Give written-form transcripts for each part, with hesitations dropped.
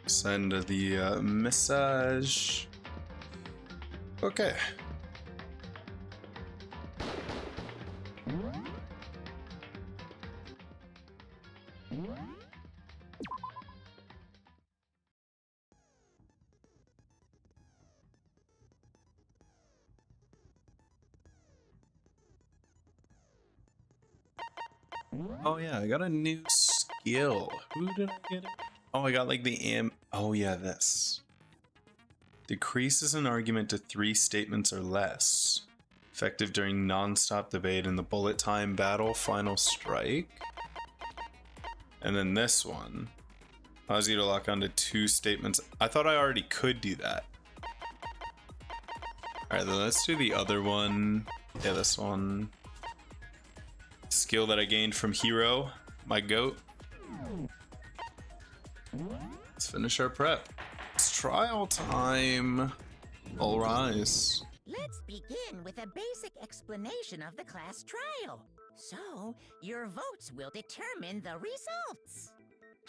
Send the message. Okay. Oh yeah, I got a new skill. Who did I get it? Oh, I got like the oh yeah, this. Decreases an argument to 3 statements or less. Effective during non-stop debate in the bullet time battle final strike. And then this one allows you to lock onto 2 statements. I thought I already could do that. Alright, then let's do the other one. Yeah, this one. Skill that I gained from Hero, my goat. Let's finish our prep. It's trial time. All rise. Let's begin with a basic explanation of the class trial. So, your votes will determine the results.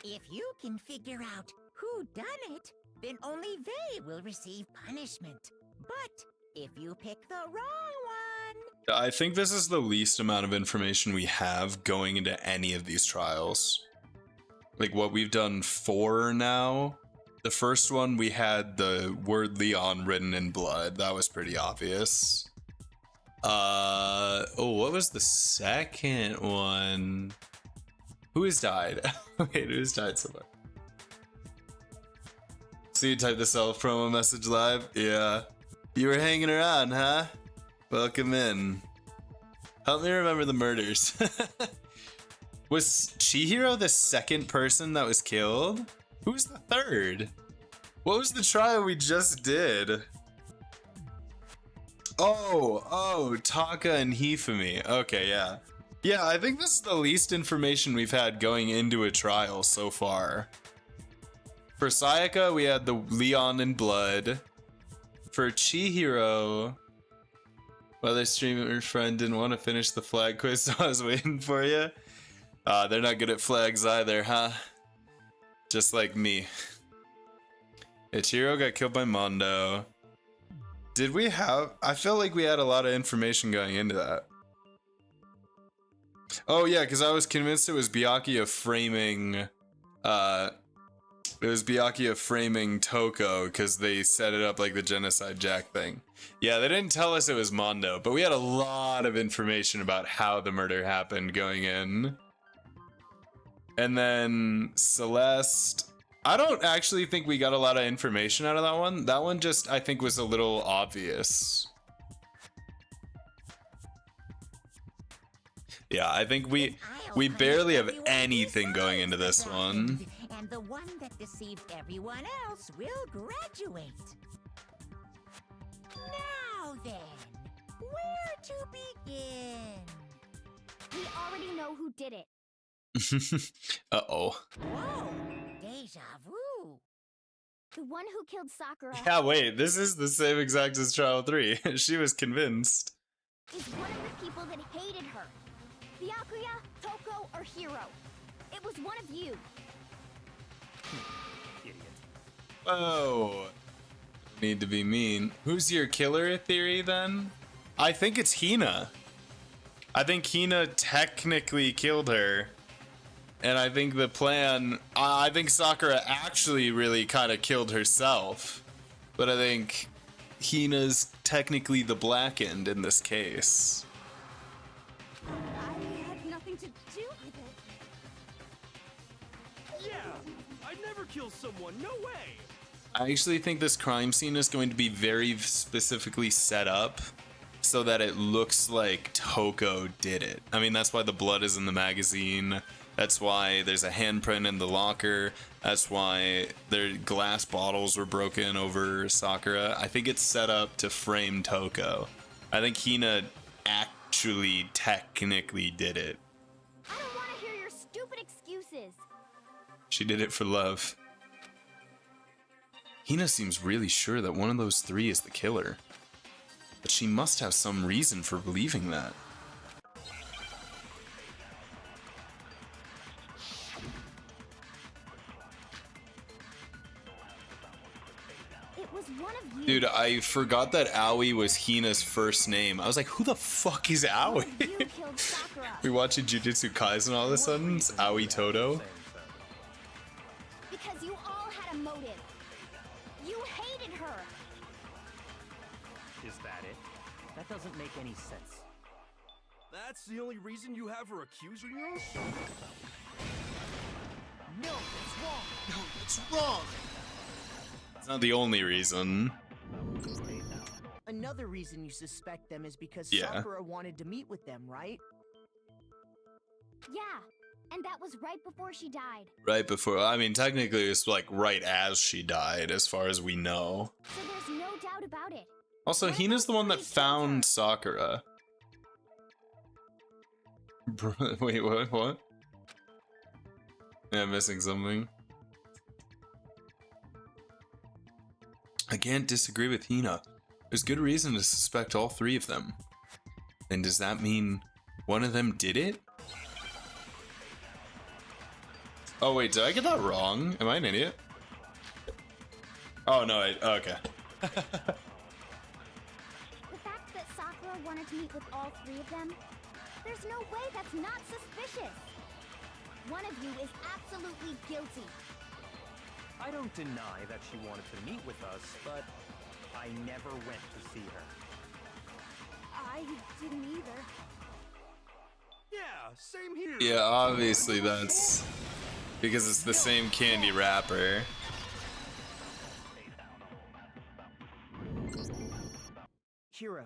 If you can figure out who done it, then only they will receive punishment. But if you pick the wrong one... I think this is the least amount of information we have going into any of these trials. Like what we've done 4 now. The first one we had the word Leon written in blood. That was pretty obvious. Oh, what was the second one? Who has died? Wait, who's died so far? So you typed the self promo message live? Yeah. You were hanging around, huh? Welcome in. Help me remember the murders. Was Chihiro the second person that was killed? Who's the third? What was the trial we just did? Oh, Taka and Hifumi. Okay, yeah. Yeah, I think this is the least information we've had going into a trial so far. For Sayaka, we had the Leon in blood. For Chihiro, well, their streamer friend didn't want to finish the flag quiz, so I was waiting for you. They're not good at flags either, huh? Just like me. Ichiro got killed by Mondo. Did we have... I felt like we had a lot of information going into that. Oh yeah, because I was convinced it was Byakuya framing... It was Byakuya framing Toko because they set it up like the Genocide Jack thing. Yeah, they didn't tell us it was Mondo, but we had a lot of information about how the murder happened going in. And then Celeste... I don't actually think we got a lot of information out of that one. That one just, I think, was a little obvious. Yeah, I think we barely have anything going into this one. And the one that deceived everyone else will graduate. Now then, where to begin? We already know who did it. Uh-oh. Whoa, deja vu. The one who killed Sakura Yeah, wait, this is the same exact as Trial 3. She was convinced. is one of the people that hated her. Byakuya, Toko, or Hiro. It was one of you. Whoa. Need to be mean. Who's your killer theory then? I think it's Hina. I think Hina technically killed her. And I think the plan... I think Sakura actually really kind of killed herself. But I think Hina's technically the blackened in this case. I had nothing to do with it. Yeah, I'd never kill someone, no way! I actually think this crime scene is going to be very specifically set up so that it looks like Toko did it. I mean, that's why the blood is in the magazine. That's why there's a handprint in the locker. That's why their glass bottles were broken over Sakura. I think it's set up to frame Toko. I think Hina actually technically did it. I don't want to hear your stupid excuses. She did it for love. Hina seems really sure that one of those 3 is the killer. But she must have some reason for believing that. was one of you. Dude, I forgot that Aoi was Hina's first name. I was like, who the fuck is Aoi? You killed Sakura. We watching Jujutsu Kaisen all of a sudden? It's Aoi Toto. Because you all had a motive. You hated her. Is that it? That doesn't make any sense. That's the only reason you have her accusing you? No, it's wrong. No, it's wrong. It's not the only reason. Another reason you suspect them is because Yeah. Sakura wanted to meet with them, right? Yeah, and that was right before she died. Right before, I mean, technically it's like right as she died, as far as we know. So there's no doubt about it. Also, Hina's the one that found Sakura. Wait, what? Yeah, I'm missing something. I can't disagree with Hina. There's good reason to suspect all three of them. And does that mean one of them did it? Oh wait, did I get that wrong? Am I an idiot? Oh no, okay. The fact that Sakura wanted to meet with all three of them, there's no way that's not suspicious. One of you is absolutely guilty. I don't deny that she wanted to meet with us, but I never went to see her. I didn't either. Yeah, same here. Yeah, obviously that's because it's the same candy wrapper. Hiro,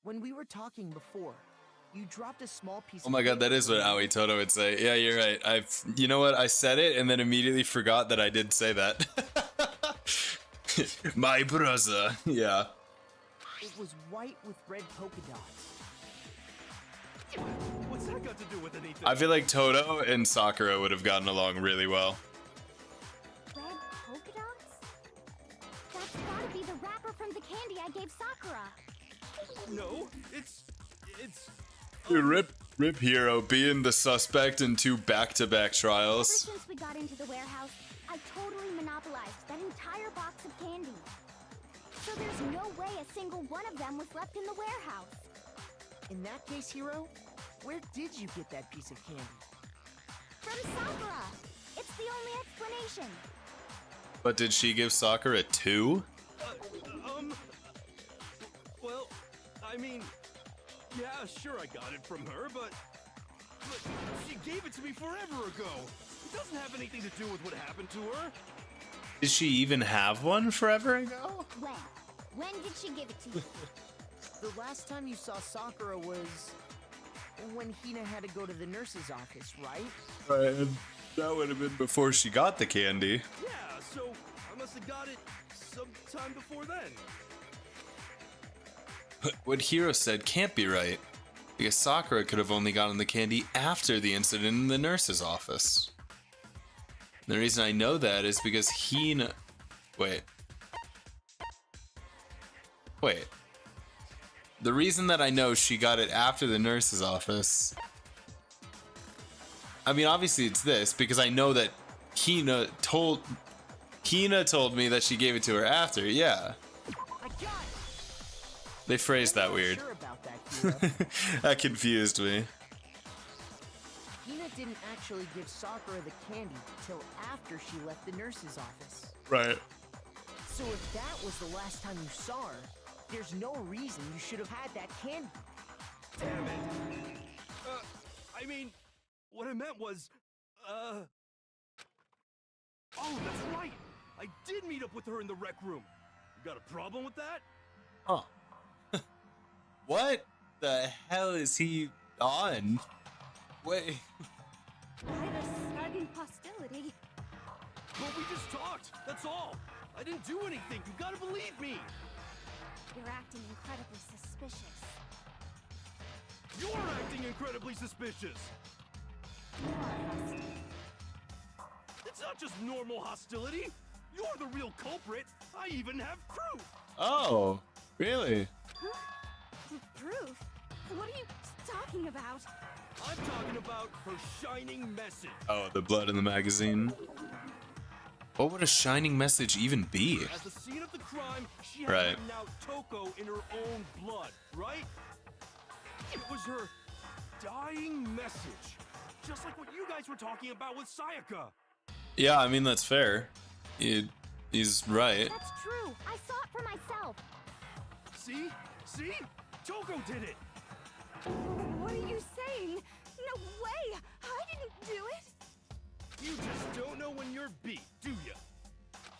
when we were talking before, you dropped a small piece Oh my god, that is what Aoi Toto would say. Yeah, you're right. You know what? I said it and then immediately forgot that I did say that. My brother. Yeah. It was white with red polka dots. What's that got to do with anything? I feel like Toto and Sakura would have gotten along really well. Red polka dots? That's gotta be the wrapper from the candy I gave Sakura. No, it's Dude, rip Hero being the suspect in 2 back-to-back Ever trials. since we got into the warehouse, I totally monopolized that entire box of candy. So there's no way a single one of them was left in the warehouse. In that case, Hiro, where did you get that piece of candy? From Sakura! It's the only explanation. But did she give Sakura 2? well, I mean, yeah, sure I got it from her, but she gave it to me forever ago. It doesn't have anything to do with what happened to her. Did she even have one forever ago? When did she give it to you? The last time you saw Sakura was when Hina had to go to the nurse's office, right? Right, and that would have been before she got the candy. Yeah, so I must have got it sometime before then. What Hiro said can't be right, because Sakura could have only gotten the candy after the incident in the nurse's office. The reason I know that is because Hina... Wait. The reason that I know she got it after the nurse's office... I mean, obviously it's this, because I know that Hina told me that she gave it to her after, yeah. I got it! They phrased that I'm not weird. Sure about that, Hiro. That confused me. Hina didn't actually give Sakura the candy till after she left the nurse's office. Right. So if that was the last time you saw her, there's no reason you should have had that candy. Damn it. I mean, what I meant was, oh, that's right. I did meet up with her in the rec room. You got a problem with that? Huh. What the hell is he on? Wait. Why the sudden hostility? Well, we just talked. That's all. I didn't do anything. You gotta believe me. You're acting incredibly suspicious. You're acting incredibly suspicious. You are hostile. It's not just normal hostility. You're the real culprit. I even have proof. Oh, really? Proof? What are you talking about? I'm talking about her shining message. Oh, the blood in the magazine. What would a shining message even be? At the scene of the crime, Right. written out Toko in her own blood, right? It was her dying message. Just like what you guys were talking about with Sayaka. Yeah, I mean, that's fair. He's right. That's true. I saw it for myself. See? See? Toko did it! What are you saying? No way! I didn't do it! You just don't know when you're beat, do ya?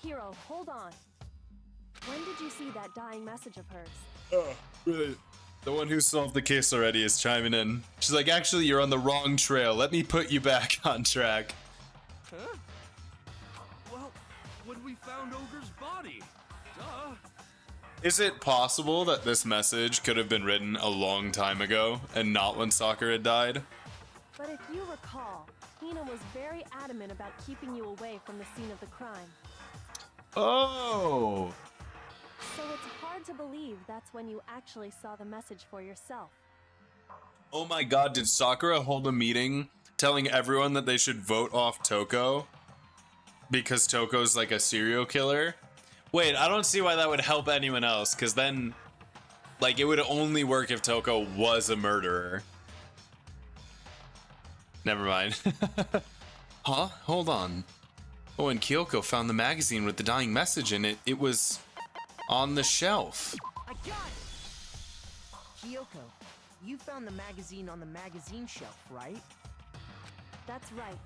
Hiro, hold on. When did you see that dying message of hers? Right. The one who solved the case already is chiming in. She's like, actually, you're on the wrong trail. Let me put you back on track. Huh? Well, when we found Ogre's body. Duh. Is it possible that this message could have been written a long time ago and not when Sakura had died? But if you recall, Hina was very adamant about keeping you away from the scene of the crime. Oh! So it's hard to believe that's when you actually saw the message for yourself. Oh my god, did Sakura hold a meeting telling everyone that they should vote off Toko? Because Toko's like a serial killer? Wait, I don't see why that would help anyone else, because then, like, it would only work if Toko was a murderer. Never mind. Huh? Hold on. Oh, and Kyoko found the magazine with the dying message in it. It was on the shelf. I got it! Kyoko, you found the magazine on the magazine shelf, right? That's right.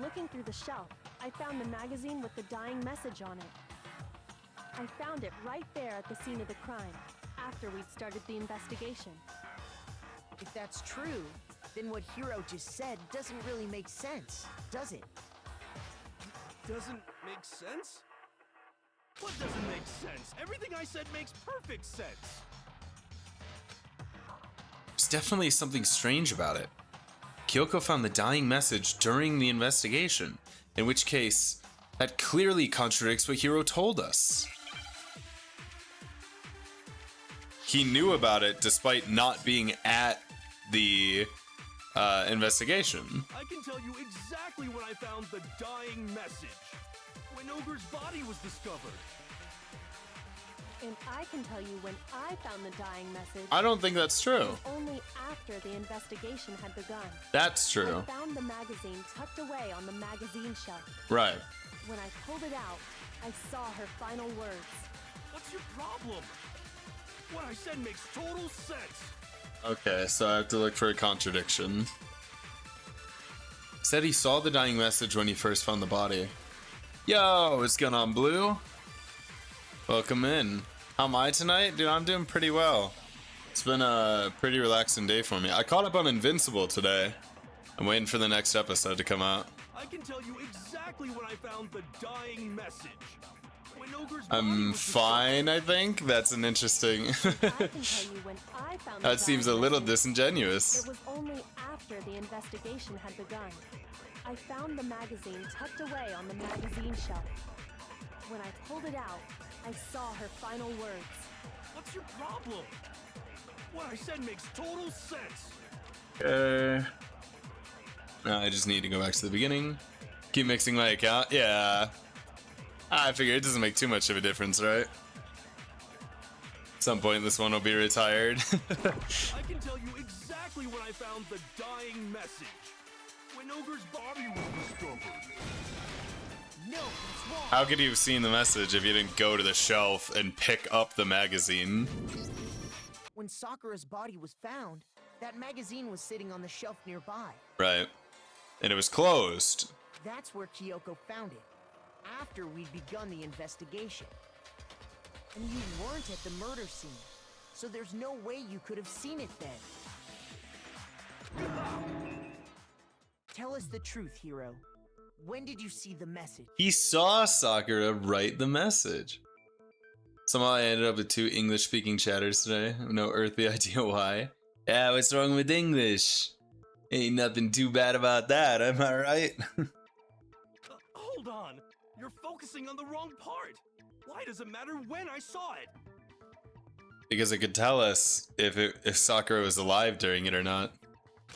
Looking through the shelf, I found the magazine with the dying message on it. I found it right there at the scene of the crime, after we'd started the investigation. If that's true, then what Hiro just said doesn't really make sense, does it? Doesn't make sense? What doesn't make sense? Everything I said makes perfect sense. There's definitely something strange about it. Kyoko found the dying message during the investigation, in which case, that clearly contradicts what Hiro told us. He knew about it despite not being at the investigation. I can tell you exactly when I found the dying message. When Ogre's body was discovered. And I can tell you when I found the dying message. I don't think that's It true. was only after the investigation had begun. That's true. I found the magazine tucked away on the magazine shelf. Right. When I pulled it out, I saw her final words. What's your problem? What I said makes total sense. Okay, so I have to look for a contradiction. Said he saw the dying message when he first found the body. Yo, what's going on, Blue? Welcome in. How am I tonight? Dude, I'm doing pretty well. It's been a pretty relaxing day for me. I caught up on Invincible today. I'm waiting for the next episode to come out. I can tell you exactly when I found the dying message. When Ogre's body I'm was fine, I think. That's an interesting... I can tell you when I found the That seems a dying little message. disingenuous. It was only after the investigation had begun. I found the magazine tucked away on the magazine shelf. When I pulled it out, I saw her final words. What's your problem? What I said makes total sense. Okay. Now I just need to go back to the beginning. Keep mixing my account. Yeah. I figure it doesn't make too much of a difference, right? At some point this one will be retired. I can tell you exactly when I found the dying message. When Ogre's body was discovered. No, it's wrong. How could you have seen the message if you didn't go to the shelf and pick up the magazine? When Sakura's body was found, that magazine was sitting on the shelf nearby. Right. And it was closed. That's where Kyoko found it, after we'd begun the investigation. And you weren't at the murder scene, so there's no way you could have seen it then. Tell us the truth, Hiro. When did you see the message? He saw Sakura write the message. Somehow I ended up with 2 English-speaking chatters today. I have no earthly idea why. Yeah, what's wrong with English? Ain't nothing too bad about that, am I right? Hold on. You're focusing on the wrong part. Why does it matter when I saw it? Because it could tell us if Sakura was alive during it or not.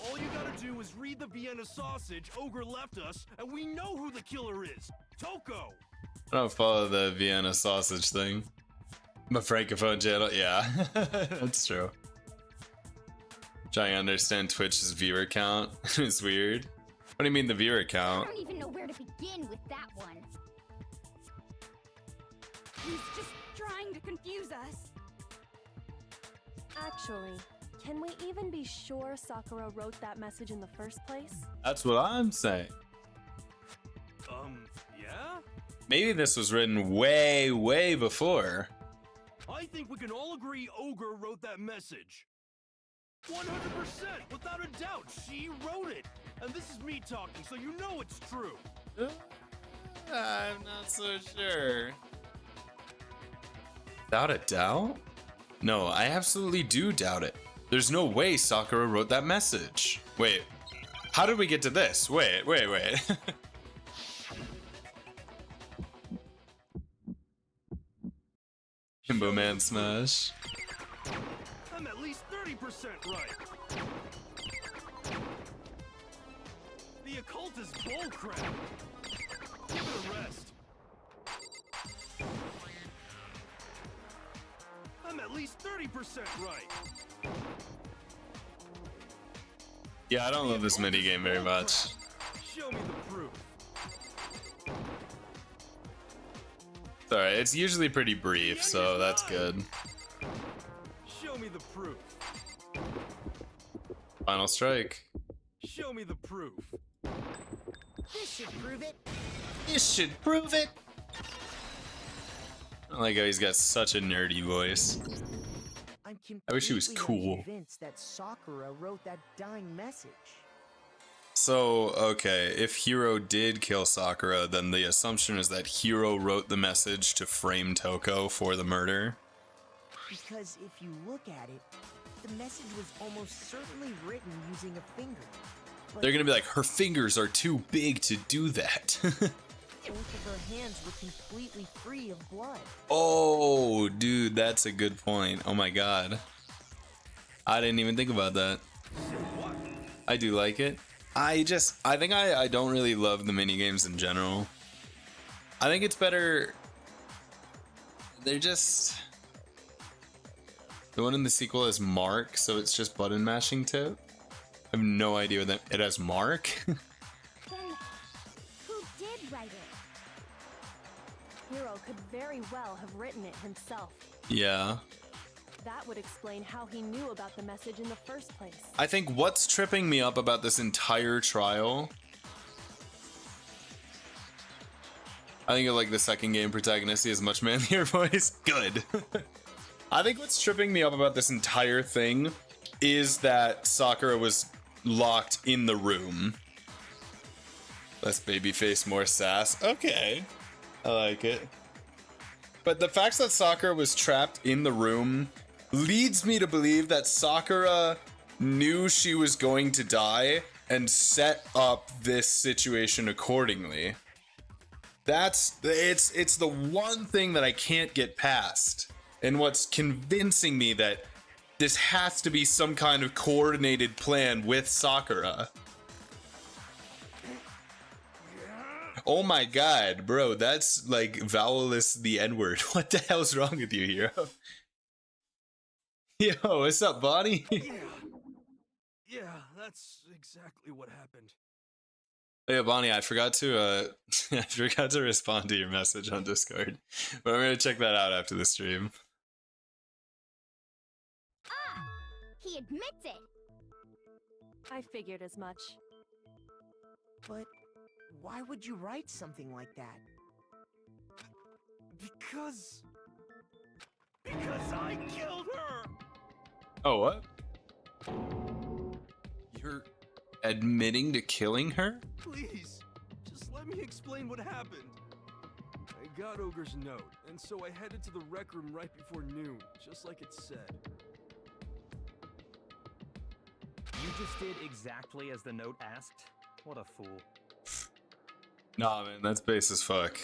All you gotta do is read the Vienna sausage Ogre left us, and we know who the killer is. Toko! I don't follow the Vienna sausage thing. My francophone channel, yeah, that's true. Trying to understand Twitch's viewer count. It's weird. What do you mean the viewer I count? don't even know where to begin with that one. He's just trying to confuse us. Actually, can we even be sure Sakura wrote that message in the first place? That's what I'm saying. Yeah? Maybe this was written way, way before. I think we can all agree Ogre wrote that message. 100%, without a doubt, she wrote it. And this is me talking, so you know it's true. I'm not so sure. Without a doubt? No, I absolutely do doubt it. There's no way Sakura wrote that message. Wait, how did we get to this? Wait. Himbo Man Smash. I'm at least 30% right. The occult is bullcrap. Give it a rest. I'm at least 30% right. Yeah, I don't love this minigame very much. Show me the proof. It's alright, it's usually pretty brief, so that's good. Show me the proof. Final strike. Show me the proof. This should prove it. This should prove it. I like how he's got such a nerdy voice. I'm I wish he was completely cool. convinced that Sakura wrote that dying message. So, okay, if Hiro did kill Sakura, then the assumption is that Hiro wrote the message to frame Toko for the murder. Because if you look at it, the message was almost certainly written using a finger. But They're gonna be like, her fingers are too big to do that. both of her hands were completely free of blood. Oh, dude, that's a good point. Oh my god. I didn't even think about that. I do like it. I think I don't really love the minigames in general. I think it's better. They're just. The one in the sequel is Mark, so it's just button mashing tip. I have no idea what that. It has Mark? Then, who did write it? Hiro could very well have written it himself. Yeah. That would explain how he knew about the message in the first place. I think what's tripping me up about this entire trial. I think I like the second game protagonist. He has a much manlier voice. Good. I think what's tripping me up about this entire thing is that Sakura was locked in the room. Less babyface, more sass. Okay. I like it. But the fact that Sakura was trapped in the room leads me to believe that Sakura knew she was going to die and set up this situation accordingly. It's the one thing that I can't get past, and what's convincing me that this has to be some kind of coordinated plan with Sakura. Oh my god, bro, that's like vowelless the N-word. What the hell's wrong with you, Hiro? Yo, what's up, Bonnie? Yeah, that's exactly what happened. Yeah, Bonnie, I forgot to I forgot to respond to your message on Discord, but I'm gonna check that out after the stream. Ah! He admits it! I figured as much. But why would you write something like that? Because I killed her! Oh, what? You're admitting to killing her? Please, just let me explain what happened. I got Ogre's note, and so I headed to the rec room right before noon, just like it said. You just did exactly as the note asked? What a fool. Nah, man, that's base as fuck.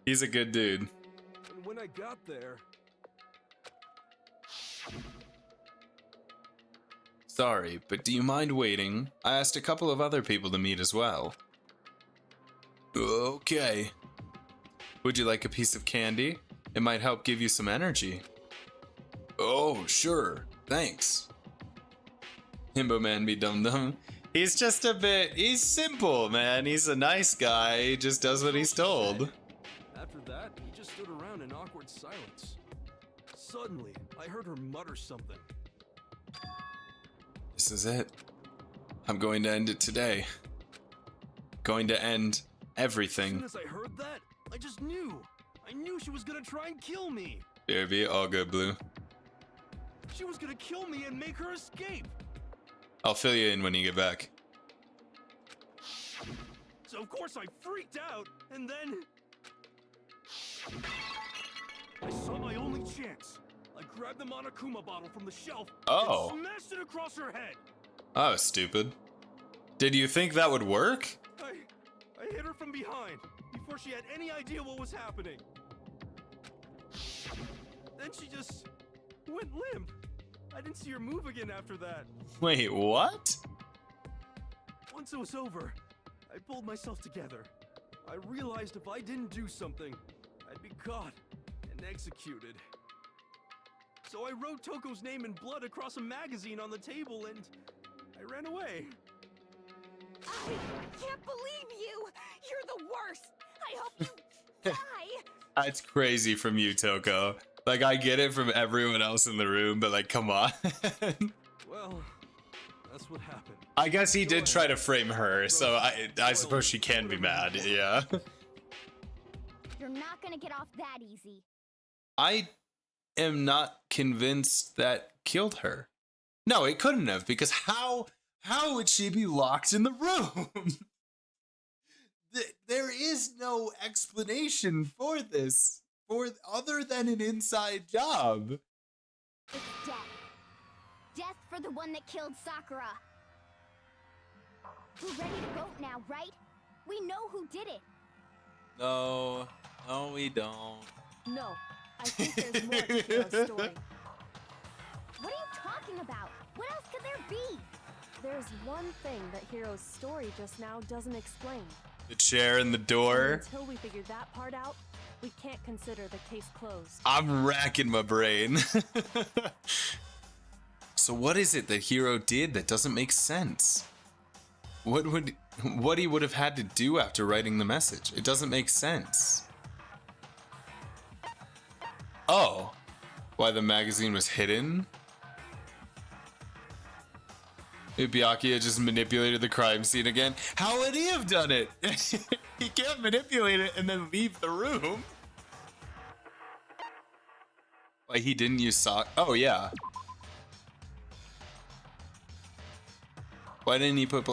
He's a good dude. And when I got there, Sorry, but do you mind waiting? I asked a couple of other people to meet as well. Okay. Would you like a piece of candy? It might help give you some energy. Oh, sure. Thanks. Himbo Man be dum-dum. He's just a bit... He's simple, man. He's a nice guy. He just does what he's told. After that, he just stood around in awkward silence. Suddenly, I heard her mutter something. This is it. I'm going to end it today. Going to end As everything. soon as I heard that, I just knew. I knew she was gonna try and kill me. BRB, all good, Blue. She was gonna kill me and make her escape. I'll fill you in when you get back. So of course I freaked out, and then I saw my only chance. I grabbed the Monokuma bottle from the shelf Oh. and smashed it across her head. That was stupid. Did you think that would work? I hit her from behind before she had any idea what was happening. Then she just went limp. I didn't see her move again after that. Wait, what? Once it was over, I pulled myself together. I realized if I didn't do something, I'd be caught and executed. So I wrote Toko's name in blood across a magazine on the table and I ran away. I can't believe you! You're the worst! I hope you die! That's crazy from you, Toko. Like, I get it from everyone else in the room, but like, come on. Well, that's what happened. I guess he did try to frame her, so I suppose she can be mad, yeah. You're not gonna get off that easy. I am not convinced that killed her. No, it couldn't have, because how would she be locked in the room? There is no explanation for this, other than an inside job. It's death. Death for the one that killed Sakura. We're ready to vote now, right? We know who did it. No, we don't. No, I think there's more to Hiro's story. What are you talking about? What else could there be? There's one thing that Hiro's story just now doesn't explain. The chair and the door. Until we figure that part out, we can't consider the case closed. I'm racking my brain. So what is it that Hiro did that doesn't make sense? What he would have had to do after writing the message? It doesn't make sense. Oh, why the magazine was hidden? Maybe Byakuya just manipulated the crime scene again. How would he have done it? He can't manipulate it and then leave the room. Like, he didn't use sock. Oh, yeah. Why didn't he put...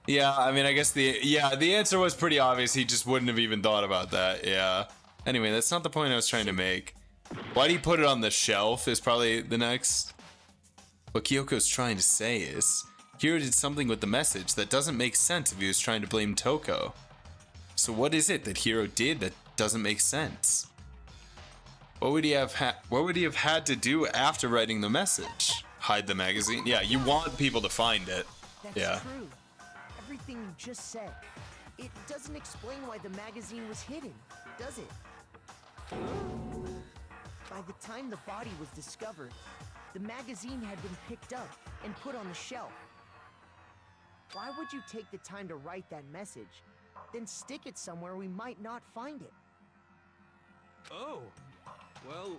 Yeah, I mean, I guess the answer was pretty obvious. He just wouldn't have even thought about that. Yeah. Anyway, that's not the point I was trying to make. Why'd he put it on the shelf is probably the next... What Kyoko's trying to say is, Hiro did something with the message that doesn't make sense if he was trying to blame Toko. So what is it that Hiro did that doesn't make sense? What would he have had to do after writing the message? Hide the magazine? Yeah, you want people to find it. That's Yeah. true. Everything you just said. It doesn't explain why the magazine was hidden, does it? By the time the body was discovered, the magazine had been picked up and put on the shelf. Why would you take the time to write that message, then stick it somewhere we might not find it? Oh, well,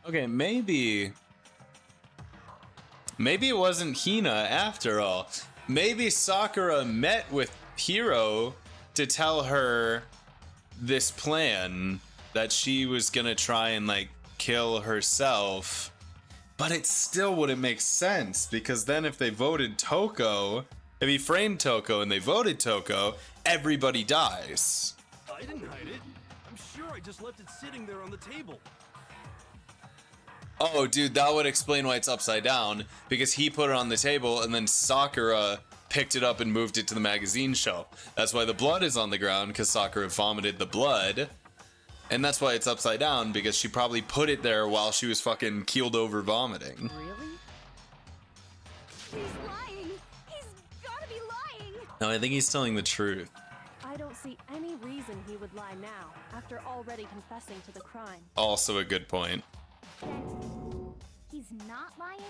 Okay, maybe it wasn't Hina after all. Maybe Sakura met with Hiro to tell her this plan that she was gonna try and like kill herself, but it still wouldn't make sense because then if they voted Toko, if he framed Toko and they voted Toko, everybody dies. I didn't hide it. I'm sure I just left it sitting there on the table. Oh, dude, that would explain why it's upside down, because he put it on the table and then Sakura picked it up and moved it to the magazine shelf. That's why the blood is on the ground, because Sakura vomited the blood. And that's why it's upside down, because she probably put it there while she was fucking keeled over vomiting. Really? He's lying! He's gotta be lying! No, I think he's telling the truth. I don't see any reason he would lie now, after already confessing to the crime. Also a good point. Then he's not lying?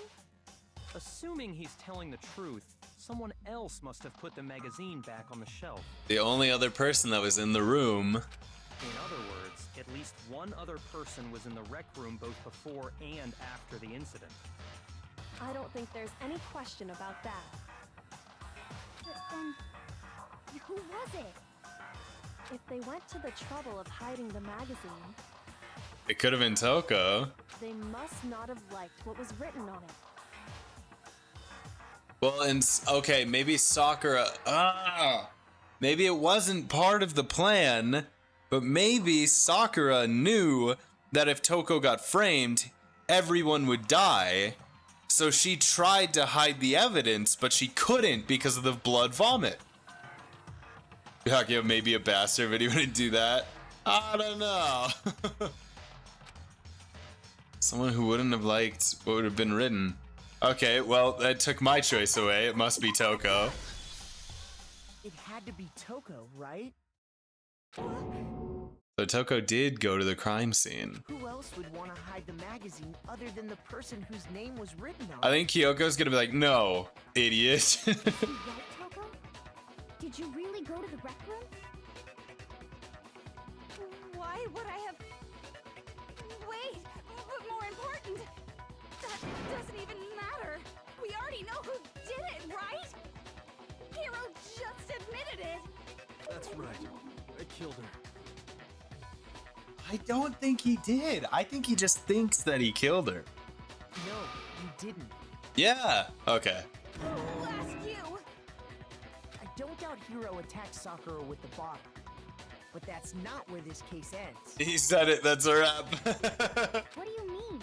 Assuming he's telling the truth, someone else must have put the magazine back on the shelf. The only other person that was in the room. In other words, at least one other person was in the rec room both before and after the incident. I don't think there's any question about that. But then, who was it? If they went to the trouble of hiding the magazine, It could have been Toko. they must not have liked what was written on it. Well, and okay, maybe Sakura. Maybe it wasn't part of the plan, but maybe Sakura knew that if Toko got framed, everyone would die. So she tried to hide the evidence, but she couldn't because of the blood vomit. Byakuya may be a bastard, but he wouldn't do that. I don't know. Someone who wouldn't have liked what would have been written. Okay, well, that took my choice away. It must be Toko. It had to be Toko, right? So Toko did go to the crime scene. Who else would want to hide the magazine other than the person whose name was written on I it? think Kyoko's gonna be like, no, idiot. You right, Toko? Did you really go to the rec room? Why would I have... Wait, but more important, that doesn't even matter. We already know who did it, right? Hero just admitted it. That's right. I killed her. I don't think he did. I think he just thinks that he killed her. No, you didn't. Yeah. Okay. Who asked you? I don't doubt Hiro attacked Sakura with the bottle. But that's not where this case ends. He said it. That's a wrap. What do you mean?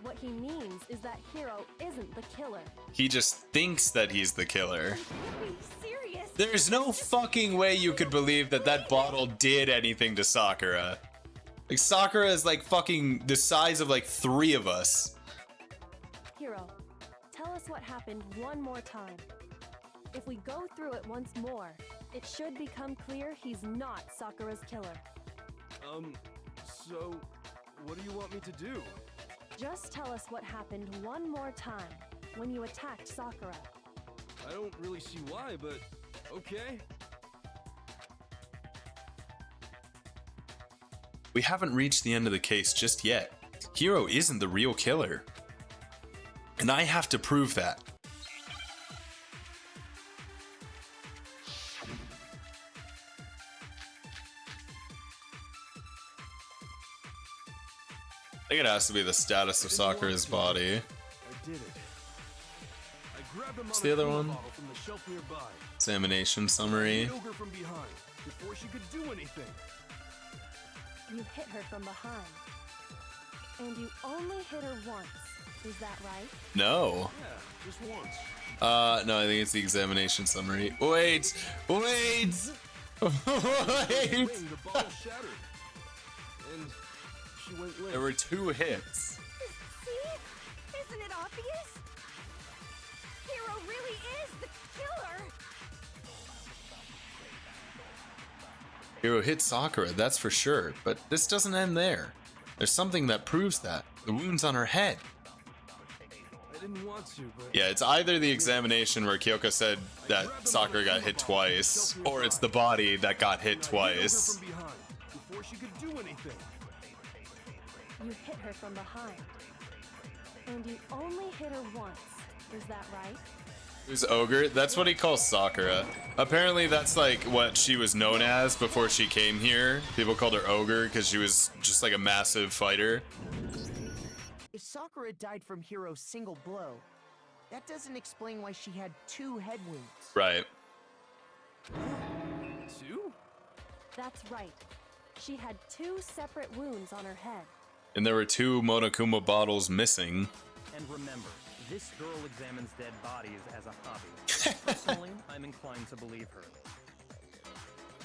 What he means is that Hiro isn't the killer. He just thinks that he's the killer. You can't be serious. There's no fucking way you could believe that that bottle did anything to Sakura. Like, Sakura is like fucking the size of like 3 of us. Hiro, tell us what happened one more time. If we go through it once more, it should become clear he's not Sakura's killer. So, what do you want me to do? Just tell us what happened one more time when you attacked Sakura. I don't really see why, but okay. We haven't reached the end of the case just yet. Hiro isn't the real killer. And I have to prove that. I think it has to be the status of Sakura's body. I did it. I grabbed a What's the other Monokuma one? bottle from the shelf nearby. Examination summary. Killed her from behind before she could do anything. You hit her from behind. And you only hit her once. Is that right? No. Yeah, just once. No, I think it's the examination summary. Wait! Wait! Wait! Wing, the bottle shattered. And she went limp. There were 2 hits. See? Isn't it obvious? Hero really is the killer. Hiro hit Sakura, that's for sure, but this doesn't end there. There's something that proves that. The wounds on her head. I didn't want to, but Yeah, it's either the examination where Kyoko said that Sakura got hit twice, or it's the body that got hit I killed her twice. from behind before she could do anything. You hit her from behind. And you only hit her once. Is that right? Who's Ogre? That's what he calls Sakura. Apparently that's like what she was known as before she came here. People called her Ogre because she was just like a massive fighter. If Sakura died from Hiro's single blow, that doesn't explain why she had 2 head wounds. Right. 2? That's right. She had 2 separate wounds on her head. And there were 2 Monokuma bottles missing. And remember, this girl examines dead bodies as a hobby. Personally, I'm inclined to believe her.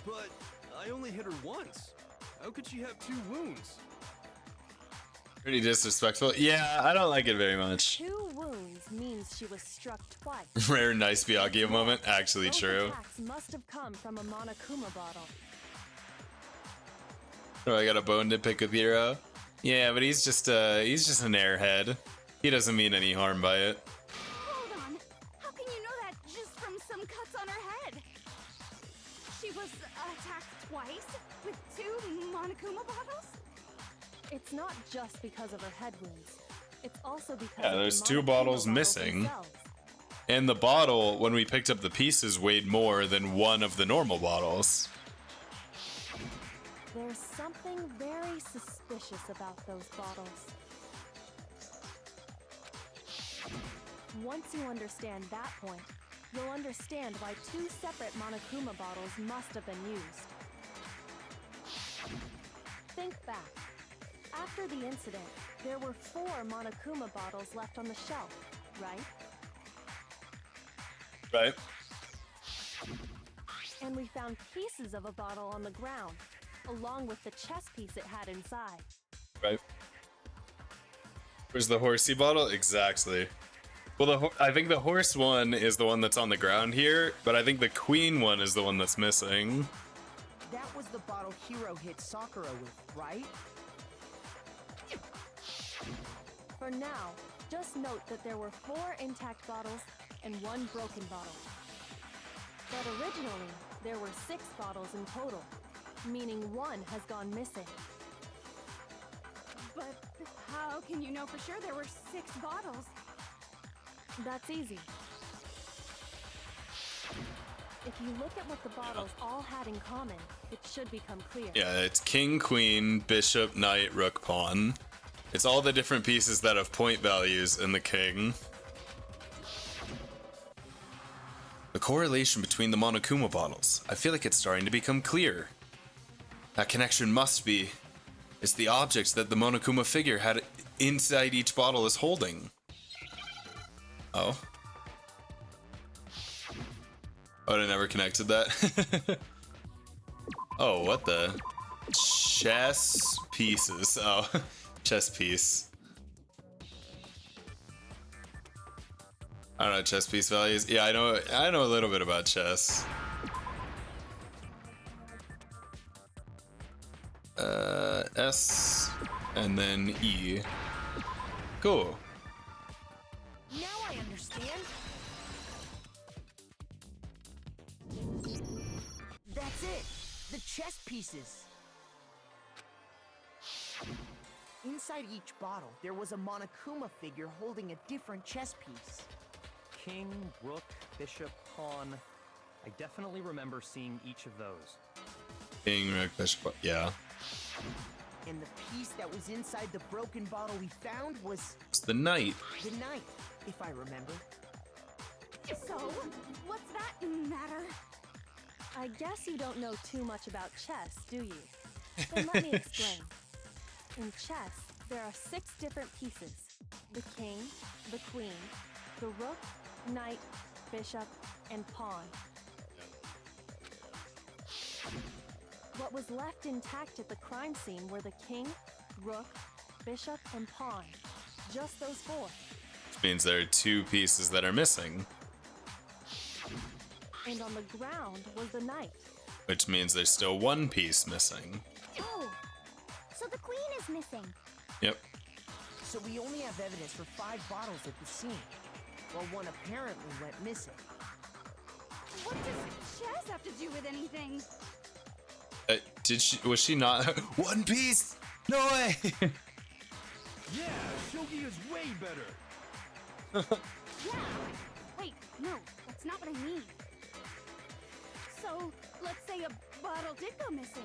But I only hit her once. How could she have 2 wounds? Pretty disrespectful. Yeah, I don't like it very much. 2 wounds means she was struck twice. Rare nice Byakuya moment. Actually Those true. attacks must have come from a Monokuma bottle. Oh, I got a bone to pick with Hero. Yeah, but he's just an airhead. He doesn't mean any harm by it. Hold on. How can you know that just from some cuts on her head? She was attacked twice with 2 Monokuma bottles? It's not just because of her head wounds. It's also because Yeah, of the there's 2 Monokuma bottles missing. themselves. And the bottle, when we picked up the pieces, weighed more than one of the normal bottles. There's something very suspicious about those bottles. Once you understand that point, you'll understand why 2 separate Monokuma bottles must have been used. Think back. After the incident, there were 4 Monokuma bottles left on the shelf, right? Right. And we found pieces of a bottle on the ground, along with the chess piece it had inside. Right. Where's the horsey bottle? Exactly. Well, I think the horse one is the one that's on the ground here, but I think the queen one is the one that's missing. That was the bottle Hero hit Sakura with, right? For now, just note that there were 4 intact bottles and 1 broken bottle. But originally, there were 6 bottles in total, meaning 1 has gone missing. But how can you know for sure there were 6 bottles? That's easy. If you look at what the bottles all had in common, it should become clear. Yeah, it's king, queen, bishop, knight, rook, pawn. It's all the different pieces that have point values in the king. The correlation between the Monokuma bottles. I feel like it's starting to become clear. That connection must be... It's the objects that the Monokuma figure had inside each bottle is holding. Oh. Oh, I never connected that. Oh, what the? Chess pieces. Oh, chess piece. I don't know chess piece values. Yeah, I know a little bit about chess. S and then E. Cool. Now I understand. That's it. The chess pieces. Inside each bottle, there was a Monokuma figure holding a different chess piece. King, rook, bishop, pawn. I definitely remember seeing each of those. King, rook, bishop. Yeah. And the piece that was inside the broken bottle we found was It's the knight. the knight, if I remember. So, what's that matter? I guess you don't know too much about chess, do you? Then let me explain. In chess, there are 6 different pieces. The king, the queen, the rook, knight, bishop, and pawn. What was left intact at the crime scene were the king, rook, bishop, and pawn. Just those 4. Which means there are 2 pieces that are missing. And on the ground was the knight. Which means there's still 1 piece missing. Oh, so the queen is missing. Yep. So we only have evidence for 5 bottles at the scene, while 1 apparently went missing. What does chess have to do with anything? Was she not? 1 piece? No way! Yeah, shogi is way better. Yeah. Wait, no, that's not what I mean. So, let's say a bottle did go missing.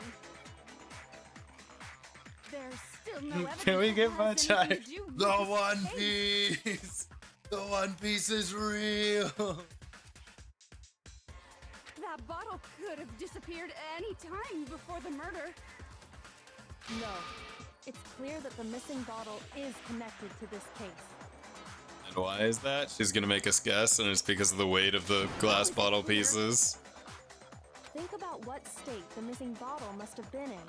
There's still no evidence. Can we that get has much anything to do with The this 1 case. piece! The 1 piece is real! That bottle could have disappeared any time before the murder. No. It's clear that the missing bottle is connected to this case. And why is that? She's gonna make us guess, and it's because of the weight of the glass bottle pieces. Think about what state the missing bottle must have been in.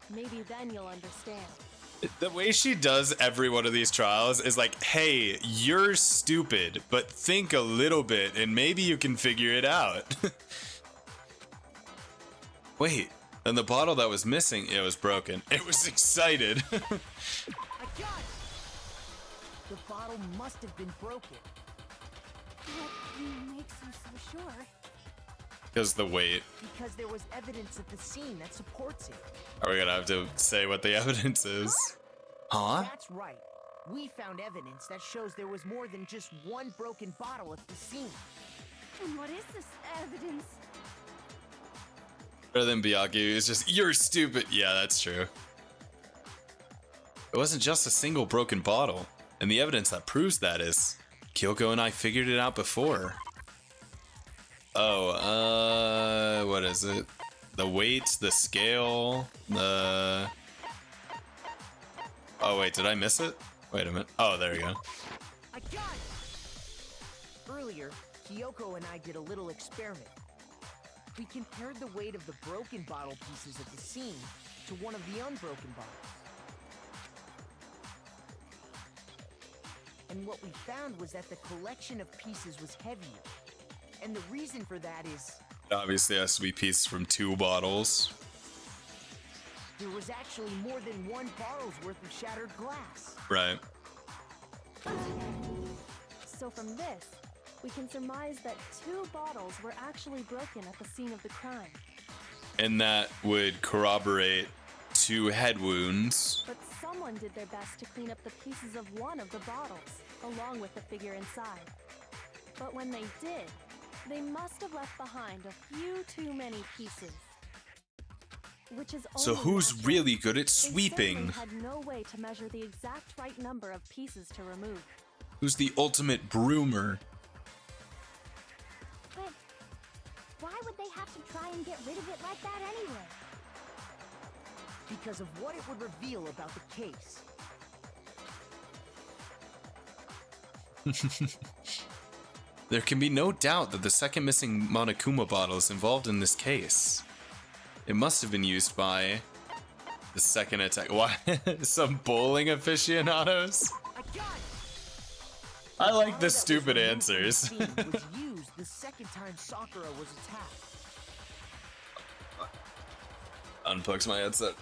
Maybe then you'll understand. The way she does every one of these trials is like, hey, you're stupid, but think a little bit and maybe you can figure it out. Wait, and the bottle that was missing, it was broken. It was excited. I got it! The bottle must have been broken. What makes you so sure? Because the weight. Because there was evidence at the scene that supports it. Are we gonna have to say what the evidence is? Huh? That's right. We found evidence that shows there was more than just one broken bottle at the scene. And what is this evidence? Better than Byakuya is just, you're stupid. Yeah, that's true. It wasn't just a single broken bottle. And the evidence that proves that is, Kyoko and I figured it out before. Oh, what is it? The weight, the scale, the... Oh, wait, did I miss it? Wait a minute. Oh, there we go. I got it! Earlier, Kyoko and I did a little experiment. We compared the weight of the broken bottle pieces at the scene to one of the unbroken bottles. And what we found was that the collection of pieces was heavier. And the reason for that is It obviously has to be pieces from 2 bottles. there was actually more than one bottle's worth of shattered glass. Right. So from this, we can surmise that 2 bottles were actually broken at the scene of the crime. And that would corroborate 2 head wounds. But someone did their best to clean up the pieces of one of the bottles, along with the figure inside. But when they did, they must have left behind a few too many pieces. Which is So only who's natural. really good at They sweeping? certainly had no way to measure the exact right number of pieces to remove. Who's the ultimate broomer? But why would they have to try and get rid of it like that anyway? Because of what it would reveal about the case. There can be no doubt that the second missing Monokuma bottle is involved in this case. It must have been used by the second attack. Why? Some bowling aficionados? I got it! I like bottle the that was stupid removed from the answers. scene was used the second time Sakura was attacked. Unplugs my headset.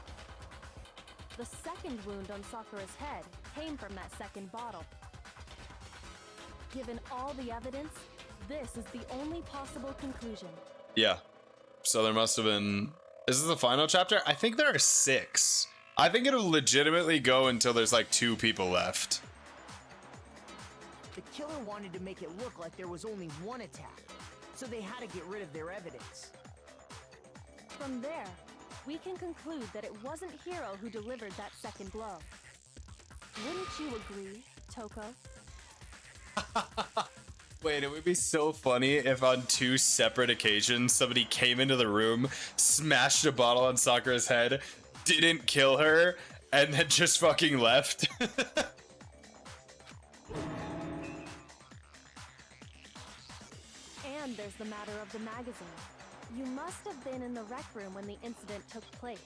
The second wound on Sakura's head came from that second bottle. Given all the evidence, this is the only possible conclusion. Yeah. So there must have been... Is this the final chapter? I think there are 6. I think it'll legitimately go until there's like 2 people left. The killer wanted to make it look like there was only one attack, so they had to get rid of their evidence. From there, we can conclude that it wasn't Hiro who delivered that second blow. Wouldn't you agree, Toko? Wait, it would be so funny if on 2 separate occasions somebody came into the room, smashed a bottle on Sakura's head, didn't kill her, and then just fucking left. And there's the matter of the magazine. You must have been in the rec room when the incident took place.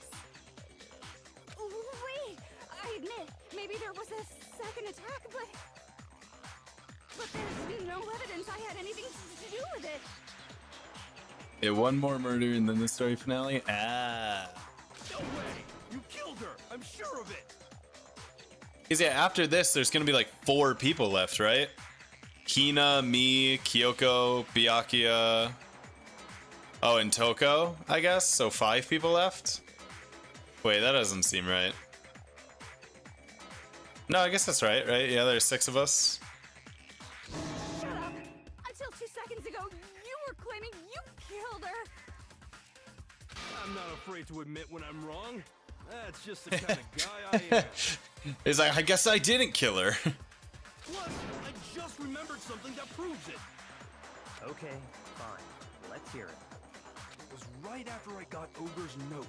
Wait! I admit, maybe there was a second attack, but there's no evidence I had anything to do with it. Yeah, one more murder and then the story finale? Ah. No way! You killed her! I'm sure of it! Because yeah, after this, there's gonna be like 4 people left, right? Hina, me, Kyoko, Byakuya. Oh, and Toko, I guess? So 5 people left? Wait, that doesn't seem right. No, I guess that's right? Yeah, there's 6 of us. Shut up! Until 2 seconds ago, you were claiming you killed her! I'm not afraid to admit when I'm wrong. That's just the kind of guy I am. He's like, I guess I didn't kill her. Plus, I just remembered something that proves it. Okay, fine. Let's hear it. It was right after I got Ogre's note.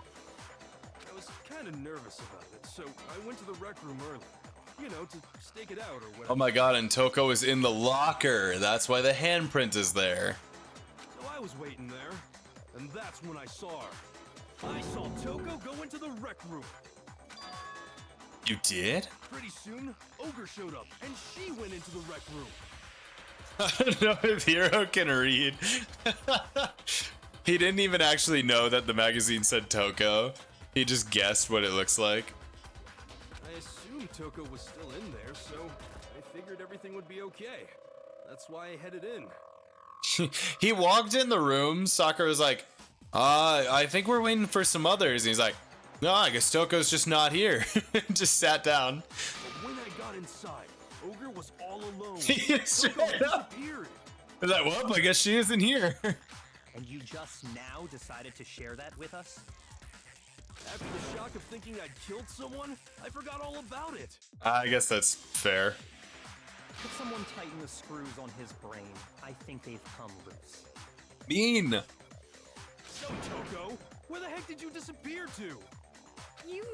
I was kind of nervous about it, so I went to the rec room early. You know, to stake it out or whatever. Oh my god, and Toko is in the locker. That's why the handprint is there. So I was waiting there, and that's when I saw her. I saw Toko go into the rec room. You did? Pretty soon, Ogre showed up, and she went into the rec room. I don't know if Hero can read. He didn't even actually know that the magazine said Toko. He just guessed what it looks like. I assumed Toko was still in there, so I figured everything would be okay. That's why I headed in. He walked in the room. Sakura was like, I think we're waiting for some others. And he's like, no, I guess Toko's just not here. Just sat down. But when I got inside, Ogre was all alone. He just Toko straight up. disappeared. I was like, well, I guess she isn't here. And you just now decided to share that with us? After the shock of thinking I'd killed someone, I forgot all about it. I guess that's fair. Could someone tighten the screws on his brain? I think they've come loose. Mean. So, Toko, where the heck did you disappear to? You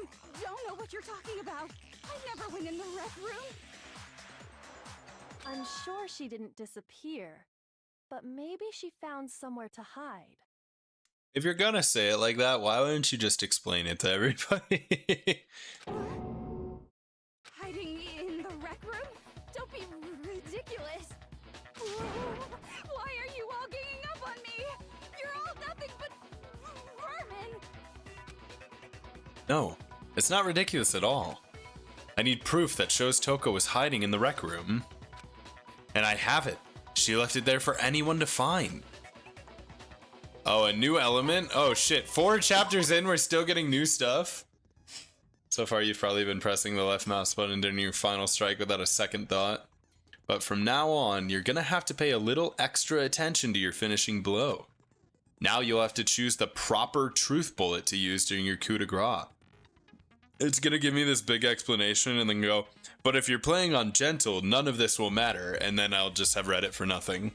don't know what you're talking about. I never went in the rec room. I'm sure she didn't disappear, but maybe she found somewhere to hide. If you're gonna say it like that, why wouldn't you just explain it to everybody? Hiding in the rec room? Don't be ridiculous. Why are you all ganging up on me? You're all nothing but vermin. No, it's not ridiculous at all. I need proof that shows Toko was hiding in the rec room. And I have it. She left it there for anyone to find. Oh, a new element? Oh shit, 4 chapters in, we're still getting new stuff? So far you've probably been pressing the left mouse button during your final strike without a second thought. But from now on, you're gonna have to pay a little extra attention to your finishing blow. Now you'll have to choose the proper truth bullet to use during your coup de grace. It's gonna give me this big explanation and then go, but if you're playing on gentle, none of this will matter, and then I'll just have read it for nothing.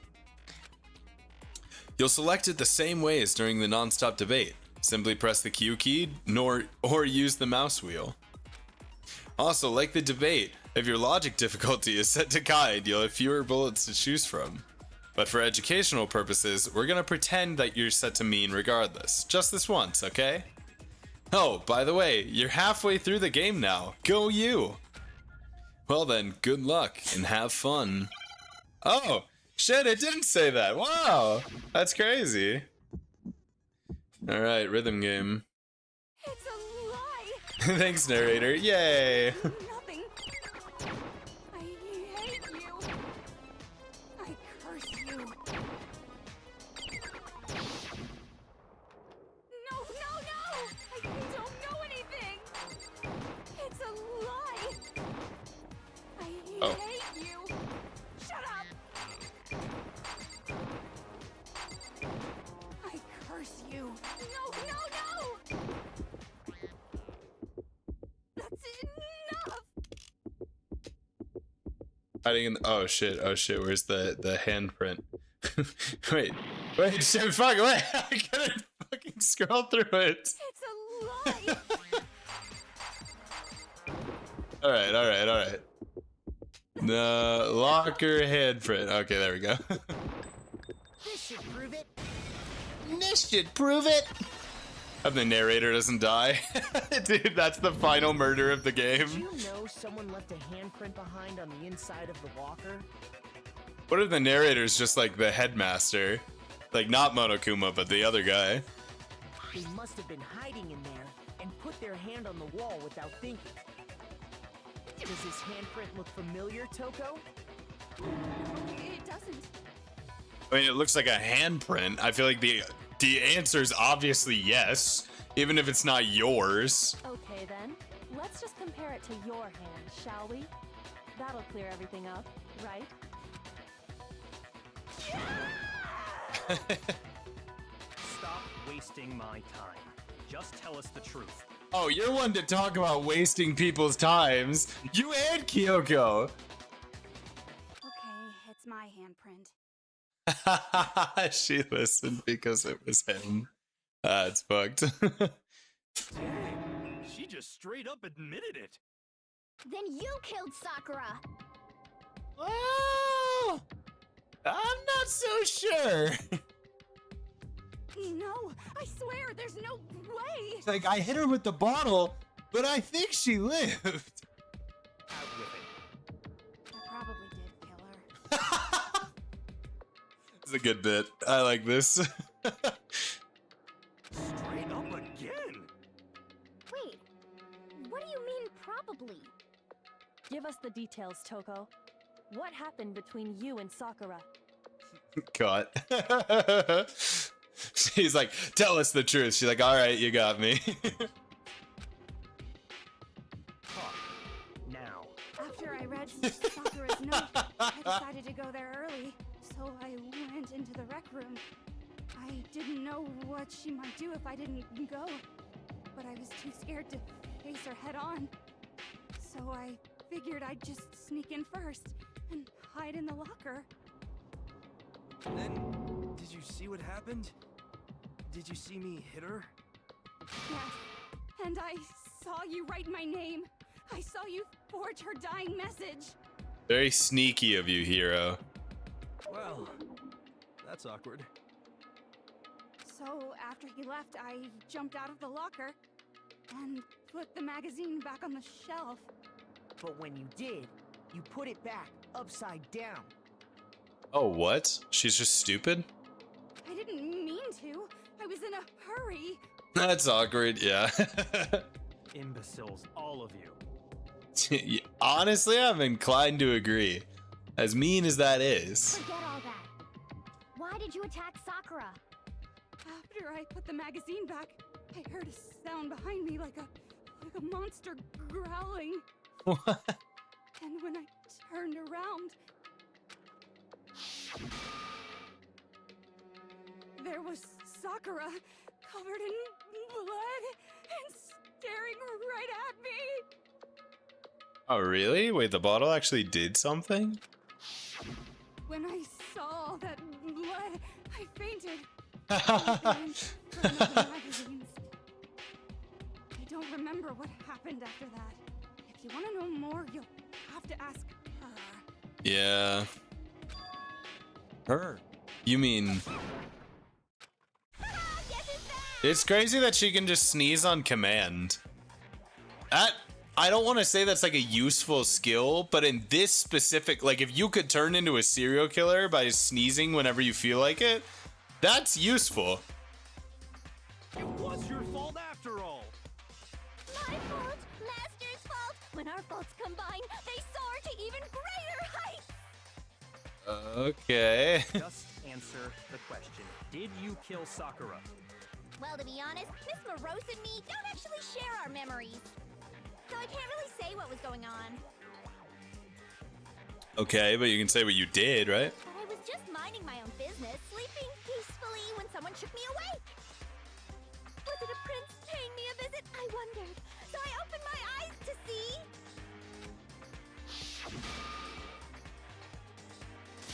You'll select it the same way as during the non-stop debate. Simply press the Q key, or use the mouse wheel. Also, like the debate, if your logic difficulty is set to guide, you'll have fewer bullets to choose from. But for educational purposes, we're gonna pretend that you're set to mean regardless. Just this once, okay? Oh, by the way, you're halfway through the game now. Go you! Well then, good luck and have fun. Oh! Shit, it didn't say that. Wow, that's crazy. All right, rhythm game. It's a lie. Thanks, narrator. Yay. Nothing. I hate you. I curse you. No, no, no! I don't know anything. It's a lie. I hate you. Shut up. I curse you. No, no, no! That's enough! Hiding in the, oh shit, where's the handprint? wait, shit, fuck, wait, I couldn't fucking scroll through it. It's a lie! Alright. The locker handprint. Okay, there we go. This should prove it. This should prove it. Hope the narrator doesn't die. Dude, that's the final murder of the game. Did you know someone left a handprint behind on the inside of the locker? What if the narrator's just like the headmaster? Like, not Monokuma, but the other guy. They must have been hiding in there and put their hand on the wall without thinking. Does this handprint look familiar, Toko? It doesn't. I mean, it looks like a handprint. I feel like the answer is obviously yes, even if it's not yours. Okay then, let's just compare it to your hand, shall we? That'll clear everything up, right? Stop wasting my time. Just tell us the truth. Oh, you're one to talk about wasting people's times. You and Kyoko. Okay, it's my handprint. She listened because it was him. It's fucked. Dang, she just straight up admitted it. Then you killed Sakura. Well, I'm not so sure. No, I swear, there's no way. Like, I hit her with the bottle, but I think she lived. Out with it. I probably did kill her. It's a good bit. I like this. Straight up again? Wait, what do you mean probably? Give us the details, Toko. What happened between you and Sakura? Caught. She's like, tell us the truth. She's like, all right, you got me. Talk. Now. After I read Sakura's note, I decided to go there early, so I went into the rec room. I didn't know what she might do if I didn't go, but I was too scared to face her head on. So I figured I'd just sneak in first and hide in the locker. Then, did you see what happened? Did you see me hit her? Yes, and I saw you write my name. I saw you forge her dying message. Very sneaky of you, Hiro. Well, that's awkward. So after he left, I jumped out of the locker and put the magazine back on the shelf. But when you did, you put it back upside down. Oh, what? She's just stupid? I didn't mean to. I was in a hurry. That's awkward, yeah. Imbeciles, all of you. Honestly, I'm inclined to agree. As mean as that is. Forget all that. Why did you attack Sakura? After I put the magazine back, I heard a sound behind me like a monster growling. What? And when I turned around, there was Sakura, covered in blood and staring right at me. Oh, really? Wait, the bottle actually did something? When I saw all that blood, I fainted. I ran for another magazines. I don't remember what happened after that. If you want to know more, you'll have to ask her. Yeah. Her? You mean... It's crazy that she can just sneeze on command. I don't want to say that's like a useful skill, but in this specific, like if you could turn into a serial killer by sneezing whenever you feel like it, that's useful. It was your fault after all. My fault, Master's fault. When our faults combine, they soar to even greater heights. Okay. Just answer the question. Did you kill Sakura? Well, to be honest, Miss Morose and me don't actually share our memories. So I can't really say what was going on. Okay, but you can say what you did, right? But I was just minding my own business, sleeping peacefully when someone shook me awake. Was it a prince paying me a visit? I wondered. So I opened my eyes to see...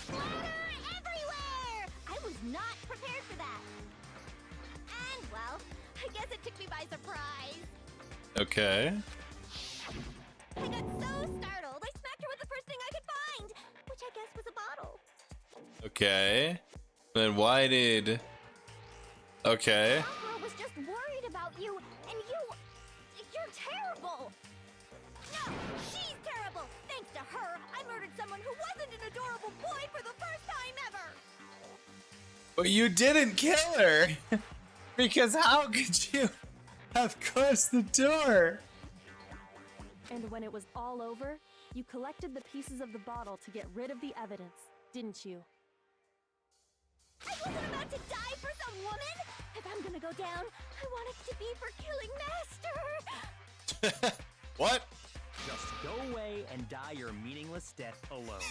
Splatter everywhere! I was not prepared for that. And, well, I guess it took me by surprise. Okay. I got so startled, I smacked her with the first thing I could find, which I guess was a bottle. Okay. Then why did... Okay. Sakura was just worried about you, and you're terrible. No, she's terrible. Thanks to her, I murdered someone who wasn't an adorable boy for the first time ever. But you didn't kill her! Because how could you have closed the door? And when it was all over, you collected the pieces of the bottle to get rid of the evidence, didn't you? I wasn't about to die for some woman. If I'm gonna go down, I want it to be for killing Master. What? Just go away and die your meaningless death alone.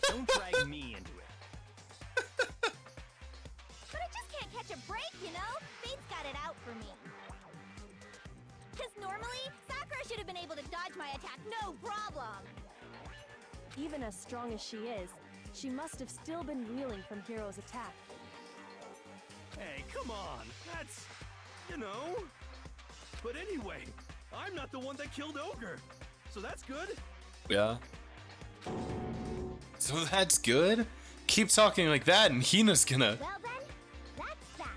Don't drag me into it. But I just can't catch a break, you know? Fate's got it out for me. Because normally, Sakura should have been able to dodge my attack no problem. Even as strong as she is, she must have still been reeling from Hiro's attack. Hey, come on. That's, you know. But anyway, I'm not the one that killed Ogre. So that's good. Yeah. So that's good? Keep talking like that and Hina's gonna... Well then, that's that.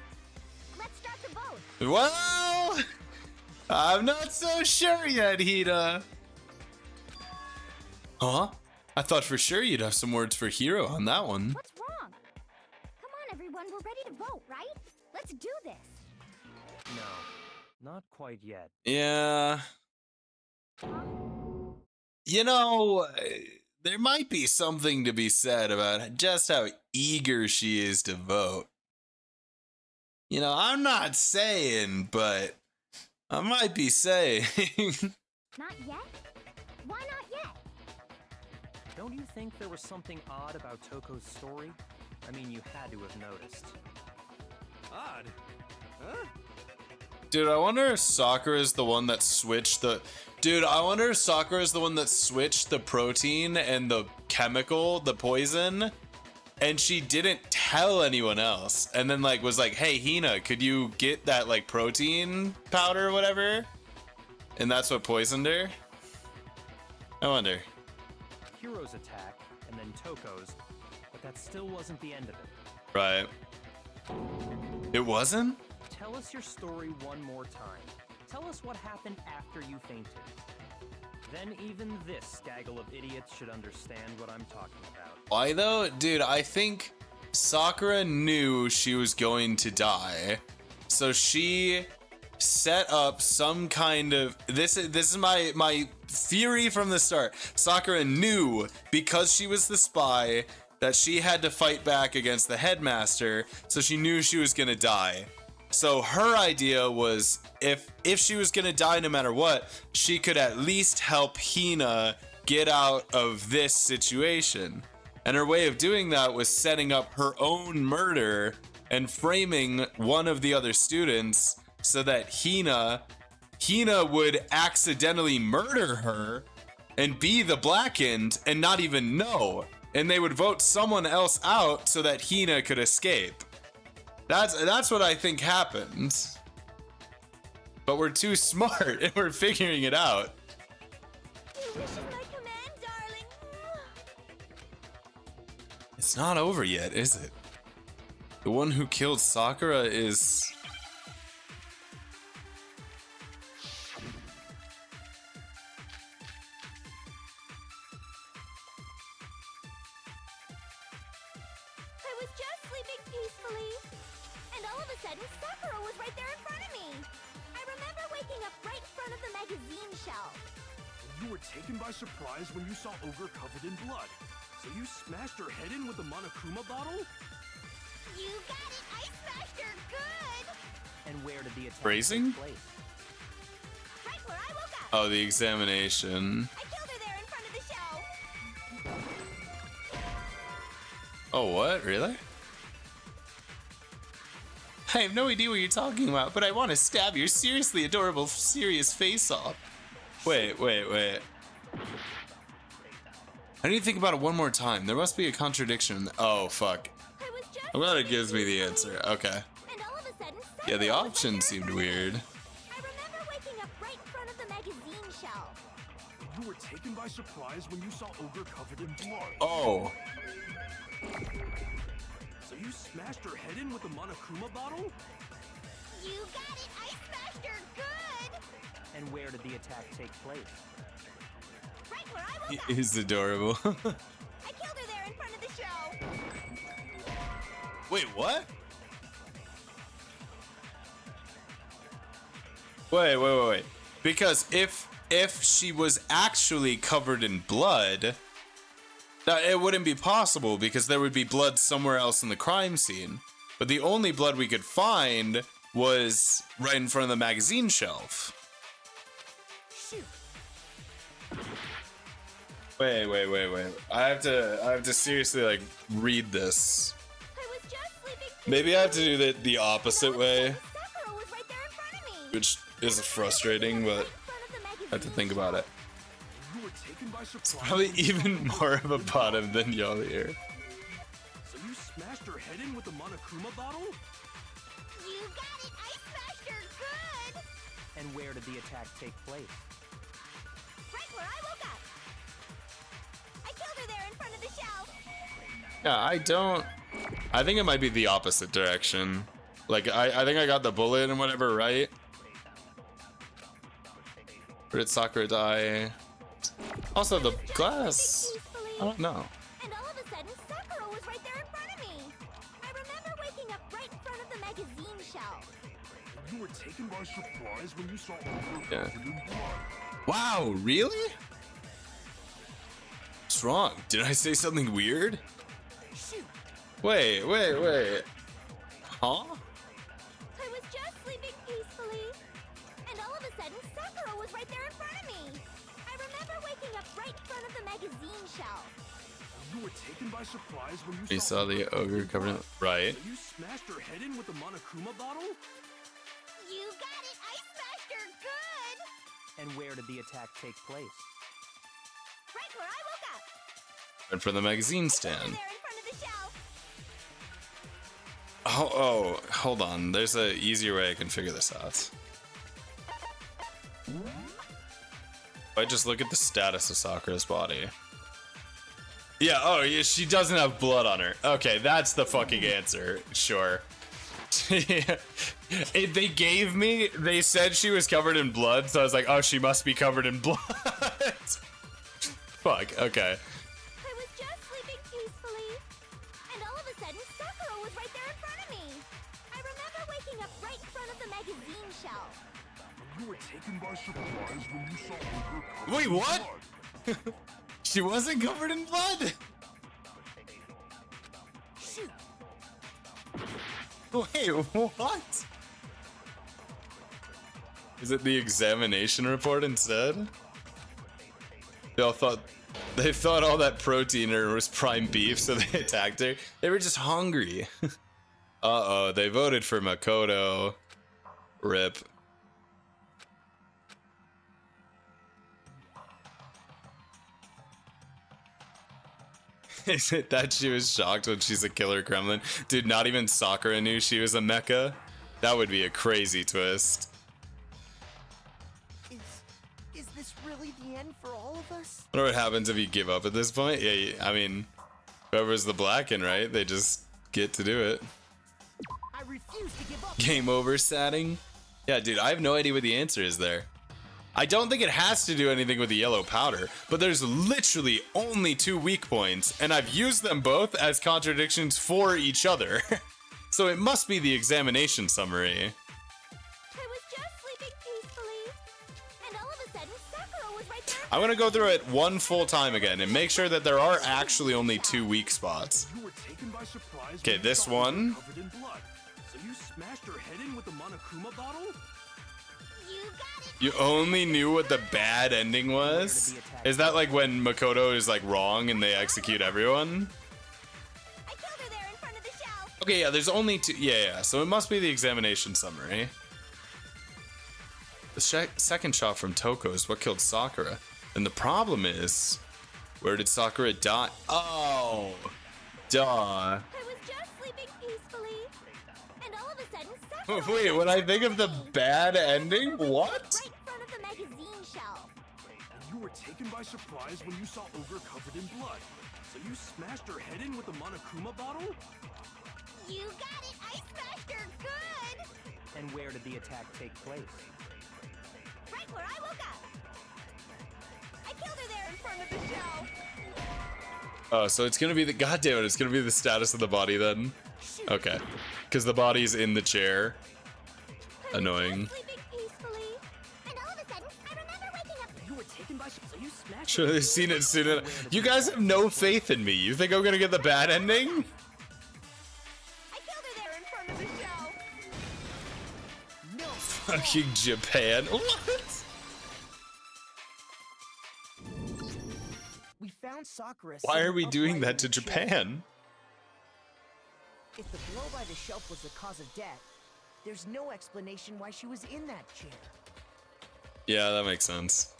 Let's start the boat. Well... I'm not so sure yet, Hina. Huh? I thought for sure you'd have some words for Hiro on that one. What's wrong? Come on, everyone. We're ready to vote, right? Let's do this. No, not quite yet. Yeah. You know, there might be something to be said about just how eager she is to vote. You know, I'm not saying, but I might be saying. Not yet? Why not yet? Don't you think there was something odd about Toko's story? I mean, you had to have noticed. Odd. Huh? Dude, I wonder if Sakura is the one that switched the... Dude, I wonder if Sakura is the one that switched the protein and the chemical, the poison, and she didn't tell anyone else. And then, like, was like, hey, Hina, could you get that, like, protein powder or whatever? And that's what poisoned her? I wonder. Hiro's attack, and then Toko's, but that still wasn't the end of it. Right. It wasn't? Tell us your story one more time. Tell us what happened after you fainted. Then even this gaggle of idiots should understand what I'm talking about. Why though? Dude, I think Sakura knew she was going to die. So she set up some kind of... This is my theory from the start. Sakura knew, because she was the spy, that she had to fight back against the headmaster, so she knew she was gonna die. So her idea was, if she was gonna die no matter what, she could at least help Hina get out of this situation. And her way of doing that was setting up her own murder and framing one of the other students so that Hina would accidentally murder her and be the blackened and not even know. And they would vote someone else out so that Hina could escape. That's what I think happened. But we're too smart and we're figuring it out. Your wish is my command, darling. It's not over yet, is it? The one who killed Sakura is... I was just sleeping peacefully, and all of a sudden, Sakura was right there in front of me. I remember waking up right in front of the magazine shelf. You were taken by surprise when you saw Ogre covered in blood. So you smashed her head in with the Monokuma bottle? You got it! I smashed her good! And where did the attack Phrasing? take place? Right where I woke up. Oh, the examination. I killed her there in front of the shelf. Oh, what? Really? I have no idea what you're talking about, but I want to stab your seriously adorable, serious face off. Wait. I need to think about it one more time. There must be a contradiction. Oh, fuck. I was just I'm glad it sleeping gives me the peacefully, answer. Okay. And all of a sudden, Yeah, the Sakura was right options there in seemed front of me. weird. I remember waking up right in front of the magazine shelf. You were taken by surprise when you saw Ogre covered in blood. Oh. So you smashed her head in with the Monokuma bottle? You got it! I smashed her good! And where did the attack take place? Right where I He woke up. is adorable. I killed her there in front of the shelf. Wait, what? Wait. Because if she was actually covered in blood, that it wouldn't be possible because there would be blood somewhere else in the crime scene. But the only blood we could find was right in front of the magazine shelf. Shoot. Wait. I have to seriously like read this. I was just sleeping. Maybe I have to do it the opposite way, Sakura was right there in front of me. which is frustrating, but I have to think about it. You were taken by surprise. Probably even more of a bottom than y'all here. So you smashed her head in with the Monokuma bottle? You got it! I smashed her good! And where did the attack take place? Right where I woke up. I killed her there in front of the shelf. Yeah, I think it might be the opposite direction. Like, I think I got the bullet and whatever right. Where did Sakura die? Also, the I was just glass. sleeping peacefully, I don't know. and all of a sudden, Sakura was right there in front of me. I remember waking up right in front of the magazine shelf. You were taken by surprise when you saw Ogre Yeah. covered in blood. Wow, really? What's wrong? Did I say something weird? Shoot! Wait. Huh? I was just sleeping peacefully, and all of a sudden, Sakura was right there in front of me. I remember waking up right in front of the magazine shelf. You were taken by surprise when You saw the ogre covered in. blood. Right. So you smashed her head in with the Monokuma bottle? You got it! I smashed her good! And where did the attack take place? Right where I woke up! And for the magazine Over stand. there in front of the shelf! Oh, hold on. There's a easier way I can figure this out. If I just look at the status of Sakura's body. Yeah, oh, yeah, she doesn't have blood on her. Okay, that's the fucking answer. Sure. They said she was covered in blood, so I was like, oh, she must be covered in blood. Fuck, okay. I was just sleeping peacefully, and all of a sudden, Sakura was right there in front of me. I remember waking up right in front of the magazine shelf. You were taken by surprise when you saw Ogre covered Wait, in what? blood. She wasn't covered in blood? Shoot! Wait, what? Is it the examination report instead? They thought all that protein in her was prime beef, so they attacked her. They were just hungry. Uh-oh, they voted for Makoto. Rip. Is it that she was shocked when she's a killer gremlin? Dude, not even Sakura knew she was a mecha? That would be a crazy twist. Is this really the end for all of us? I wonder what happens if you give up at this point. Yeah, I mean, whoever's the Blacken, right? They just get to do it. I refuse to give up. Game over satting? Yeah, dude, I have no idea what the answer is there. I don't think it has to do anything with the yellow powder, but there's literally only 2 weak points, and I've used them both as contradictions for each other. So it must be the examination summary. I was just sleeping peacefully, and all of a sudden, Sakura was right there. I'm gonna go through it one full time again and make sure that there are actually only 2 weak spots. You were taken by surprise Okay, when you this saw Ogre one. covered in blood. So you smashed her head in with the Monokuma bottle? You got it! You only knew what the bad ending was? Is that like when Makoto is like wrong and they execute everyone? I killed her there in front of the shelf. Okay, yeah, there's only 2. Yeah, so it must be the examination summary. The second shot from Toko is what killed Sakura. And the problem is, where did Sakura die? Oh, duh. I was just sleeping peacefully, and all of a sudden, Sakura was Wait, when I think of the bad ending, what? right in front of the magazine shelf. You were taken by surprise when you saw Ogre covered in blood. So you smashed her head in with the Monokuma bottle? You got it! I smashed her good! And where did the attack take place? Right where I woke up. I killed her there in front of the shelf. Oh, so it's gonna be the goddamn it, it's gonna be the status of the body then. Okay, because the body's in the chair. Annoying. Sleeping peacefully, and all of a sudden, I remember waking up. You were taken by so you smashed. Should have seen it sooner. You guys have no faith in me. You think I'm gonna get the bad ending? I killed her there in front of the shelf. No. Fucking Japan. What? We found Sakura. Why are sitting we doing upright that in to a chair. Japan? If the blow by the shelf was the cause of death, there's no explanation why she was in that chair. Yeah, that makes sense.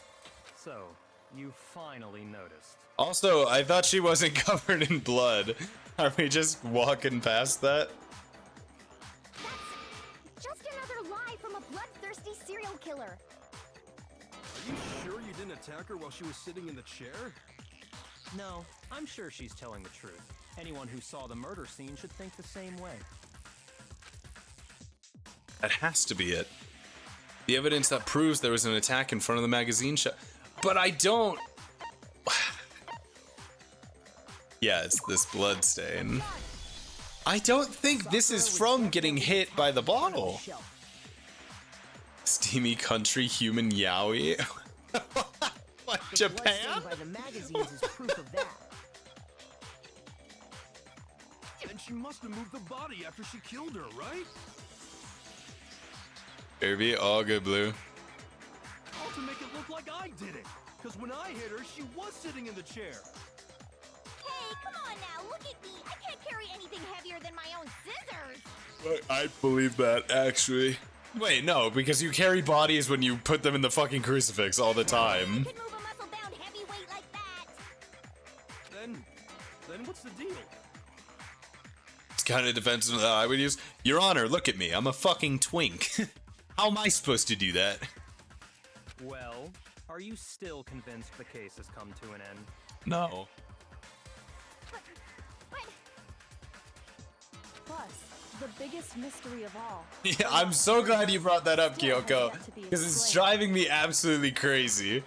So, you finally noticed. Also, I thought she wasn't covered in blood. Are we just walking past that? That's just another lie from a bloodthirsty serial killer. Are you sure you didn't attack her while she was sitting in the chair? No, I'm sure she's telling the truth. Anyone who saw the murder scene should think the same way. That has to be it. The evidence that proves there was an attack in front of the magazine shop. But I don't... Yeah, it's this blood stain. I don't think this is from getting hit by the bottle. Steamy country human yaoi. What, Japan? By the magazines is proof of that. And she must have moved the body after she killed her, right? Irby, all good, Blue. All to make it look like I did it. Because when I hit her, she was sitting in the chair. Hey, come on now, look at me. I can't carry anything heavier than my own scissors. I believe that, actually. Wait, no, because you carry bodies when you put them in the fucking crucifix all the I time. can move a muscle-bound heavyweight like that. Then what's the deal? It's kind of defensive that I would use. Your Honor, look at me. I'm a fucking twink. How am I supposed to do that? Well, are you still convinced the case has come to an end? No. But Plus, the biggest mystery of all. Yeah, I'm so glad you brought that up, Kyoko. Because it's driving me absolutely crazy.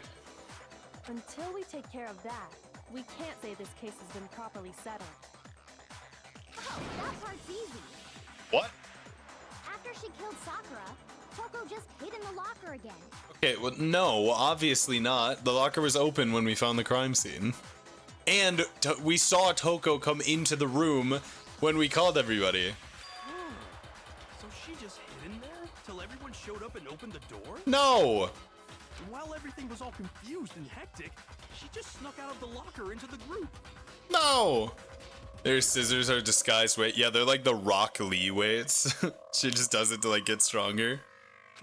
Until we take care of that, we can't say this case has been properly settled. oh, that part's easy. What? After she killed Sakura, Toko just hid in the locker again. Okay, well, no, obviously not. The locker was open when we found the crime scene. And we saw Toko come into the room when we called everybody. So she just hid in there till everyone showed up and opened the door? No! And while everything was all confused and hectic, she just snuck out of the locker into the group. No! Their scissors are disguised weight. Yeah, they're like the Rock Lee weights. She just does it to like get stronger.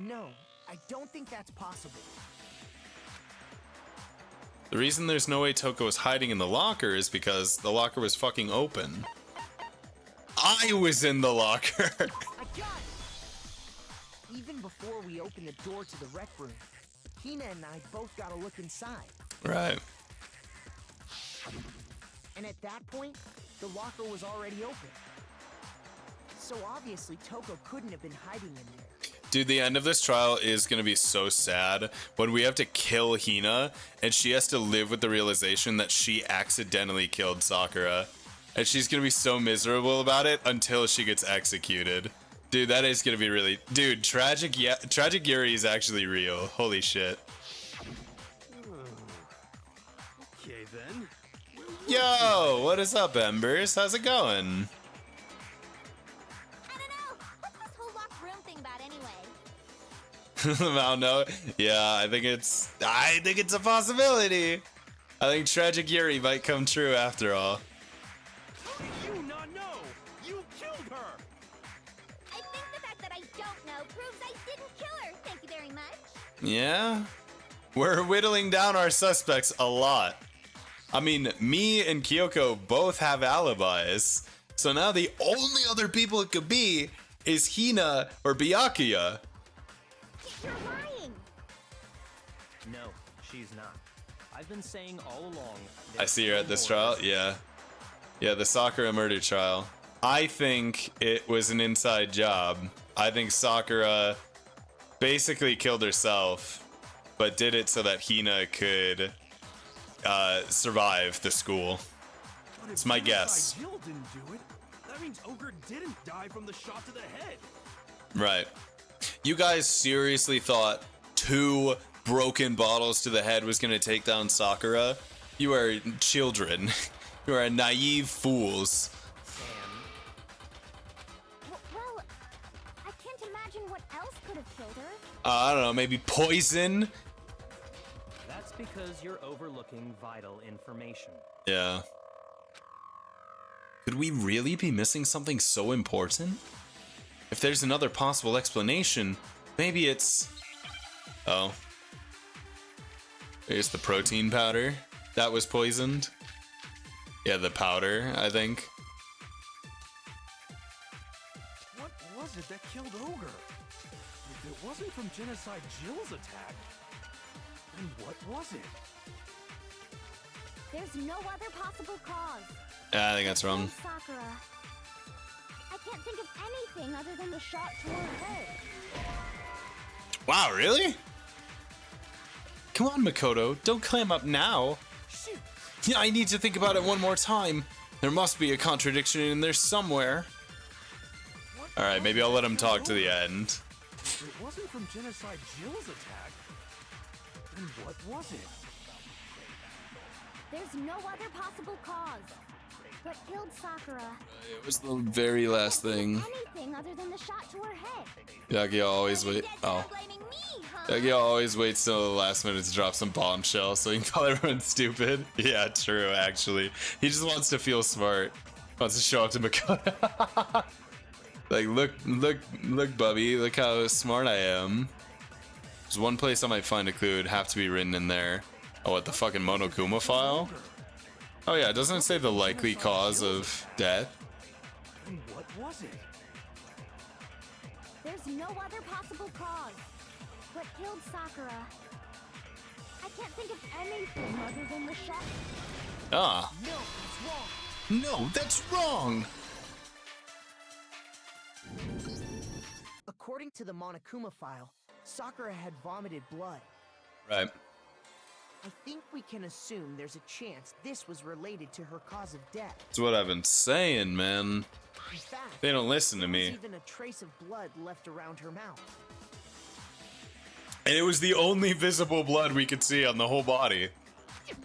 No, I don't think that's possible. The reason there's no way Toko was hiding in the locker is because the locker was fucking open. I was in the locker. I got it! Even before we opened the door to the rec room, Hina and I both got a look inside. Right. And at that point, the locker was already open. So obviously, Toko couldn't have been hiding in there. Dude, the end of this trial is gonna be so sad when we have to kill Hina and she has to live with the realization that she accidentally killed Sakura. And she's gonna be so miserable about it until she gets executed. Dude, that is gonna be really... Dude, Tragic Yuri is actually real. Holy shit. Okay then. Yo, what is up, Embers? How's it going? I don't know. What's this whole locked room thing about anyway? Mount no. Yeah, I think it's a possibility. I think Tragic Yuri might come true after all. How did you not know? You killed her! I think the fact that I don't know proves I didn't kill her. Thank you very much. Yeah? We're whittling down our suspects a lot. I mean, me and Kyoko both have alibis. So now the only other people it could be is Hina or Byakuya. You're lying. No, she's not. I've been saying all along. I see her at this trial. Yeah. Yeah, the Sakura murder trial. I think it was an inside job. I think Sakura basically killed herself, but did it so that Hina could survive the school. But if It's my Genocide guess. Jill didn't do it, that means Ogre didn't die from the shot to the head. Right. You guys seriously thought 2 broken bottles to the head was going to take down Sakura? You are children. You are naive fools. Well, I can't imagine what else could have killed her. I don't know, maybe poison? That's because you're overlooking vital information. Yeah. Could we really be missing something so important? If there's another possible explanation, maybe it's... Oh. There's the protein powder that was poisoned. Yeah, the powder, I think. What was it that killed Ogre? If it wasn't from Genocide Jill's attack, then what was it? There's no other possible cause. Yeah, I think that's wrong. Sakura. I can't think of anything other than the shot to her head. Wow, really? Come on, Makoto, don't clam up now. Shoot! Yeah, I need to think about it one more time. There must be a contradiction in there somewhere. Alright, maybe I'll let him talk to the end. If it wasn't from Genocide Jill's attack, then what was it? There's no other possible cause. What killed Sakura? It was the very last thing. Anything other than the shot to her head. Yagyo always wait. Oh. Blaming me, huh? Yagyo always waits till the last minute to drop some bombshell so he can call everyone stupid. Yeah, true, actually. He just wants to feel smart. Wants to show up to Makoto. Like, look, Bubby, look how smart I am. There's one place I might find a clue. It'd have to be written in there. Oh, what, the fucking Monokuma file? Oh yeah, doesn't it say the likely cause of death? And what was it? There's no other possible cause. What killed Sakura? I can't think of anything other than the shot. Ah. No, it's wrong. No, that's wrong! According to the Monokuma file, Sakura had vomited blood. Right. I think we can assume there's a chance this was related to her cause of death. That's what I've been saying, man. In fact, They don't listen to there was me. even a trace of blood left around her mouth. And it was the only visible blood we could see on the whole body.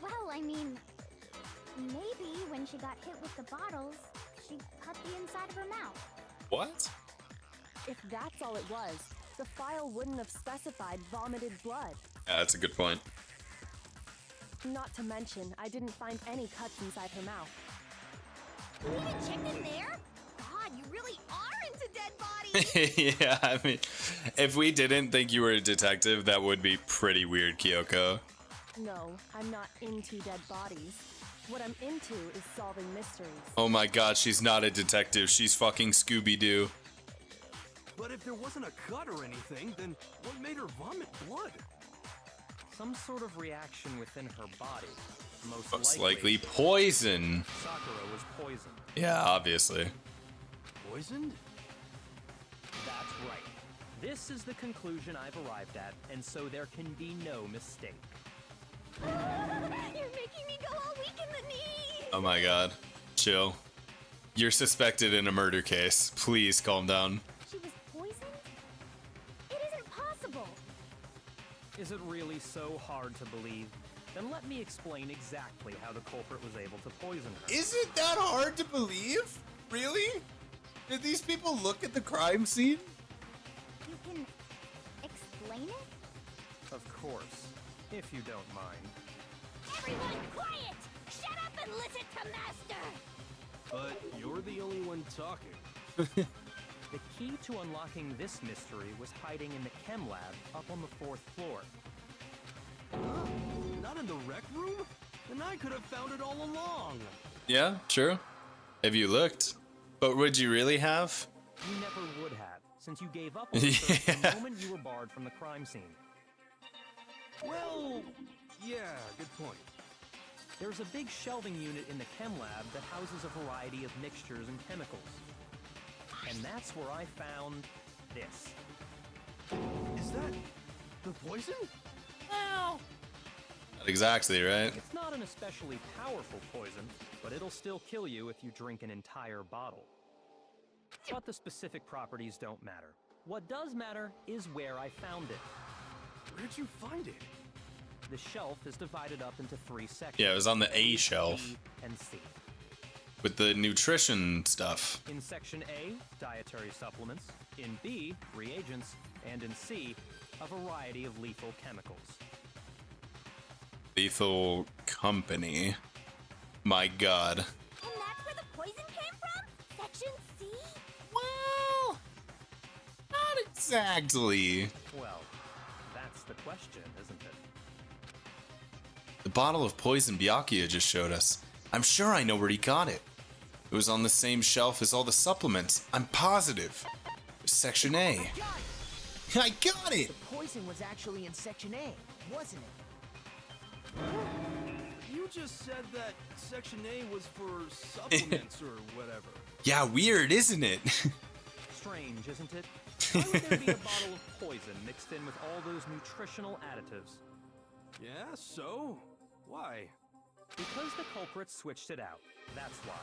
Well, I mean, maybe when she got hit with the bottles, she cut the inside of her mouth. What? If that's all it was, the file wouldn't have specified vomited blood. Yeah, that's a good point. Not to mention, I didn't find any cuts inside her mouth. You even checked in there? God, you really are into dead bodies. Yeah, I mean, if we didn't think you were a detective, that would be pretty weird, Kyoko. No, I'm not into dead bodies. What I'm into is solving mysteries. Oh my god, she's not a detective. She's fucking Scooby-Doo. But if there wasn't a cut or anything, then what made her vomit blood? Some sort of reaction within her body. Most likely poison. Sakura was poisoned. Yeah, obviously. Poisoned? That's right. This is the conclusion I've arrived at, and so there can be no mistake. You're making me go all weak in the knees. Oh my god. Chill. You're suspected in a murder case. Please calm down. She was poisoned? It isn't possible. Is it really so hard to believe? Then let me explain exactly how the culprit was able to poison her. Is it that hard to believe? Really? Did these people look at the crime scene? You can explain it? Of course, if you don't mind. Everyone quiet! Shut up and listen to Master! But you're the only one talking. The key to unlocking this mystery was hiding in the chem lab up on the 4th floor. Huh? Not in the rec room? Then I could have found it all along. Yeah, true. If you looked. But would you really have? You never would have, since you gave up on the search the Yeah. moment you were barred from the crime scene. Well, yeah, good point. There's a big shelving unit in the chem lab that houses a variety of mixtures and chemicals. And that's where I found this. Is that the poison? Well, Not exactly, right? it's not an especially powerful poison, but it'll still kill you if you drink an entire bottle. But the specific properties don't matter. What does matter is where I found it. Where'd you find it? The shelf is divided up into 3 sections. Yeah, it was on the A shelf. B, and C. With the nutrition stuff. In section A, dietary supplements. In B, reagents. And in C, a variety of lethal chemicals. Lethal Company. My god. And that's where the poison came from? Section C? Well, not exactly. Well, that's the question, isn't it? The bottle of poison Byakuya just showed us. I'm sure I know where he got it. It was on the same shelf as all the supplements. I'm positive. Section A. I got it! I got it! The poison was actually in Section A, wasn't it? You just said that Section A was for supplements or whatever. Yeah, weird, isn't it? Strange, isn't it? Why would there be a bottle of poison mixed in with all those nutritional additives? Yeah, so? Why? Because the culprit switched it out. That's why.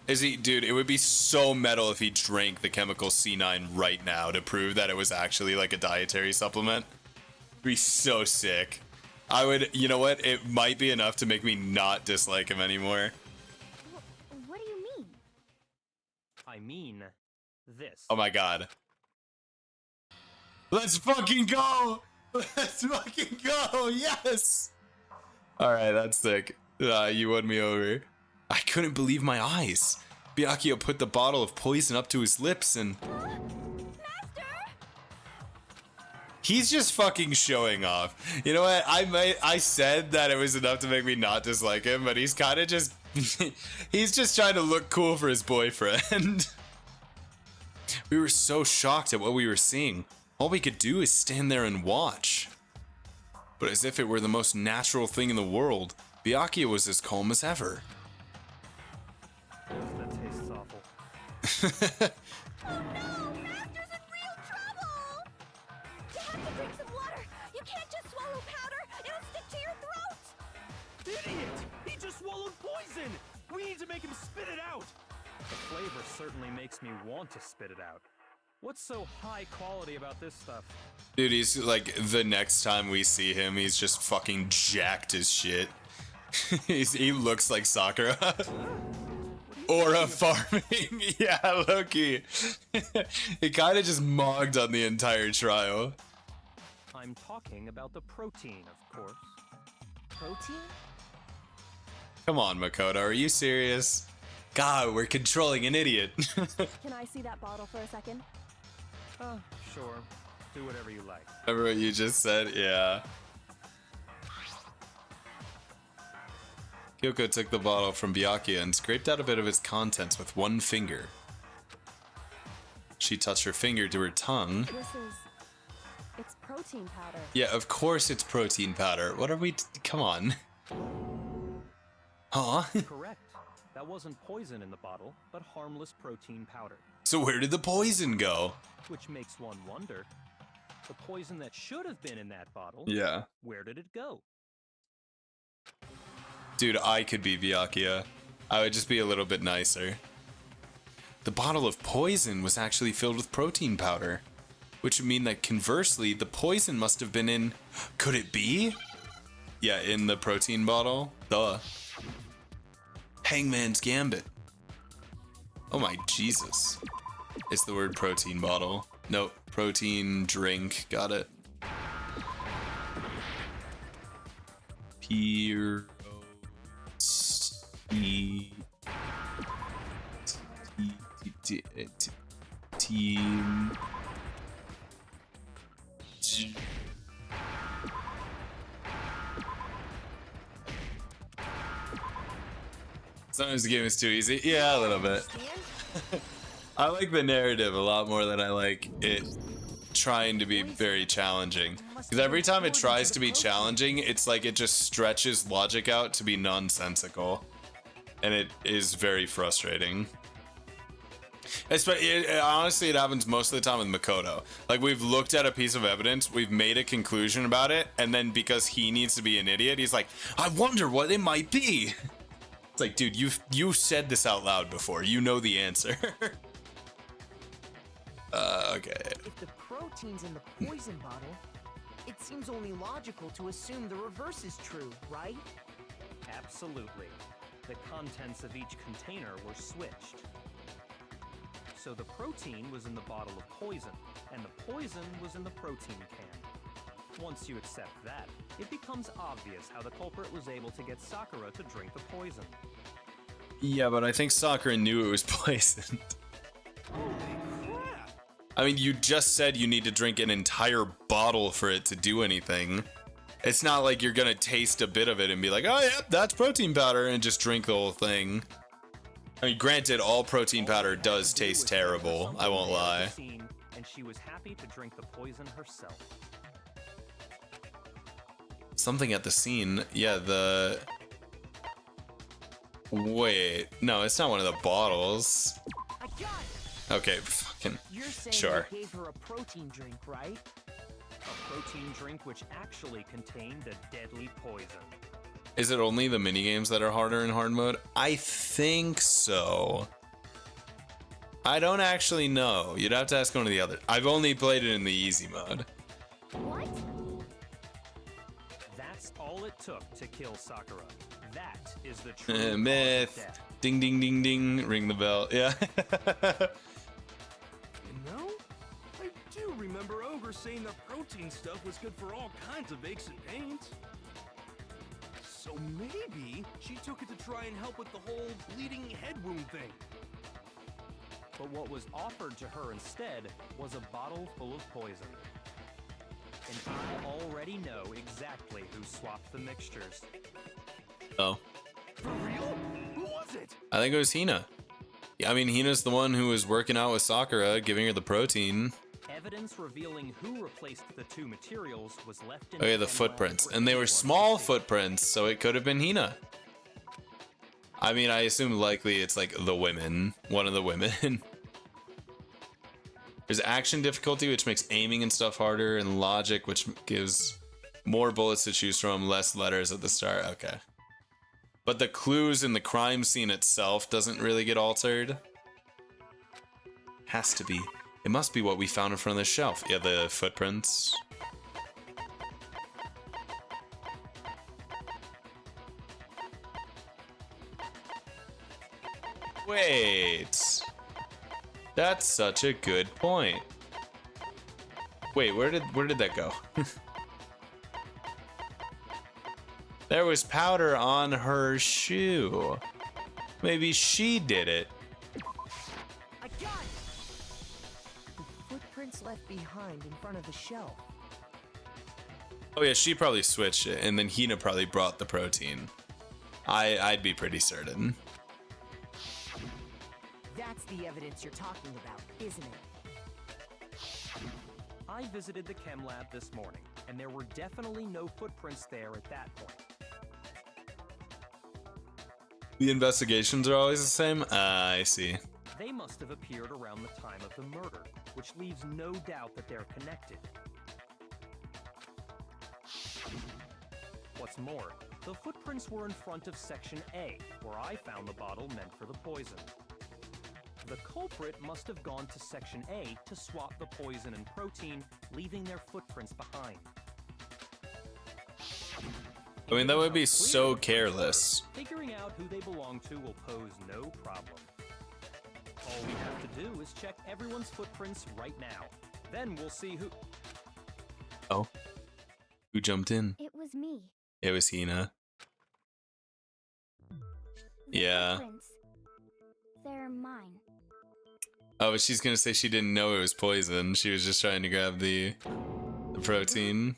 Is he, dude? It would be so metal if he drank the chemical C9 right now to prove that it was actually like a dietary supplement. It'd be so sick. I would, you know what? It might be enough to make me not dislike him anymore. What do you mean? I mean, this. Oh my god. Let's fucking go! Let's fucking go! Yes! Alright, that's sick. You won me over. I couldn't believe my eyes. Byakuya put the bottle of poison up to his lips and... Master! He's just fucking showing off. You know what? I said that it was enough to make me not dislike him, but he's kind of just... he's just trying to look cool for his boyfriend. We were so shocked at what we were seeing. All we could do is stand there and watch. But as if it were the most natural thing in the world, Byakuya was as calm as ever. That tastes awful. Oh no! Master's in real trouble! You have to drink some water! You can't just swallow powder! It'll stick to your throat! Idiot! He just swallowed poison! We need to make him spit it out! The flavor certainly makes me want to spit it out. What's so high quality about this stuff? Dude, he's like, the next time we see him, he's just fucking jacked as shit. He looks like Sakura. Aura farming. Yeah, Loki. He kind of just mogged on the entire trial. I'm talking about the protein, of course. Protein? Come on, Makoto, are you serious? God, we're controlling an idiot. Can I see that bottle for a second? Sure. Do whatever you like. Remember what you just said? Yeah. Kyoko took the bottle from Byakuya and scraped out a bit of its contents with one finger. She touched her finger to her tongue. It's protein powder. Yeah, of course it's protein powder. What are we... Come on. Huh? Correct. That wasn't poison in the bottle, but harmless protein powder. So where did the poison go? Which makes one wonder, the poison that should have been in that bottle, Yeah. where did it go? Dude, I could be Byakuya. I would just be a little bit nicer. The bottle of poison was actually filled with protein powder, which would mean that conversely, the poison must have been in... Could it be? Yeah, in the protein bottle. Duh. Hangman's Gambit. Oh my Jesus. It's the word protein bottle. Nope, protein drink. Got it. Team. Sometimes the game is too easy. Yeah, a little bit. I like the narrative a lot more than I like it trying to be very challenging. Because every time it tries to be challenging, it's like it just stretches logic out to be nonsensical. And it is very frustrating. Honestly, it happens most of the time with Makoto. Like, we've looked at a piece of evidence, we've made a conclusion about it, and then because he needs to be an idiot, he's like, I wonder what it might be. It's like, dude, you said this out loud before. You know the answer. Okay. If the protein's in the poison bottle, it seems only logical to assume the reverse is true, right? Absolutely. The contents of each container were switched. So the protein was in the bottle of poison, and the poison was in the protein can. Once you accept that, it becomes obvious how the culprit was able to get Sakura to drink the poison. Yeah, but I think Sakura knew it was poisoned. Holy crap! I mean, you just said you need to drink an entire bottle for it to do anything. It's not like you're gonna taste a bit of it and be like, oh, yep, that's protein powder, and just drink the whole thing. I mean, granted, all protein powder does taste terrible, I won't lie. And she was happy to drink the poison herself. Something at the scene, yeah, the... Wait, no, it's not one of the bottles. I got it. Okay, fucking... You're saying Sure. you gave her a protein drink, right? A protein drink which actually contained a deadly poison. Is it only the minigames that are harder in hard mode? I think so. I don't actually know. You'd have to ask one of the others. I've only played it in the easy mode. What? That's all it took to kill Sakura. That is the true cause of Myth. death. Ding ding ding ding. Ring the bell. Yeah. You know, I do remember Ogre saying that protein stuff was good for all kinds of aches and pains. So maybe she took it to try and help with the whole bleeding head wound thing. But what was offered to her instead was a bottle full of poison. And I already know exactly who swapped the mixtures. Oh. For real? Who was it? I think it was Hina. Yeah, I mean, Hina's the one who was working out with Sakura, giving her the protein. Evidence revealing who replaced the two materials was left in Oh yeah, the Chem footprints. Lab And they were for small anyone to see. footprints, so it could have been Hina. I mean, I assume likely it's like the women. One of the women. There's action difficulty, which makes aiming and stuff harder, and logic, which gives more bullets to choose from, less letters at the start. Okay. But the clues in the crime scene itself doesn't really get altered. Has to be. It must be what we found in front of the shelf. Yeah, the footprints. Wait. That's such a good point. Wait, where did that go? There was powder on her shoe. Maybe she did it. I got it! The footprints left behind in front of the shelf. Oh yeah, she probably switched it, and then Hina probably brought the protein. I'd be pretty certain. That's the evidence you're talking about, isn't it? I visited the chem lab this morning, and there were definitely no footprints there at that point. The investigations are always the same? I see. They must have appeared around the time of the murder, which leaves no doubt that they're connected. What's more, the footprints were in front of Section A, where I found the bottle meant for the poison. The culprit must have gone to Section A to swap the poison and protein, leaving their footprints behind. I mean, that would be so careless. Figuring out who they belong to will pose no problem. All we have to do is check everyone's footprints right now. Then we'll see who... Oh. Who jumped in? It was me. It was Hina. The Yeah. footprints. They're mine. Oh, but she's gonna say she didn't know it was poison. She was just trying to grab the protein.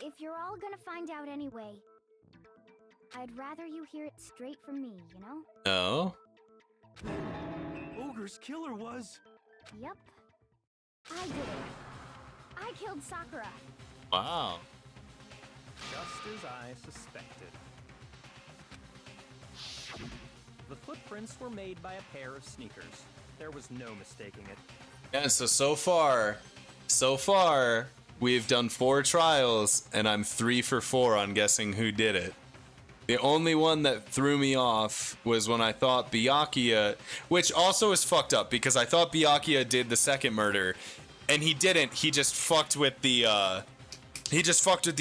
If you're all gonna find out anyway, I'd rather you hear it straight from me, you know? Oh? Ogre's killer was... Yep. I did it. I killed Sakura. Wow. Just as I suspected. The footprints were made by a pair of sneakers. There was no mistaking it. Yeah, so far, we've done 4 trials, and I'm 3 for 4 on guessing who did it. The only one that threw me off was when I thought Byakuya, which also is fucked up because I thought Byakuya did the second murder, and he didn't. He just fucked with the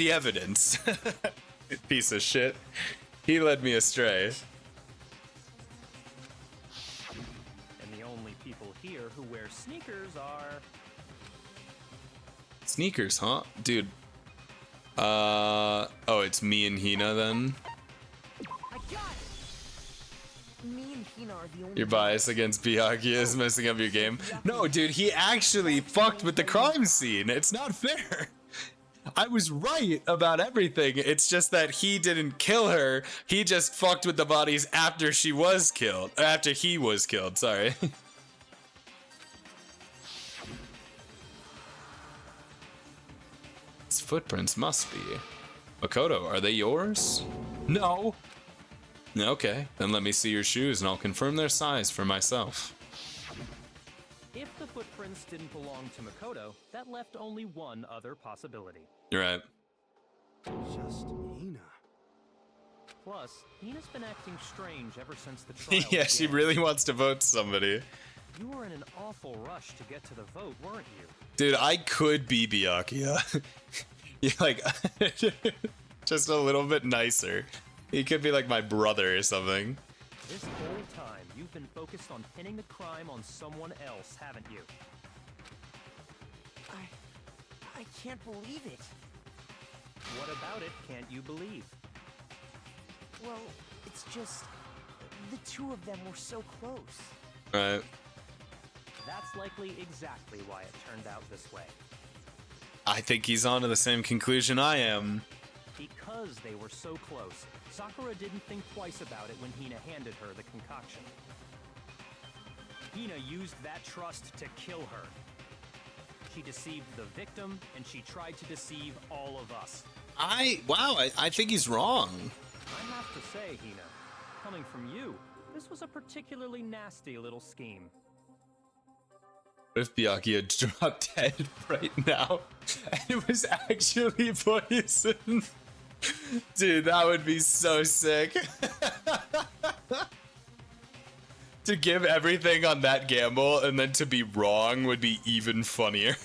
evidence. Piece of shit. He led me astray. And the only people here who wear sneakers are... Sneakers, huh? Dude. Oh, it's me and Hina then? I got it! Me and Hina are the only... Your bias against Byakuya is messing up your game. No, dude, he actually fucked with the crime scene. It's not fair. I was right about everything. It's just that he didn't kill her. He just fucked with the bodies after she was killed. After he was killed, sorry. These footprints must be. Makoto, are they yours? No. Okay, then let me see your shoes and I'll confirm their size for myself. If the footprints didn't belong to Makoto, that left only one other possibility. You're right. Just Hina. Plus, Hina's been acting strange ever since the trial Yeah, she began. really wants to vote somebody. You were in an awful rush to get to the vote, weren't you? Dude, I could be Byakuya. Yeah, like, just a little bit nicer. He could be like my brother or something. This whole time, you've been focused on pinning the crime on someone else, haven't you? I can't believe it. What about it can't you believe? Well, it's just the two of them were so close. Right. That's likely exactly why it turned out this way. I think he's on to the same conclusion I am. Because they were so close, Sakura didn't think twice about it when Hina handed her the concoction. Hina used that trust to kill her. She deceived the victim, and she tried to deceive all of us. I think he's wrong. I have to say, Hina, coming from you, this was a particularly nasty little scheme. What if Byakuya dropped dead right now and it was actually poison? Dude, that would be so sick. To give everything on that gamble and then to be wrong would be even funnier.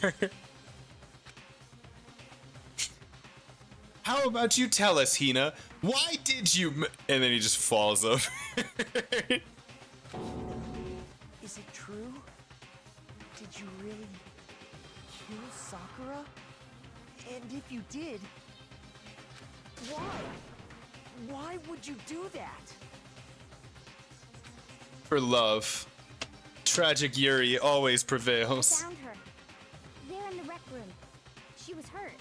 How about you tell us, Hina? Why did you and then he just falls over. Is it true? Did you really kill Sakura? And if you did, why? Why would you do that? For love. Tragic Yuri always I prevails. found her. There in the rec room. She was hurt.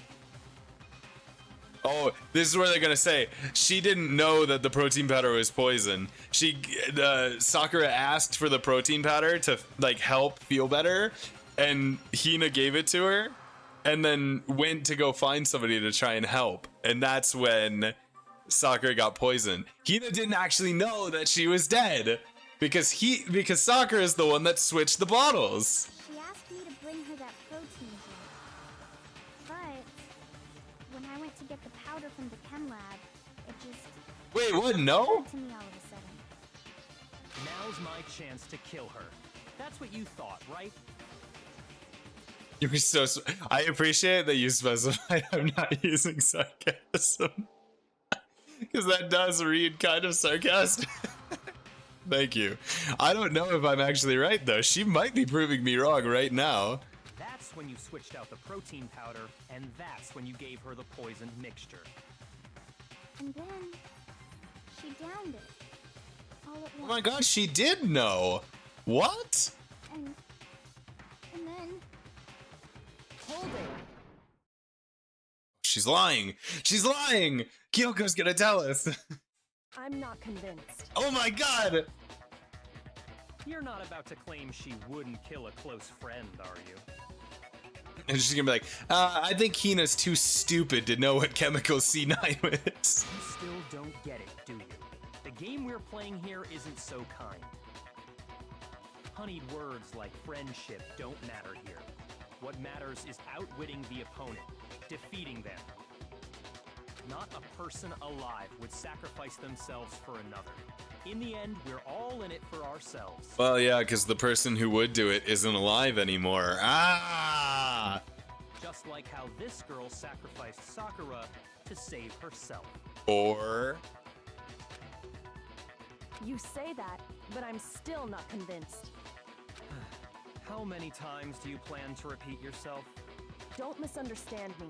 Oh, this is where they're gonna say she didn't know that the protein powder was poison. Sakura asked for the protein powder to like help feel better, and Hina gave it to her, and then went to go find somebody to try and help, and that's when Sakura got poisoned. Hina didn't actually know that she was dead because Sakura is the one that switched the bottles. She asked me to bring her that protein gel. But when I went to get the powder from the chem lab, it just Wait, what? No? occurred to me all of a sudden. Now's my chance to kill her. That's what you thought, right? You're so. I appreciate that you specified I'm not using sarcasm. Because that does read kind of sarcastic. Thank you. I don't know if I'm actually right, though. She might be proving me wrong right now. That's when you switched out the protein powder, and that's when you gave her the poisoned mixture. And then she downed it. All at Oh once. my god, she did know. What? And then Hold it! She's lying. She's lying. Kyoko's gonna tell us. I'm not convinced. Oh my god. You're not about to claim she wouldn't kill a close friend, are you? And she's gonna be like, I think Hina's too stupid to know what chemical C9 is. You still don't get it, do you? The game we're playing here isn't so kind. Honeyed words like friendship don't matter here. What matters is outwitting the opponent, defeating them. Not a person alive would sacrifice themselves for another. In the end, we're all in it for ourselves. Well, yeah, because the person who would do it isn't alive anymore. Ah! Just like how this girl sacrificed Sakura to save herself. Or... You say that, but I'm still not convinced. How many times do you plan to repeat yourself? Don't misunderstand me.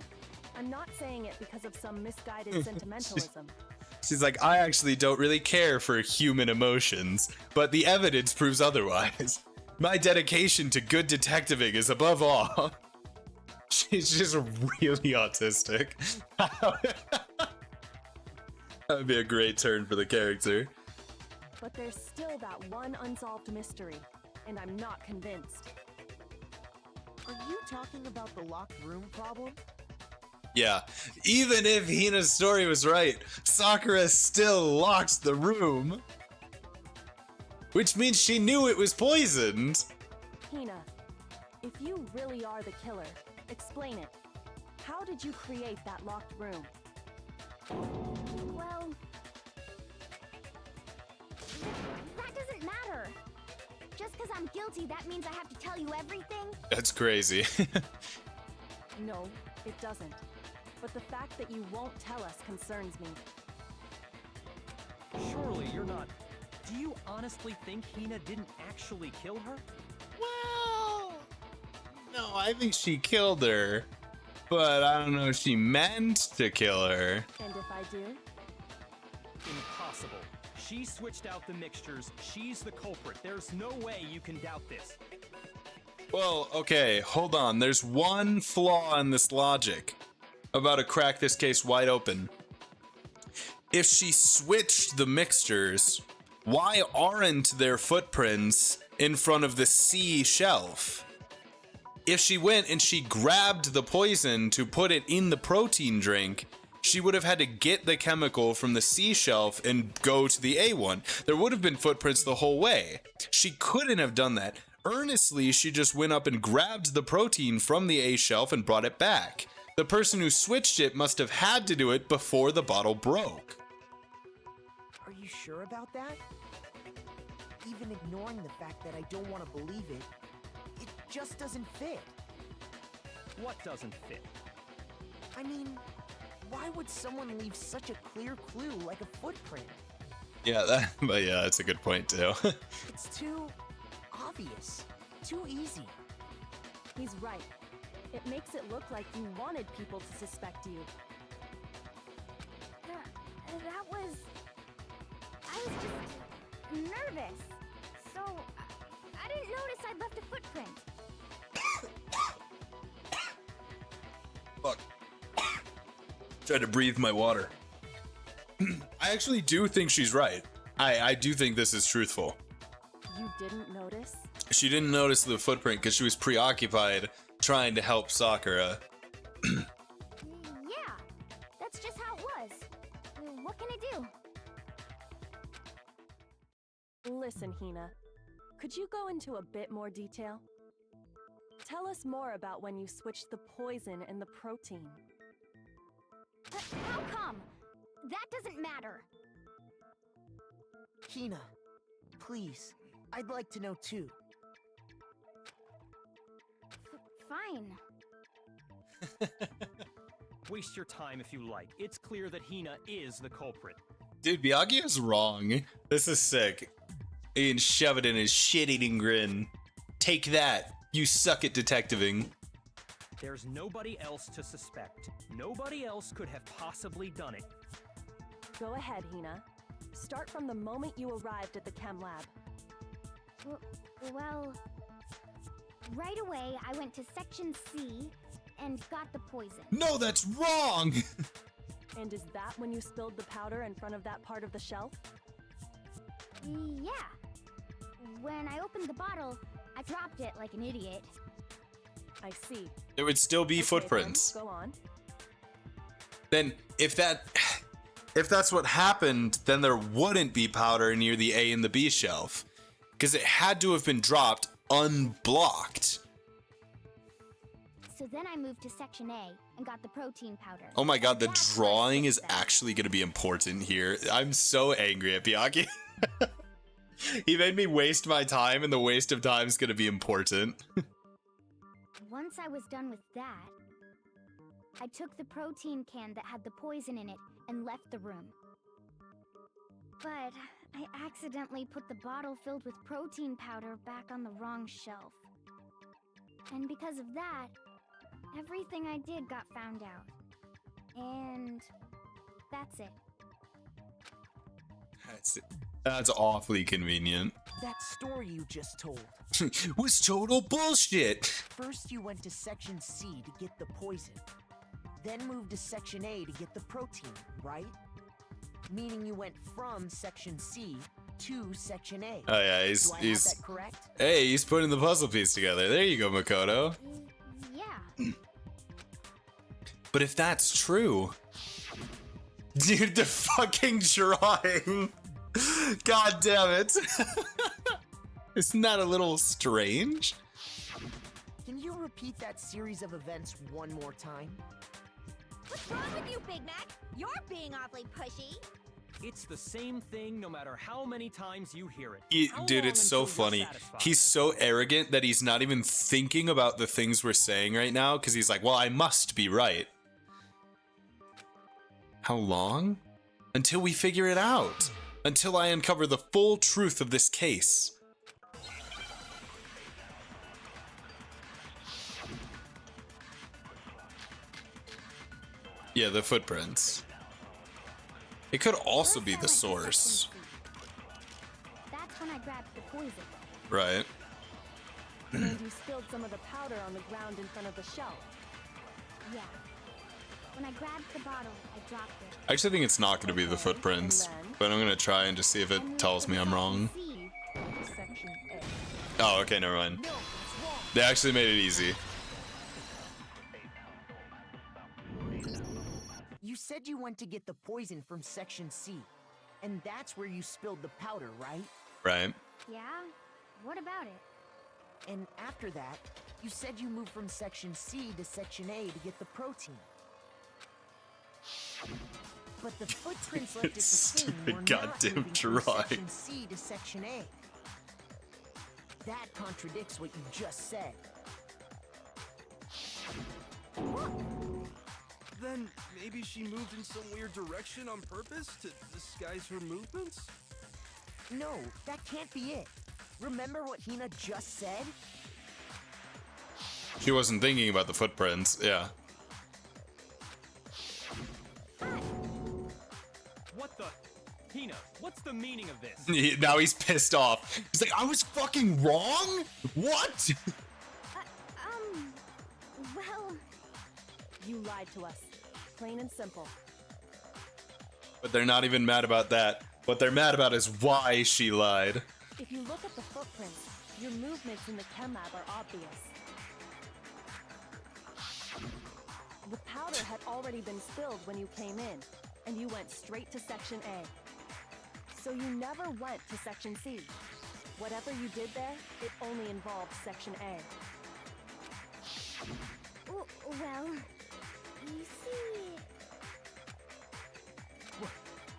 I'm not saying it because of some misguided sentimentalism. She's like, I actually don't really care for human emotions, but the evidence proves otherwise. My dedication to good detectiving is above all. She's just really autistic. That would be a great turn for the character. But there's still that one unsolved mystery, and I'm not convinced. Are you talking about the locked room problem? Yeah, even if Hina's story was right, Sakura still locked the room. Which means she knew it was poisoned. Hina, if you really are the killer, explain it. How did you create that locked room? Well, that doesn't matter. Just because I'm guilty, that means I have to tell you everything? That's crazy. No, it doesn't. But the fact that you won't tell us concerns me. Surely you're not. Do you honestly think Hina didn't actually kill her? Well, no, I think she killed her, but I don't know if she meant to kill her. And if I do? Impossible. She switched out the mixtures. She's the culprit. There's no way you can doubt this. Well, okay, hold on. There's one flaw in this logic. About to crack this case wide open. If she switched the mixtures, why aren't there footprints in front of the C shelf? If she went and she grabbed the poison to put it in the protein drink, she would have had to get the chemical from the C shelf and go to the A one. There would have been footprints the whole way. She couldn't have done that. Earnestly, she just went up and grabbed the protein from the A shelf and brought it back. The person who switched it must have had to do it before the bottle broke. Are you sure about that? Even ignoring the fact that I don't want to believe it, it just doesn't fit. What doesn't fit? I mean, why would someone leave such a clear clue like a footprint? Yeah, but yeah, that's a good point too. It's too obvious, too easy. He's right. It makes it look like you wanted people to suspect you. That was... I was just nervous. So, I didn't notice I'd left a footprint. Fuck. Tried to breathe my water. I actually do think she's right. I do think this is truthful. You didn't notice? She didn't notice the footprint because she was preoccupied trying to help Sakura. Yeah, that's just how it was. What can I do? Listen, Hina. Could you go into a bit more detail? Tell us more about when you switched the poison and the protein. How come? That doesn't matter. Hina, please, I'd like to know too. Fine. Waste your time if you like. It's clear that Hina is the culprit. Dude, Byakuya's wrong. This is sick. He can shove it in his shit-eating grin. Take that, you suck at detectiving. There's nobody else to suspect. Nobody else could have possibly done it. Go ahead, Hina. Start from the moment you arrived at the chem lab. Well, right away I went to Section C and got the poison. No, that's wrong! And is that when you spilled the powder in front of that part of the shelf? Yeah. When I opened the bottle, I dropped it like an idiot. I see. There would still be Okay, footprints. then, go on. Then, if that's what happened, then there wouldn't be powder near the A and the B shelf. Because it had to have been dropped unblocked. So then I moved to Section A and got the protein powder. Oh my god, the That's drawing what I is fixed them. actually going to be important here. I'm so angry at Byakuya. He made me waste my time, and the waste of time is going to be important. Once I was done with that, I took the protein can that had the poison in it and left the room. But I accidentally put the bottle filled with protein powder back on the wrong shelf. And because of that, everything I did got found out. And that's it. That's awfully convenient. That story you just told. Was total bullshit. First you went to Section C to get the poison. Then moved to Section A to get the protein, right? Meaning you went from Section C to Section A. Oh yeah, Do I have he's that correct? hey, he's putting the puzzle piece together. There you go, Makoto. Yeah. But if that's true, dude, the fucking drawing. God damn it. Isn't that a little strange? Can you repeat that series of events one more time? What's wrong with you, Big Mac? You're being awfully pushy. It's the same thing no matter how many times you hear it. How Dude, long it's so until you're funny. satisfied? He's so arrogant that he's not even thinking about the things we're saying right now because he's like, well, I must be right. How long? Until we figure it out. Until I uncover the full truth of this case. Yeah, the footprints. It could also be the source. That's when I grabbed the poison. Right. And you spilled some of the powder on the ground in front of the shelf. Yeah. When I grabbed the bottle, I dropped it. I actually think it's not going to be the footprints, but I'm going to try and just see if it tells me I'm wrong. See, Section A. Oh, okay, never mind. No, it's wrong. They actually made it easy. You said you went to get the poison from Section C, and that's where you spilled the powder, right? Right. yeah? What about it? And after that, you said you moved from Section C to Section A to get the protein. But the footprints left at the scene Stupid were goddamn not moving from drawing. Section C to Section A. That contradicts what you just said. Then maybe she moved in some weird direction on purpose to disguise her movements? No, that can't be it. Remember what Hina just said? She wasn't thinking about the footprints. Yeah. What the? Hina, what's the meaning of this? Now he's pissed off. He's like, I was fucking wrong? What? Well, You lied to us. Plain and simple. But they're not even mad about that. What they're mad about is why she lied. If you look at the footprints, your movements in the chem lab are obvious. The powder had already been spilled when you came in, and you went straight to Section A. So you never went to Section C. Whatever you did there, it only involved Section A. well, you see...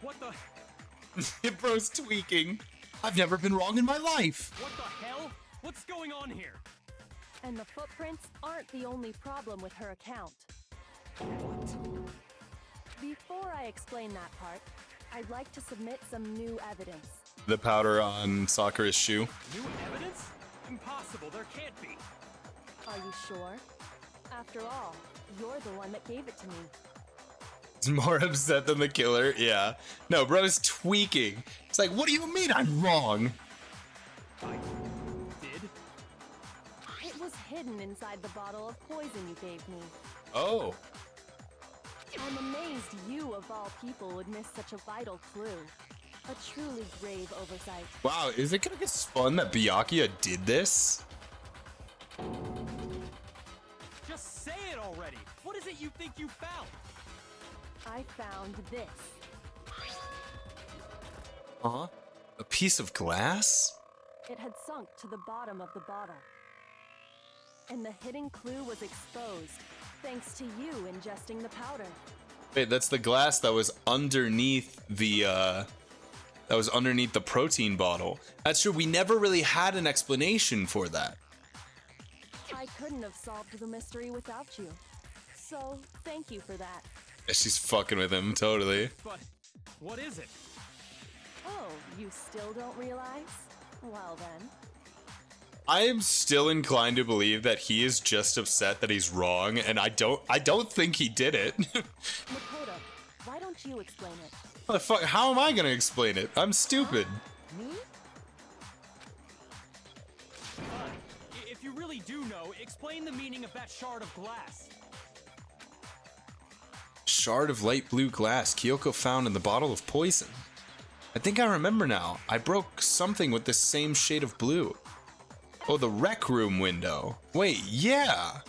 What the? Bro's tweaking. I've never been wrong in my life. What the hell? What's going on here? And the footprints aren't the only problem with her account. Before I explain that part, I'd like to submit some new evidence. The powder on Sakura's shoe. New evidence? Impossible, there can't be. Are you sure? After all, you're the one that gave it to me. He's more upset than the killer. Yeah. No, bro's tweaking. It's like, what do you mean I'm wrong? I did? It was hidden inside the bottle of poison you gave me. Oh. I'm amazed you, of all people, would miss such a vital clue. A truly grave oversight. Wow, is it gonna get spun that Byakuya did this? Just say it already. What is it you think you found? I found this. Huh? A piece of glass? It had sunk to the bottom of the bottle. And the hidden clue was exposed, thanks to you ingesting the powder. Wait, that's the glass that was underneath the protein bottle. That's true, we never really had an explanation for that. I couldn't have solved the mystery without you. So, thank you for that. Yeah, she's fucking with him, totally. But what is it? Oh, you still don't realize? Well then. I am still inclined to believe that he is just upset that he's wrong, and I don't think he did it. Makoto, why don't you explain it? What the fuck? How am I gonna explain it? I'm stupid. Me? Fine. If you really do know, explain the meaning of that shard of glass. Shard of light blue glass Kyoko found in the bottle of poison. I think I remember now. I broke something with the same shade of blue. Oh, the rec room window. Wait, yeah.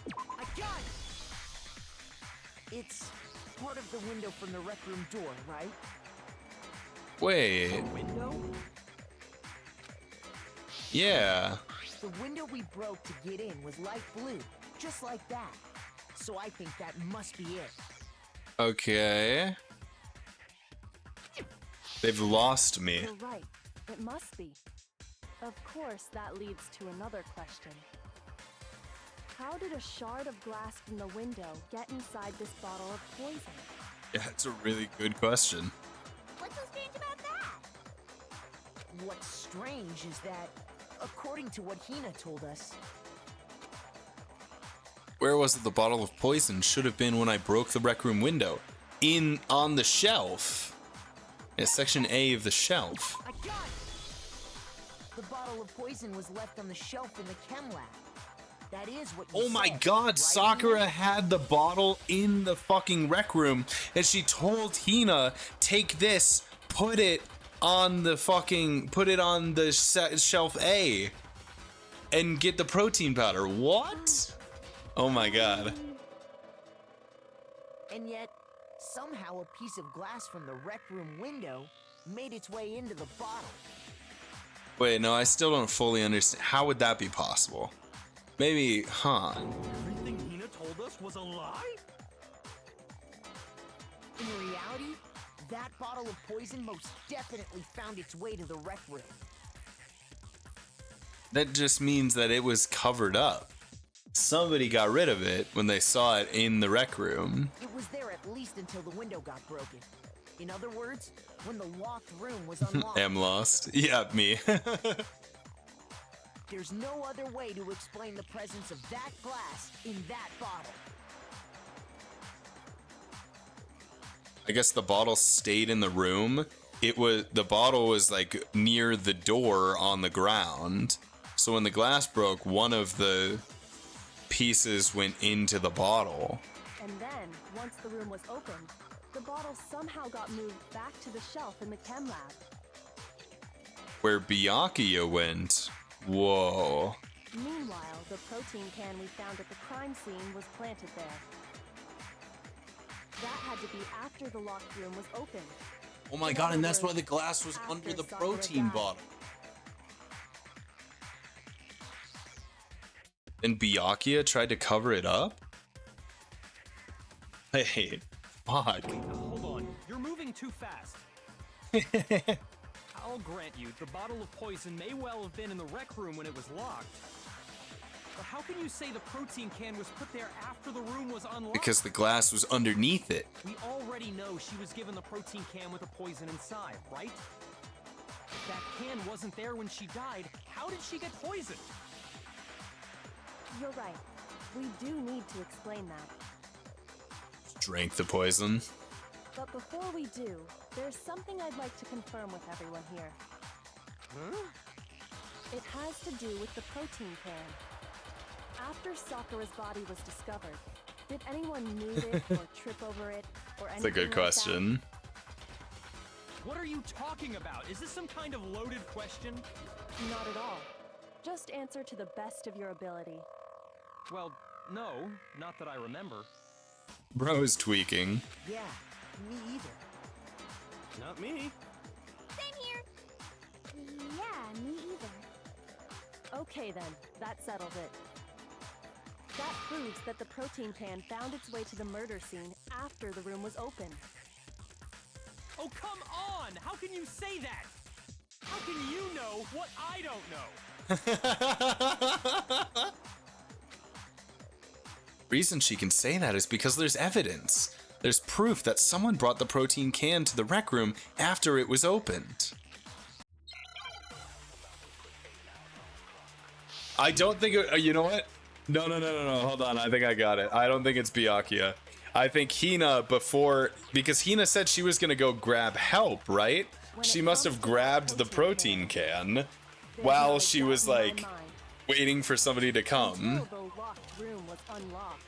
I got it! It's part of the window from the rec room door, right? Wait, Window? yeah. The window we broke to get in was light blue, just like that. So I think that must be it. Okay. They've lost me. You're right. It must be. Of course, that leads to another question. How did a shard of glass from the window get inside this bottle of poison? Yeah, it's a really good question. What's so strange about that? What's strange is that, according to what Hina told us, Where was it the bottle of poison should have been when I broke the rec room window? On the shelf. It's section A of the shelf. I got it! The bottle of poison was left on the shelf in the chem lab. That is what you Oh my said, god, right, Sakura Hina? had the bottle in the fucking rec room and she told Hina, take this, put it on the shelf A and get the protein powder. What? Oh my god. And yet, somehow a piece of glass from the rec room window made its way into the bottle. Wait, no, I still don't fully understand. How would that be possible? Maybe, Everything Hina told us was a lie? In reality, that bottle of poison most definitely found its way to the rec room. That just means that it was covered up. Somebody got rid of it when they saw it in the rec room. It was there at least until the window got broken. In other words, when the locked room was unlocked. Am lost. Yeah, me. There's no other way to explain the presence of that glass in that bottle. I guess the bottle stayed in the room. The bottle was like near the door on the ground. So when the glass broke, one of the pieces went into the bottle. And then, once the room was opened, the bottle somehow got moved back to the shelf in the chem lab. Where Byakuya went. Whoa. Meanwhile, the protein can we found at the crime scene was planted there. That had to be after the locked room was opened. Oh my god, and that's why the glass was under the protein bottle. And Byakuya tried to cover it up? Hey, fuck. Hold on, you're moving too fast. I'll grant you, the bottle of poison may well have been in the rec room when it was locked. But how can you say the protein can was put there after the room was unlocked? Because the glass was underneath it. We already know she was given the protein can with the poison inside, right? If that can wasn't there when she died, how did she get poisoned? You're right. We do need to explain that. Drank the poison. But before we do, there's something I'd like to confirm with everyone here. Huh? It has to do with the protein can. After Sakura's body was discovered, did anyone move it or trip over it or anything That's a good like question. What are you talking about? Is this some kind of loaded question? that? Not at all. Just answer to the best of your ability. Well, no, not that I remember. Bro's tweaking. Yeah, me either. Not me. Same here. Yeah, me either. Okay then, that settles it. That proves that the protein can found its way to the murder scene after the room was opened. Oh, come on! How can you say that? How can you know what I don't know? Reason she can say that is because there's evidence. There's proof that someone brought the protein can to the rec room after it was opened. I don't think it, you know what? No, hold on. I think I got it. I don't think it's Byakuya. I think Hina because Hina said she was gonna go grab help, right? She must have grabbed the protein can while she was like waiting for somebody to come. Until the locked room was unlocked.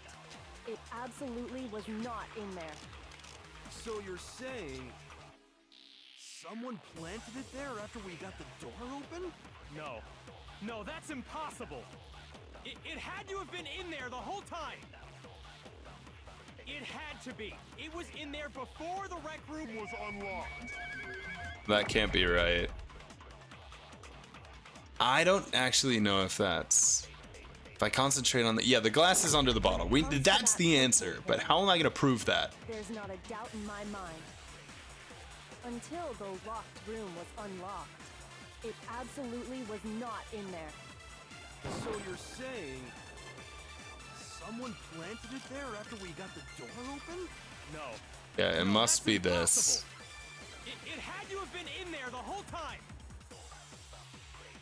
It absolutely was not in there. So you're saying someone planted it there after we got the door open? No. No, that's impossible. It had to have been in there the whole time. It had to be. It was in there before the rec room was unlocked. That can't be right. I don't actually know if that's If I concentrate on the... Yeah, the glass is under the bottle. That's the answer, but how am I going to prove that? There's not a doubt in my mind. Until the locked room was unlocked, it absolutely was not in there. So you're saying someone planted it there after we got the door open? No. Yeah, it No, must that's be this. impossible. It had to have been in there the whole time.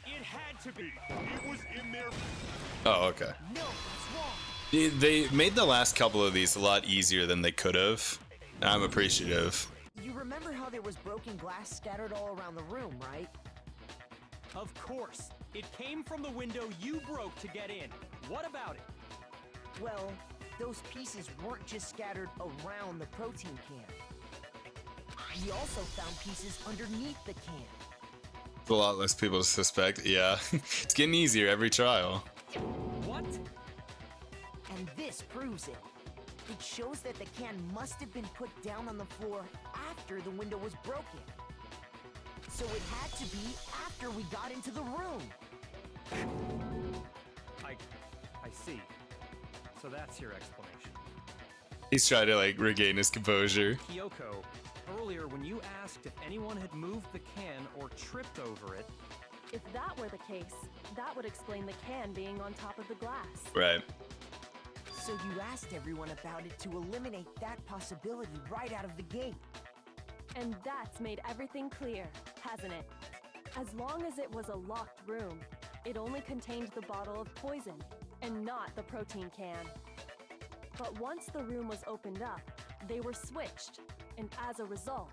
It had to be. It was in there. Oh, okay. No, that's wrong. They made the last couple of these a lot easier than they could have. I'm appreciative. You remember how there was broken glass scattered all around the room, right? Of course. It came from the window you broke to get in. What about it? Well, those pieces weren't just scattered around the protein can. We also found pieces underneath the can. A lot less people to suspect. Yeah, it's getting easier every trial. What? And this proves it. It shows that the can must have been put down on the floor after the window was broken. So it had to be after we got into the room. I see. So that's your explanation. He's trying to like regain his composure. Kyoko, earlier when you asked if anyone had moved the can or tripped over it, If that were the case, that would explain the can being on top of the glass. Right. So you asked everyone about it to eliminate that possibility right out of the gate. And that's made everything clear, hasn't it? As long as it was a locked room, it only contained the bottle of poison, and not the protein can. But once the room was opened up, they were switched, and as a result,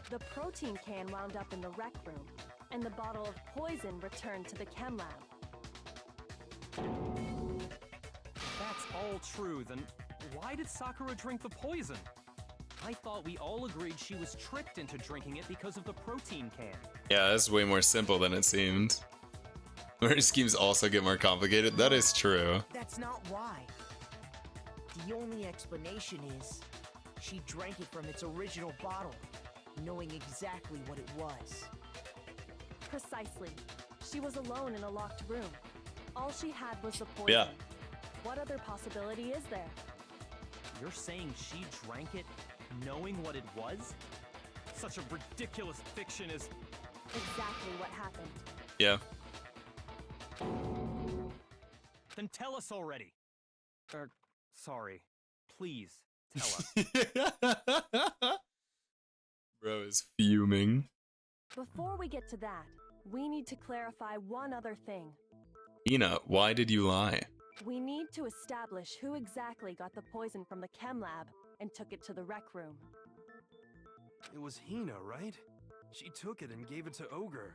the protein can wound up in the rec room, and the bottle of poison returned to the chem lab. that's all true, then why did Sakura drink the poison? I thought we all agreed she was tricked into drinking it because of the protein can. Yeah, that's way more simple than it seemed. Murder schemes also get more complicated. That is true. That's not why. The only explanation is she drank it from its original bottle, knowing exactly what it was. Precisely. She was alone in a locked room. All she had was the poison. Yeah. What other possibility is there? You're saying she drank it knowing what it was? Such a ridiculous fiction is... Exactly what happened. Yeah. Then tell us already. Sorry. Please, tell us. Bro is fuming. Before we get to that, we need to clarify one other thing. Ina, why did you lie? We need to establish who exactly got the poison from the chem lab and took it to the rec room. It was Hina, right? She took it and gave it to Ogre.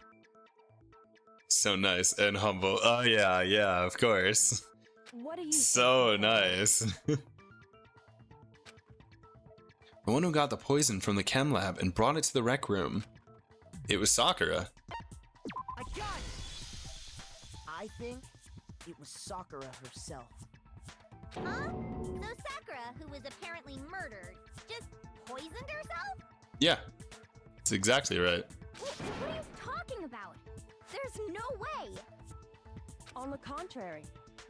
So nice and humble. Oh yeah, of course. What do you So think? nice. The one who got the poison from the chem lab and brought it to the rec room. It was Sakura. I got it! I think it was Sakura herself. Huh? So Sakura, who was apparently murdered, just poisoned herself? Yeah, that's exactly right. What are you talking about? There's no way! On the contrary,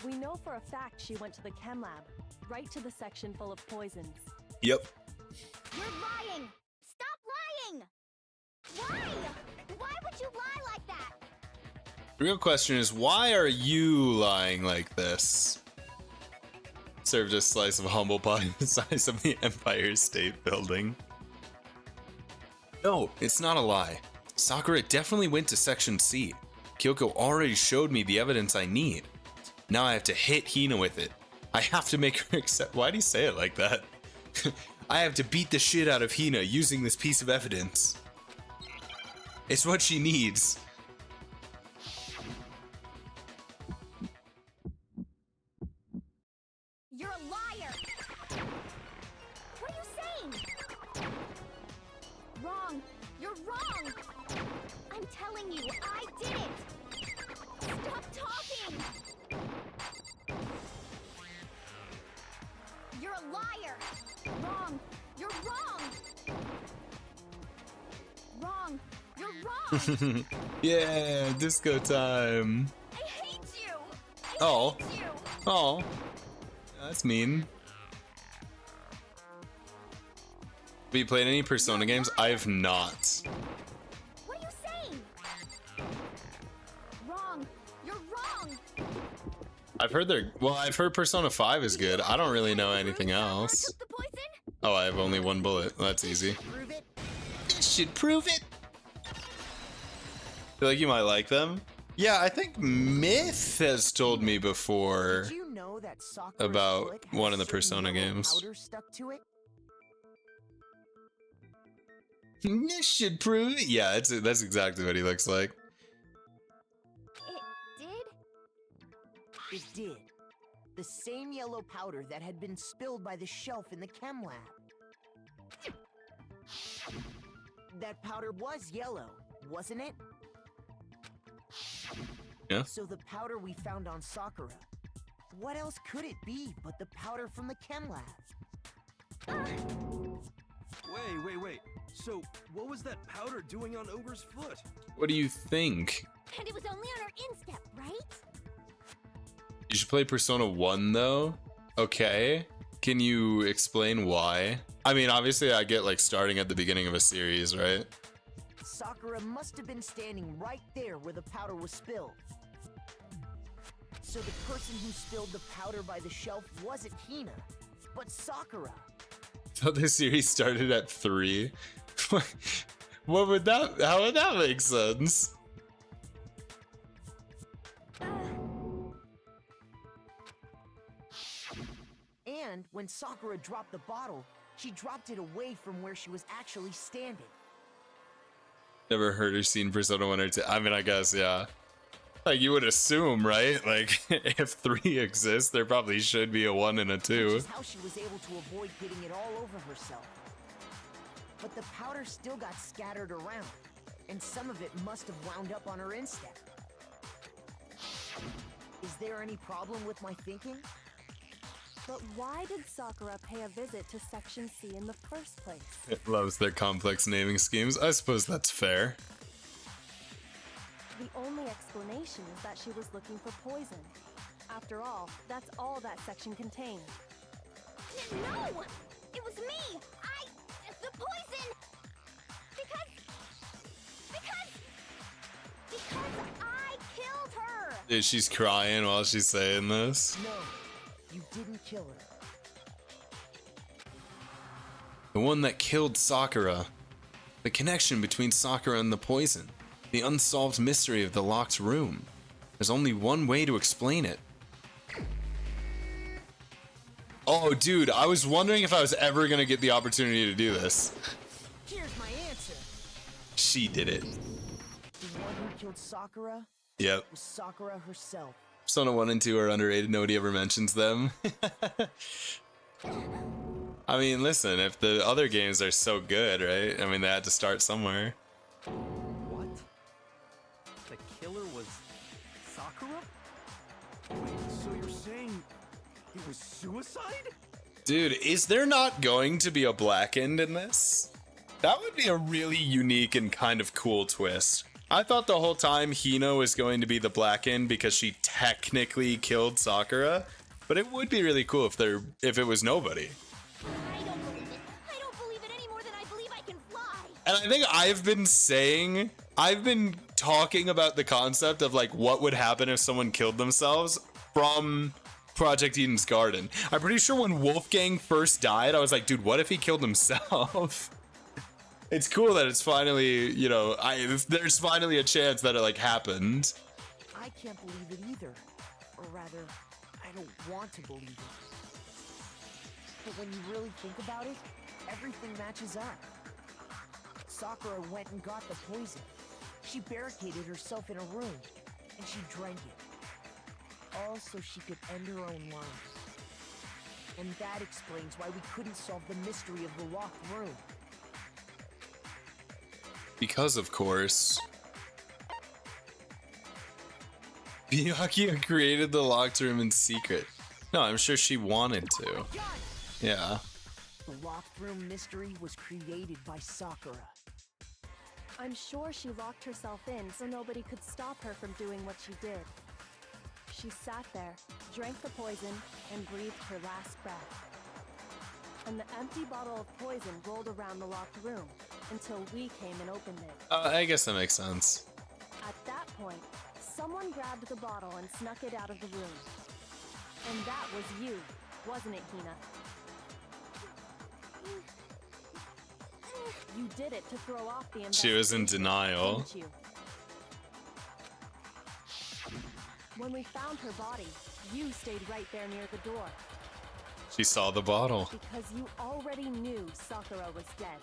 we know for a fact she went to the chem lab, right to the section full of poisons. Yep. You're lying! Stop lying! Why? Why would you lie like that? The real question is, why are you lying like this? Served a slice of humble pie the size of the Empire State Building. No, it's not a lie. Sakura definitely went to Section C. Kyoko already showed me the evidence I need. Now I have to hit Hina with it. I have to make her accept. Why do you say it like that? I have to beat the shit out of Hina using this piece of evidence. It's what she needs. You're a liar! What are you saying? Wrong! You're wrong! I'm telling you, I did it! Stop talking! You're a liar! Wrong! You're wrong! Wrong! You're wrong! Yeah, disco time. I hate you! Oh. Oh. That's mean. Have you played any Persona games? I have not. What are you saying? Wrong. You're wrong. I've heard Persona 5 is good. I don't really know anything Prove Sakura else. took the poison? Oh, I have only one bullet. That's easy. Prove it. This should prove it. Feel like you might like them? Yeah, I think Myth has told me before. Did you know that Sakura's about foot has one of the certain Persona yellow games. powder stuck to it? This should prove it. Yeah, that's exactly what he looks like. It did? It did. The same yellow powder that had been spilled by the shelf in the chem lab. That powder was yellow, wasn't it? Yeah. So the powder we found on Sakura, what else could it be but the powder from the chem lab? Wait. So, what was that powder doing on Ogre's foot? What do you think? And it was only on our instep, right? You should play Persona 1 though. Okay. Can you explain why? I mean, obviously I get like starting at the beginning of a series, right? Sakura must have been standing right there where the powder was spilled. So the person who spilled the powder by the shelf wasn't Hina, but Sakura. So the series started at 3. What would that? How would that make sense? And when Sakura dropped the bottle, she dropped it away from where she was actually standing. Never heard or seen Persona 1 or 2. I mean, I guess, yeah. Like, you would assume, right? Like, if 3 exists, there probably should be a 1 and a 2. Which is how she was able to avoid getting it all over herself. But the powder still got scattered around, and some of it must have wound up on her instep. Is there any problem with my thinking? But why did Sakura pay a visit to Section C in the first place? It loves their complex naming schemes. I suppose that's fair. The only explanation is that she was looking for poison. After all, that's all that section contained. No! It was me! The poison! Because I killed her! Dude, she's crying while she's saying this. No, you didn't kill her. The one that killed Sakura. The connection between Sakura and the poison. The unsolved mystery of the locked room. There's only one way to explain it. Oh, dude, I was wondering if I was ever gonna get the opportunity to do this. Here's my answer. She did it. The one who killed Sakura Yep. was Sakura herself. Persona 1 and 2 are underrated. Nobody ever mentions them. I mean, listen, if the other games are so good, right? I mean, they had to start somewhere. What? The killer was Sakura? Wait, so you're saying it was suicide? Dude, is there not going to be a Blackened in this? That would be a really unique and kind of cool twist. I thought the whole time Hina was going to be the Blackened because she technically killed Sakura, but it would be really cool if it was nobody. I don't believe it. I don't believe it any more than I believe I can fly. And I think I've been talking about the concept of like what would happen if someone killed themselves from Project Eden's Garden. I'm pretty sure when Wolfgang first died, I was like, dude, what if he killed himself? It's cool that it's finally, you know, there's finally a chance that it like happened. I can't believe it either. Or rather, I don't want to believe it. But when you really think about it, everything matches up. Sakura went and got the poison. She barricaded herself in a room, and she drank it. All so she could end her own life. And that explains why we couldn't solve the mystery of the locked room. Because, of course, Byakuya created the locked room in secret. No, I'm sure she wanted to. Yeah. The locked room mystery was created by Sakura. I'm sure she locked herself in so nobody could stop her from doing what she did. She sat there, drank the poison, and breathed her last breath. And the empty bottle of poison rolled around the locked room until we came and opened it. I guess that makes sense. At that point, someone grabbed the bottle and snuck it out of the room. And that was you, wasn't it, Hina? You did it to throw off the She was in investigation, denial. didn't you? When we found her body, you stayed right there near the door. She saw the bottle. Because you already knew Sakura was dead.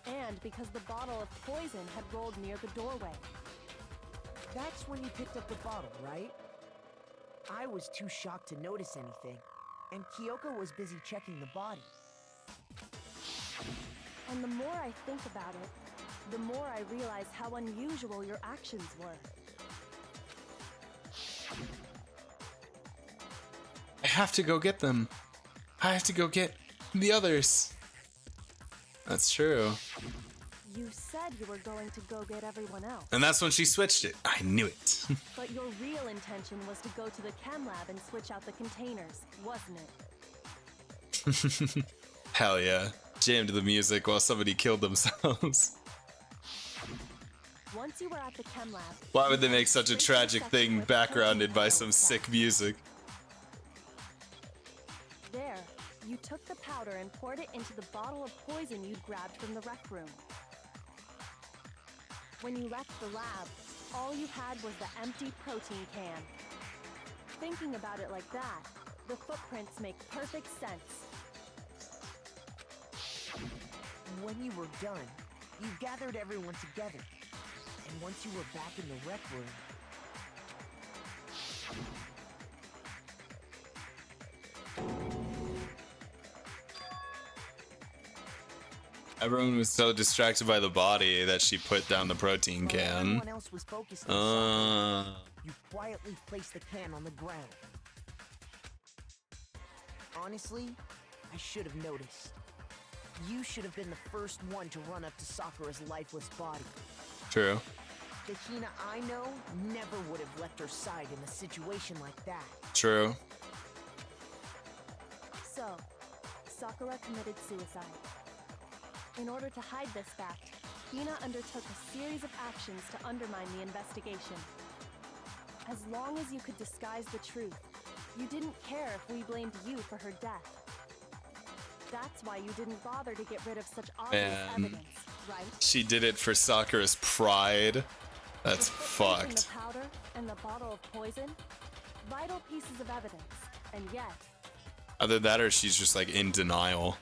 And because the bottle of poison had rolled near the doorway. That's when you picked up the bottle, right? I was too shocked to notice anything, and Kyoko was busy checking the body. And the more I think about it, the more I realize how unusual your actions were. I have to go get them. I have to go get the others. That's true. You said you were going to go get everyone else. And that's when she switched it. I knew it. But your real intention was to go to the chem lab and switch out the containers, wasn't it? Hell yeah. Jammed the music while somebody killed themselves. Once you were at the chem lab, Why would they make such a tragic thing backgrounded by some sick music? there, you took the powder and poured it into the bottle of poison you'd grabbed from the rec room. When you left the lab, all you had was the empty protein can. Thinking about it like that, the footprints make perfect sense. When you were done, you gathered everyone together. And once you were back in the rec room, Everyone was so distracted by the body that she put down the protein while can. everyone else was focused on Sakura, Uh, you quietly placed the can on the ground. Honestly, I should have noticed. You should have been the first one to run up to Sakura's lifeless body. true. The Hina I know never would have left her side in a situation like that. True. So, Sakura committed suicide. In order to hide this fact, Hina undertook a series of actions to undermine the investigation. As long as you could disguise the truth, you didn't care if we blamed you for her death. That's why you didn't bother to get rid of such obvious Man. evidence, right? She did it for Sakura's pride. That's The footprints fucked. in the powder and the bottle of poison, vital pieces of evidence, and yet Either that or she's just like in denial.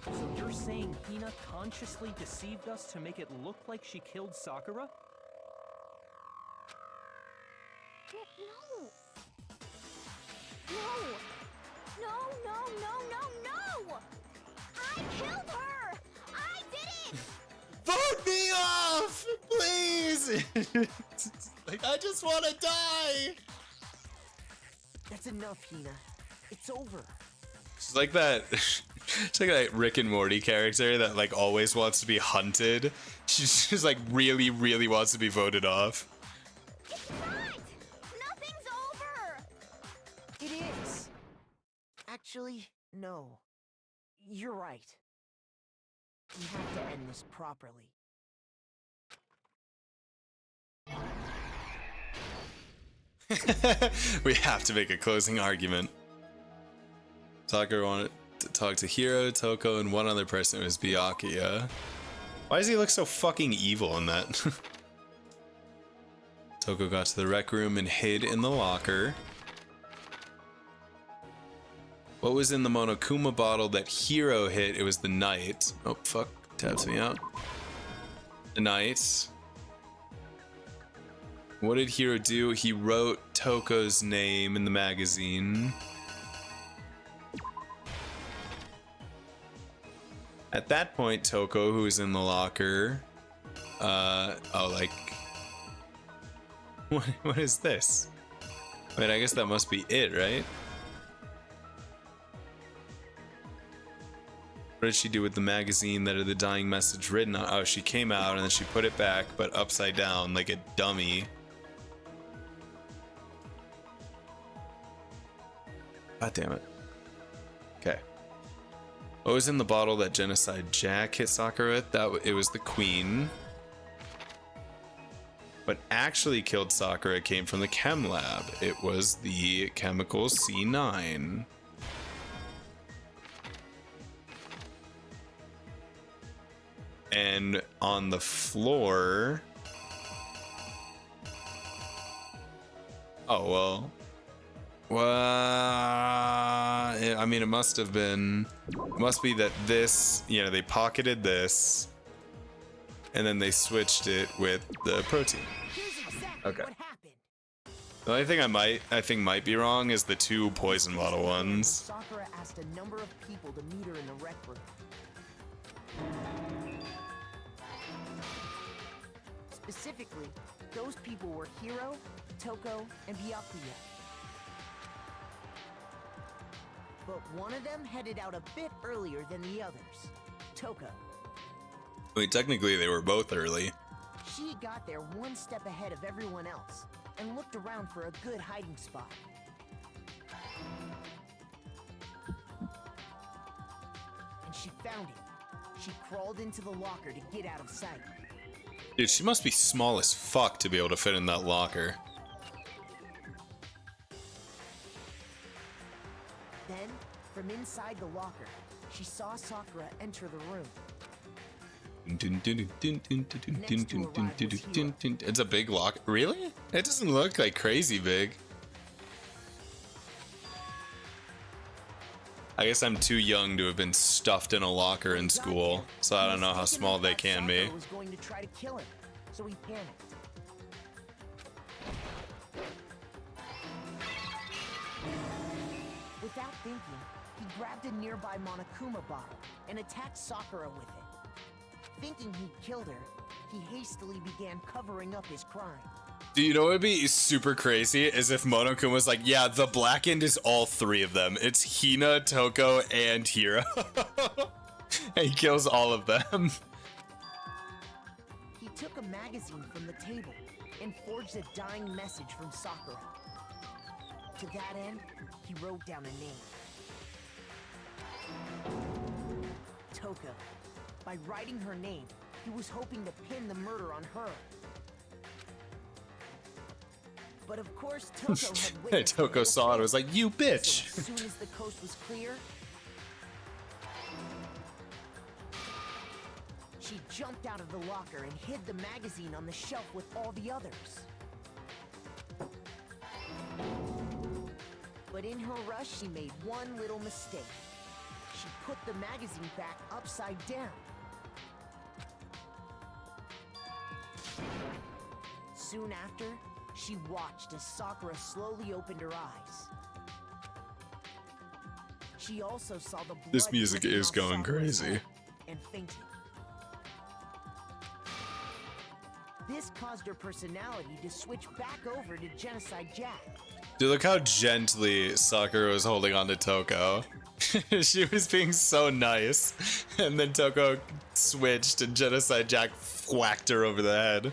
So you're saying Hina consciously deceived us to make it look like she killed Sakura? No! No! I killed her! I did it! Vote me off! Please! Like, I just want to die! That's enough, Hina. It's over. She's like that. She's like that Rick and Morty character that like always wants to be hunted. She's just like really, really wants to be voted off. It's not! Nothing's over! It is. Actually, no. You're right. We have to end this properly. We have to make a closing argument. Sakura wanted to talk to Hiro, Toko, and one other person. It was Byakuya. Why does he look so fucking evil in that? Toko got to the rec room and hid in the locker. What was in the Monokuma bottle that Hiro hit? It was the Knight. Oh, fuck. Taps me out. The Knight. What did Hiro do? He wrote Toko's name in the magazine. At that point, Toko, who was in the locker, what is this? Wait, I guess that must be it, right? What did she do with the magazine that had the dying message written on? Oh, she came out and then she put it back, but upside down like a dummy. God damn it. Okay. What was in the bottle that Genocide Jack hit Sakura with? It was the Queen. What actually killed Sakura came from the chem lab. It was the chemical C9. And on the floor... Oh, well... I mean, it must have been... It must be that this... You know, they pocketed this... And then they switched it with the protein. Here's exactly Okay. what happened. The only thing I think might be wrong is the 2 poison bottle ones. Sakura asked a number of people to meet her in the rec room. Specifically, those people were Hiro, Toko, and Byakuya. But one of them headed out a bit earlier than the others, Toko. I mean, technically they were both early. She got there one step ahead of everyone else and looked around for a good hiding spot. And she found it. She crawled into the locker to get out of sight. Dude, she must be small as fuck to be able to fit in that locker. Then, from inside the locker, she saw Sakura enter the room. It's a big lock. Really? It doesn't look like crazy big. I guess I'm too young to have been stuffed in a locker in school, so I don't know how small they can be. Sakura was going to try to kill him, so he panicked. Without thinking, he grabbed a nearby Monokuma bottle and attacked Sakura with it. Thinking he'd killed her, he hastily began covering up his crime. Do you know what would be super crazy? Is if Monokuma was like, yeah, the blackened is all 3 of them. It's Hina, Toko, and Hiro. And he kills all of them. He took a magazine from the table and forged a dying message from Sakura. To that end, he wrote down a name. Toko. By writing her name, he was hoping to pin the murder on her. But of course, Toko had witnessed Toko saw it and was like, you bitch! So as soon as the coast was clear, she jumped out of the locker and hid the magazine on the shelf with all the others. But in her rush, she made one little mistake. She put the magazine back upside down. Soon after, she watched as Sakura slowly opened her eyes. She also saw the blood This music dripping is off going Sakura's crazy. head and fainted. This caused her personality to switch back over to Genocide Jack. Dude, look how gently Sakura was holding on to Toko. She was being so nice. And then Toko switched and Genocide Jack whacked her over the head.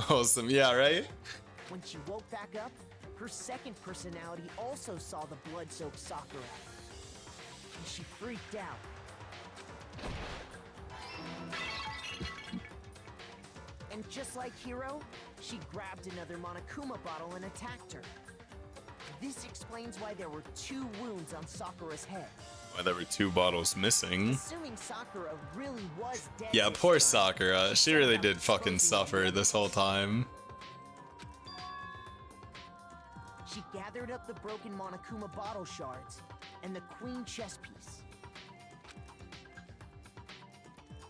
Awesome, yeah, right? When she woke back up, her second personality also saw the blood-soaked Sakura. And she freaked out. And just like Hiro, she grabbed another Monokuma bottle and attacked her. This explains why there were 2 wounds on Sakura's head. Why there were 2 bottles missing. Assuming Sakura really was dead. Yeah, this poor time, Sakura. She really did fucking suffer this whole time. She gathered up the broken Monokuma bottle shards and the queen chess piece.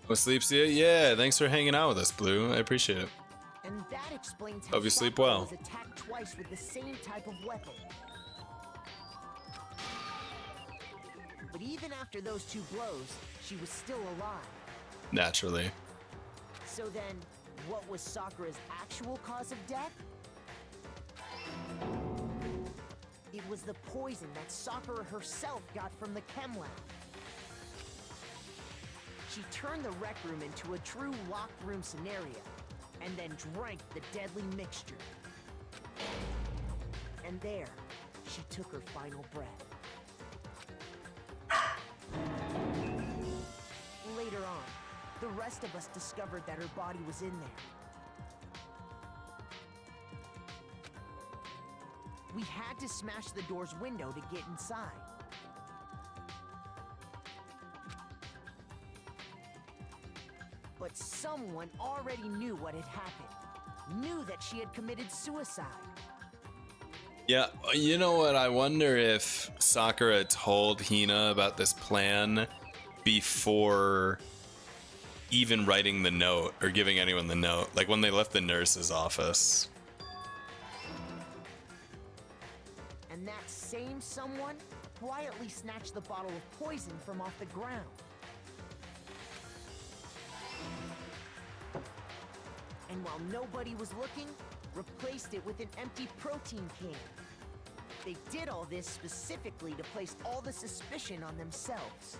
Oh, Sleepsia? Yeah, thanks for hanging out with us, Blue. I appreciate it. And that explains how Hope you sleep Sakura well. was attacked twice with the same type of weapon. But even after those 2 blows, she was still alive. Naturally. So then, what was Sakura's actual cause of death? It was the poison that Sakura herself got from the chem lab. She turned the rec room into a true locked room scenario, and then drank the deadly mixture. And there, she took her final breath. Later on, the rest of us discovered that her body was in there. We had to smash the door's window to get inside. But someone already knew what had happened. Knew that she had committed suicide. Yeah, you know what? I wonder if Sakura told Hina about this plan before even writing the note or giving anyone the note, like when they left the nurse's office. And that same someone quietly snatched the bottle of poison from off the ground. And while nobody was looking, replaced it with an empty protein can. They did all this specifically to place all the suspicion on themselves,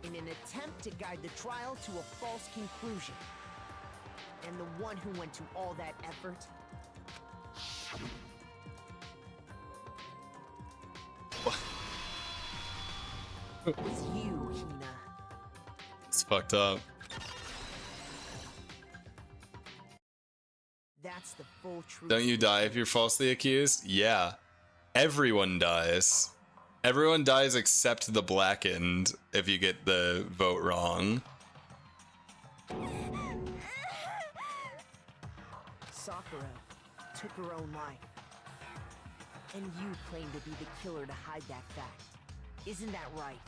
in an attempt to guide the trial to a false conclusion. And the one who went to all that effort was you, Hina. It's fucked up. That's the full truth. Don't you die if you're falsely accused? Yeah. Everyone dies. Everyone dies except the Blackened if you get the vote wrong. Sakura took her own life. And you claim to be the killer to hide that fact. Isn't that right?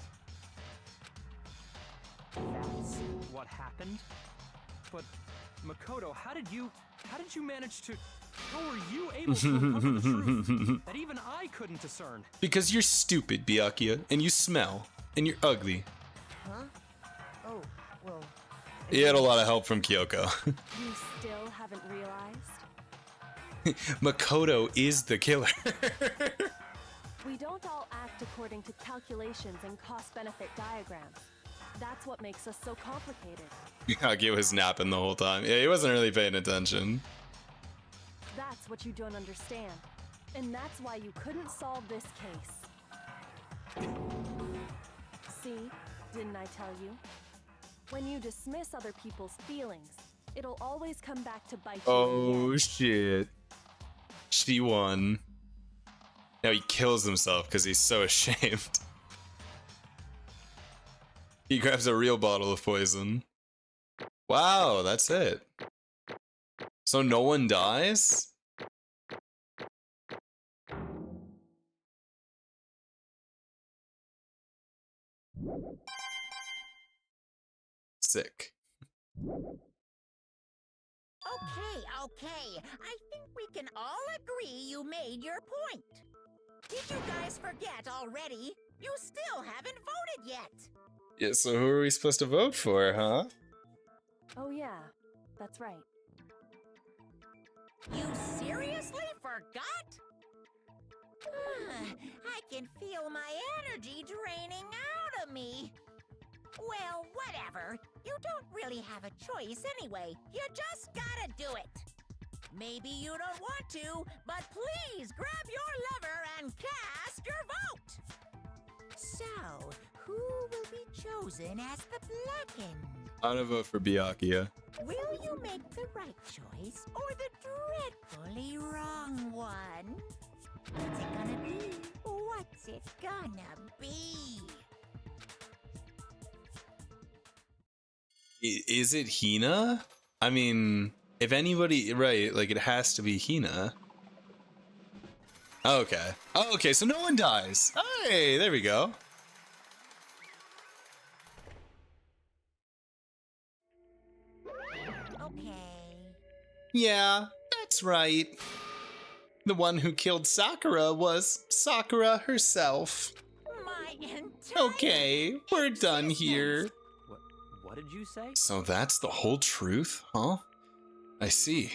That's what happened? But Makoto, how did you manage to... How were you able to uncover the truth that even I couldn't discern? Because you're stupid, Byakuya, and you smell, and you're ugly. Huh? Oh, well... He had a lot of help from Kyoko. You still haven't realized? Makoto is the killer. We don't all act according to calculations and cost-benefit diagrams. That's what makes us so complicated. Byakuya was napping the whole time. Yeah, he wasn't really paying attention. That's what you don't understand. And that's why you couldn't solve this case. See? Didn't I tell you? When you dismiss other people's feelings, it'll always come back to bite you in the Oh end. shit. She won. Now he kills himself because he's so ashamed. He grabs a real bottle of poison. Wow, that's it. So no one dies? Sick. Okay. I think we can all agree you made your point. Did you guys forget already? You still haven't voted yet. Yeah, so who are we supposed to vote for, huh? Oh yeah, that's right. You seriously forgot? I can feel my energy draining out of me. Well, whatever. You don't really have a choice anyway. You just gotta do it. Maybe you don't want to, but please grab your lever and cast your vote. So, who will be chosen as the Blackened? I'm gonna vote for Byakuya. Will you make the right choice or the dreadfully wrong one? What's it gonna be? What's it gonna be? Is it Hina? I mean, if anybody, right, like it has to be Hina. Okay. Oh, okay, so no one dies. Hey, there we go. Okay. Yeah, that's right. The one who killed Sakura was Sakura herself. My entire Okay, we're done here. What did you say? So that's the whole truth, huh? I see.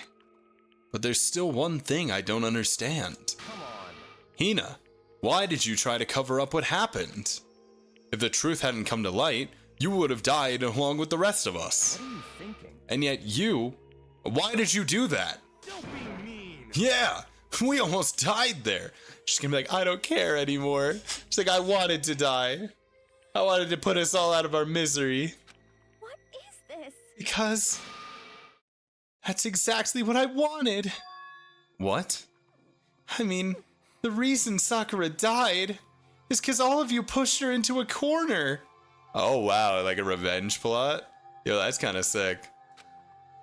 But there's still one thing I don't understand. Come on. Hina, why did you try to cover up what happened? If the truth hadn't come to light, you would have died along with the rest of us. What are you thinking? And yet why did you do that? Don't be mean! Yeah, We almost died there. She's gonna be like, I don't care anymore. She's like, I wanted to die. I wanted to put us all out of our misery. What is this? Because that's exactly what I wanted. What? I mean, the reason Sakura died is because all of you pushed her into a corner. Oh wow, like a revenge plot? Yo, that's kind of sick.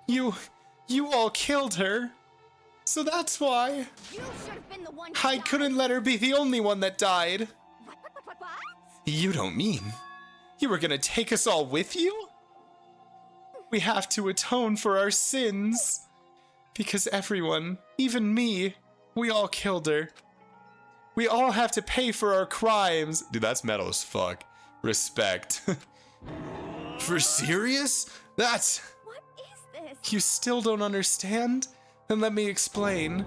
You all killed her. So that's why. You should have been the one. I couldn't let her be the only one that died. What? You don't mean you were gonna take us all with you? We have to atone for our sins. Because everyone, even me, we all killed her. We all have to pay for our crimes. Dude, that's metal as fuck. Respect. For serious? That's... What is this? You still don't understand? Then let me explain.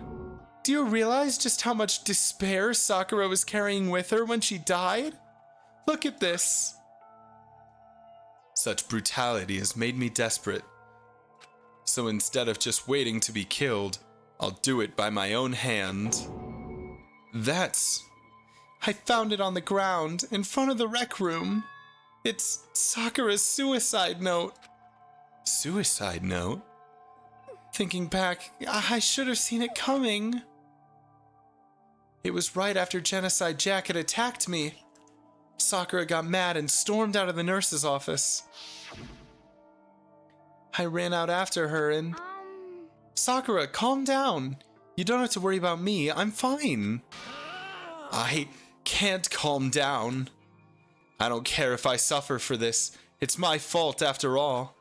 Do you realize just how much despair Sakura was carrying with her when she died? Look at this. Such brutality has made me desperate. So instead of just waiting to be killed, I'll do it by my own hand. I found it on the ground in front of the rec room. It's Sakura's suicide note. Suicide note? Thinking back, I should have seen it coming. It was right after Genocide Jack had attacked me. Sakura got mad and stormed out of the nurse's office. I ran out after her and... Sakura, calm down. You don't have to worry about me. I'm fine. I can't calm down. I don't care if I suffer for this. It's my fault after all.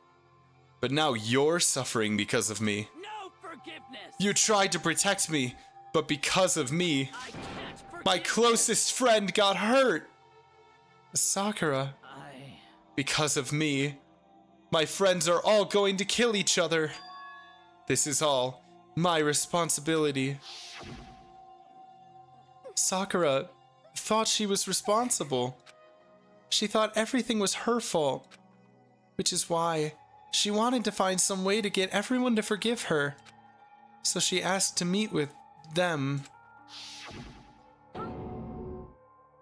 But now you're suffering because of me. No forgiveness! You tried to protect me, but because of me, I can't forgive my closest friend got hurt. Sakura, I... because of me, my friends are all going to kill each other. This is all my responsibility. Sakura thought she was responsible. She thought everything was her fault, which is why she wanted to find some way to get everyone to forgive her. So she asked to meet with them.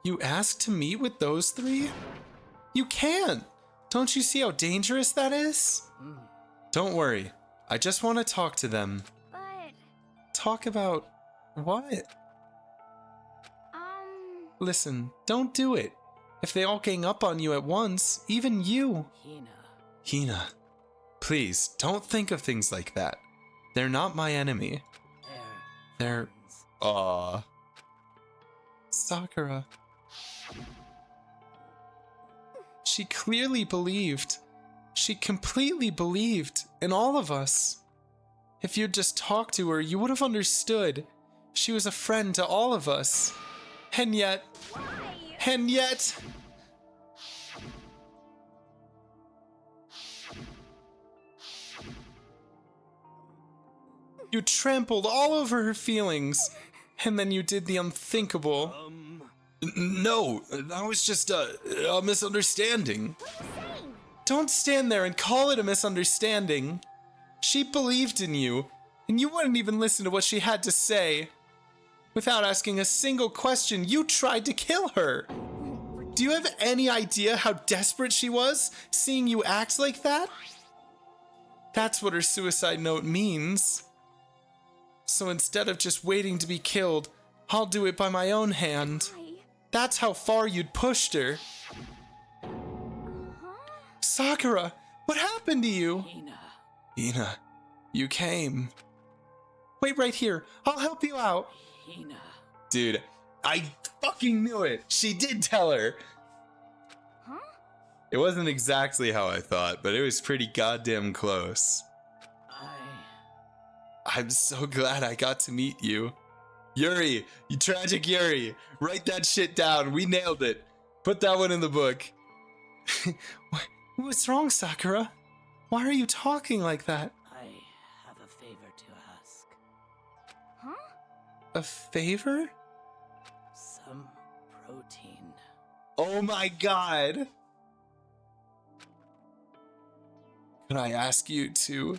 You asked to meet with those three? You can't! Don't you see how dangerous that is? Don't worry. I just want to talk to them. But, Talk about what? Listen, don't do it. If they all gang up on you at once, even you. Hina, please, don't think of things like that. They're not my enemy. They're... Sakura. She clearly believed. She completely believed in all of us. If you'd just talked to her, you would have understood. She was a friend to all of us. And yet... You trampled all over her feelings, and then you did the unthinkable. No, that was just a misunderstanding. Don't stand there and call it a misunderstanding. She believed in you, and you wouldn't even listen to what she had to say. Without asking a single question, you tried to kill her. Do you have any idea how desperate she was, seeing you act like that? That's what her suicide note means. So instead of just waiting to be killed, I'll do it by my own hand. That's how far you'd pushed her. Sakura, what happened to you? Hina, you came. Wait right here. I'll help you out. Dude, I fucking knew it. She did tell her. It wasn't exactly how I thought, but it was pretty goddamn close. I'm so glad I got to meet you. Yuri, you tragic Yuri. Write that shit down. We nailed it. Put that one in the book. What's wrong, Sakura? Why are you talking like that? I have a favor to ask. A favor? Some protein. Oh my god. Can I ask you to...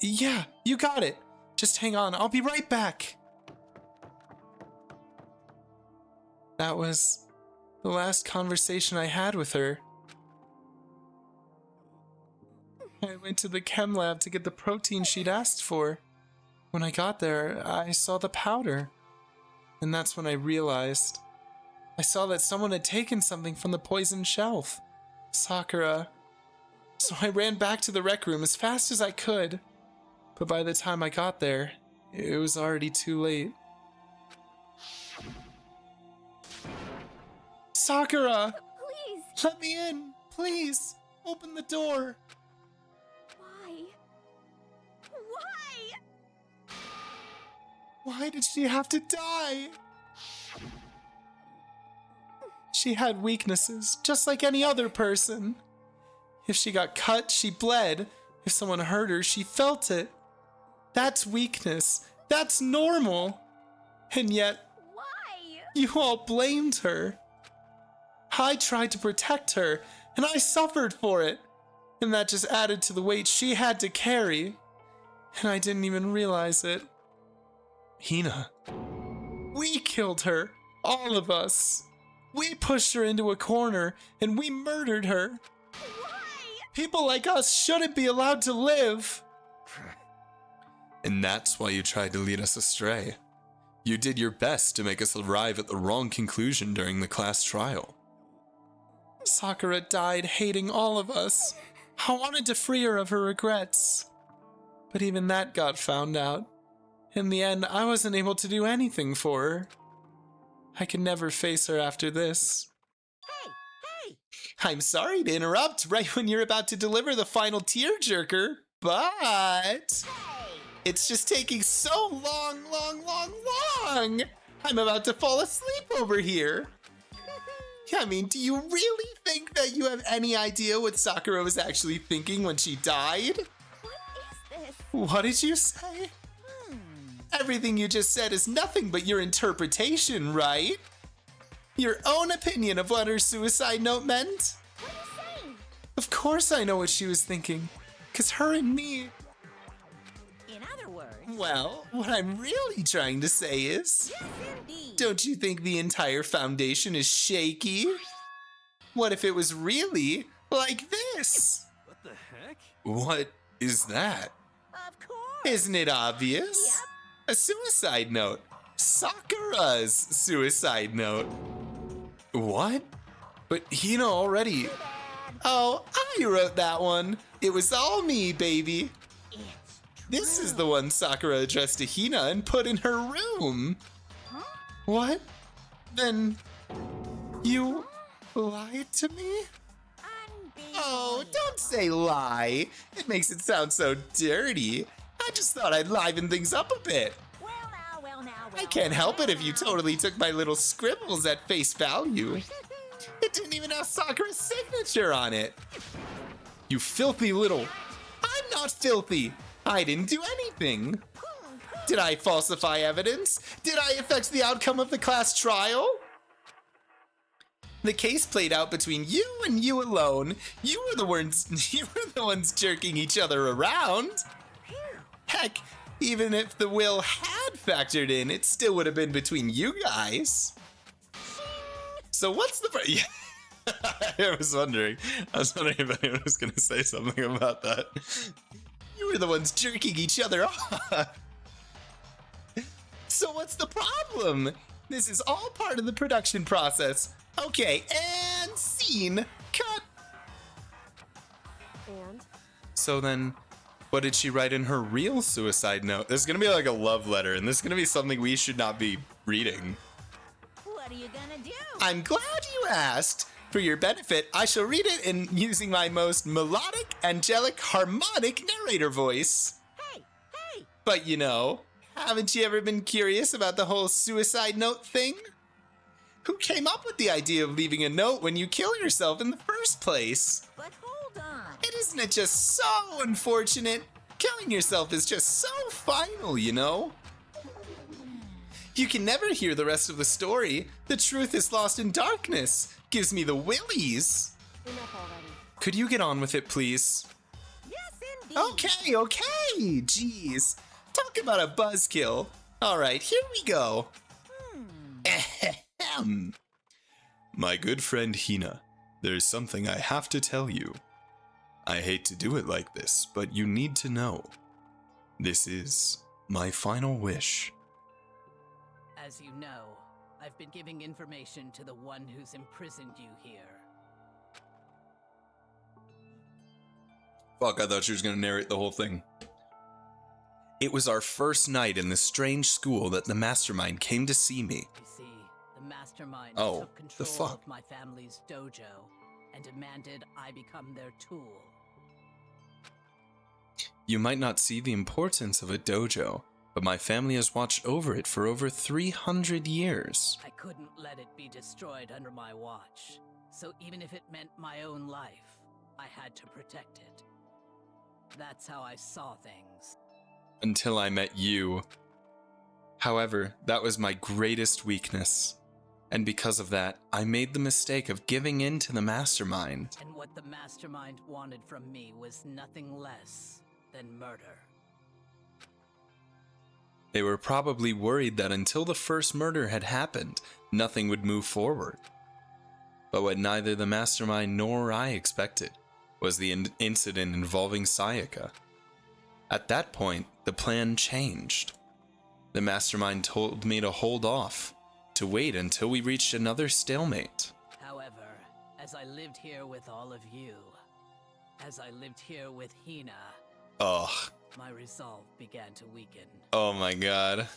Yeah, you got it. Just hang on. I'll be right back. That was the last conversation I had with her. I went to the chem lab to get the protein she'd asked for. When I got there, I saw the powder. And that's when I realized. I saw that someone had taken something from the poison shelf. Sakura. So I ran back to the rec room as fast as I could. But by the time I got there, it was already too late. Sakura! Please! Let me in! Please! Open the door! Why? Why? Why did she have to die? She had weaknesses, just like any other person. If she got cut, she bled. If someone hurt her, she felt it. That's weakness. That's normal. And yet, Why? you all blamed her. I tried to protect her, and I suffered for it. And that just added to the weight she had to carry. And I didn't even realize it. Hina. We killed her. All of us. We pushed her into a corner, and we murdered her. Why? People like us shouldn't be allowed to live. And that's why you tried to lead us astray. You did your best to make us arrive at the wrong conclusion during the class trial. Sakura died hating all of us. I wanted to free her of her regrets. But even that got found out. In the end, I wasn't able to do anything for her. I can never face her after this. Hey! I'm sorry to interrupt right when you're about to deliver the final tearjerker, but it's just taking so long. I'm about to fall asleep over here. I mean, do you really think that you have any idea what Sakura was actually thinking when she died? What is this? What did you say? Everything you just said is nothing but your interpretation, right? Your own opinion of what her suicide note meant? What are you saying? Of course I know what she was thinking. 'Cause her and me... In other words, Well, what I'm really trying to say is... yes, indeed. Don't you think the entire foundation is shaky? What if it was really like this? What the heck? What is that? Of course. Isn't it obvious? Yep. A suicide note. Sakura's suicide note. What? But Hina already... Oh, I wrote that one. It was all me, baby. It's This is the one Sakura addressed to Hina and put in her room. What? Then you lied to me? Oh, don't say lie. It makes it sound so dirty. I just thought I'd liven things up a bit. Well now. I can't help it if you totally took my little scribbles at face value. It didn't even have Sakura's signature on it. You filthy little... I'm not filthy. I didn't do anything. Did I falsify evidence? Did I affect the outcome of the class trial? The case played out between you and you alone. You were the ones jerking each other around. Heck, even if the will had factored in, it still would have been between you guys. So what's the... Yeah. I was wondering if anyone was going to say something about that. You were the ones jerking each other off. So what's the problem? This is all part of the production process. Okay, and scene. Cut. And? So then, what did she write in her real suicide note? This is going to be like a love letter, and this is going to be something we should not be reading. What are you gonna do? I'm glad you asked. For your benefit, I shall read it in using my most melodic, angelic, harmonic narrator voice. Hey! But you know, haven't you ever been curious about the whole suicide note thing? Who came up with the idea of leaving a note when you kill yourself in the first place? But hold on. Isn't it just so unfortunate? Killing yourself is just so final, you know? You can never hear the rest of the story. The truth is lost in darkness. Gives me the willies. Enough already. Could you get on with it, please? Yes, indeed. Okay. Jeez. Talk about a buzzkill. All right, here we go. Ahem. My good friend Hina, there's something I have to tell you. I hate to do it like this, but you need to know. This is my final wish. As you know, I've been giving information to the one who's imprisoned you here. Fuck, I thought she was going to narrate the whole thing. It was our first night in the strange school that the mastermind came to see me. You see, the mastermind Oh, took the control fuck? of my family's dojo and demanded I become their tool. You might not see the importance of a dojo, but my family has watched over it for over 300 years. I couldn't let it be destroyed under my watch, so even if it meant my own life, I had to protect it. That's how I saw things. Until I met you. However, that was my greatest weakness. And because of that, I made the mistake of giving in to the mastermind. And what the mastermind wanted from me was nothing less than murder. They were probably worried that until the first murder had happened, nothing would move forward. But what neither the mastermind nor I expected was the incident involving Sayaka. At that point, the plan changed. The mastermind told me to hold off, to wait until we reached another stalemate. However, as I lived here with all of you, as I lived here with Hina, Ugh. my resolve began to weaken. Oh my god.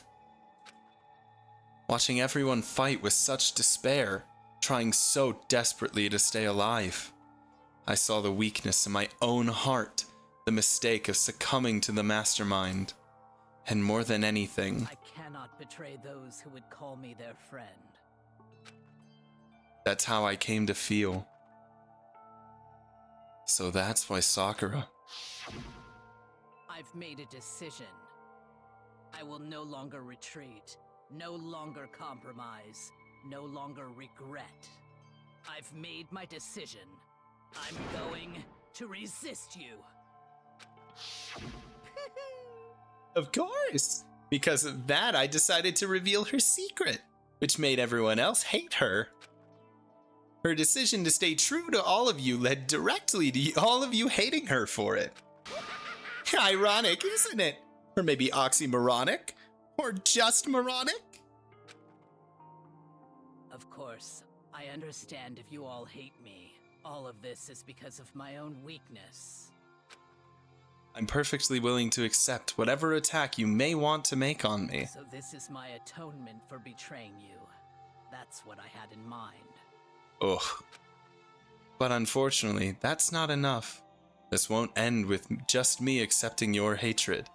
Watching everyone fight with such despair, trying so desperately to stay alive. I saw the weakness in my own heart, the mistake of succumbing to the mastermind. And more than anything, I cannot betray those who would call me their friend. that's how I came to feel. So that's why Sakura. I've made a decision. I will no longer retreat, no longer compromise, no longer regret. I've made my decision. I'm going to resist you. Of course! Because of that, I decided to reveal her secret, which made everyone else hate her. Her decision to stay true to all of you led directly to all of you hating her for it. Ironic, isn't it? Or maybe oxymoronic? Or just moronic? Of course, I understand if you all hate me. All of this is because of my own weakness. I'm perfectly willing to accept whatever attack you may want to make on me. So this is my atonement for betraying you. That's what I had in mind. Ugh. But unfortunately, that's not enough. This won't end with just me accepting your hatred.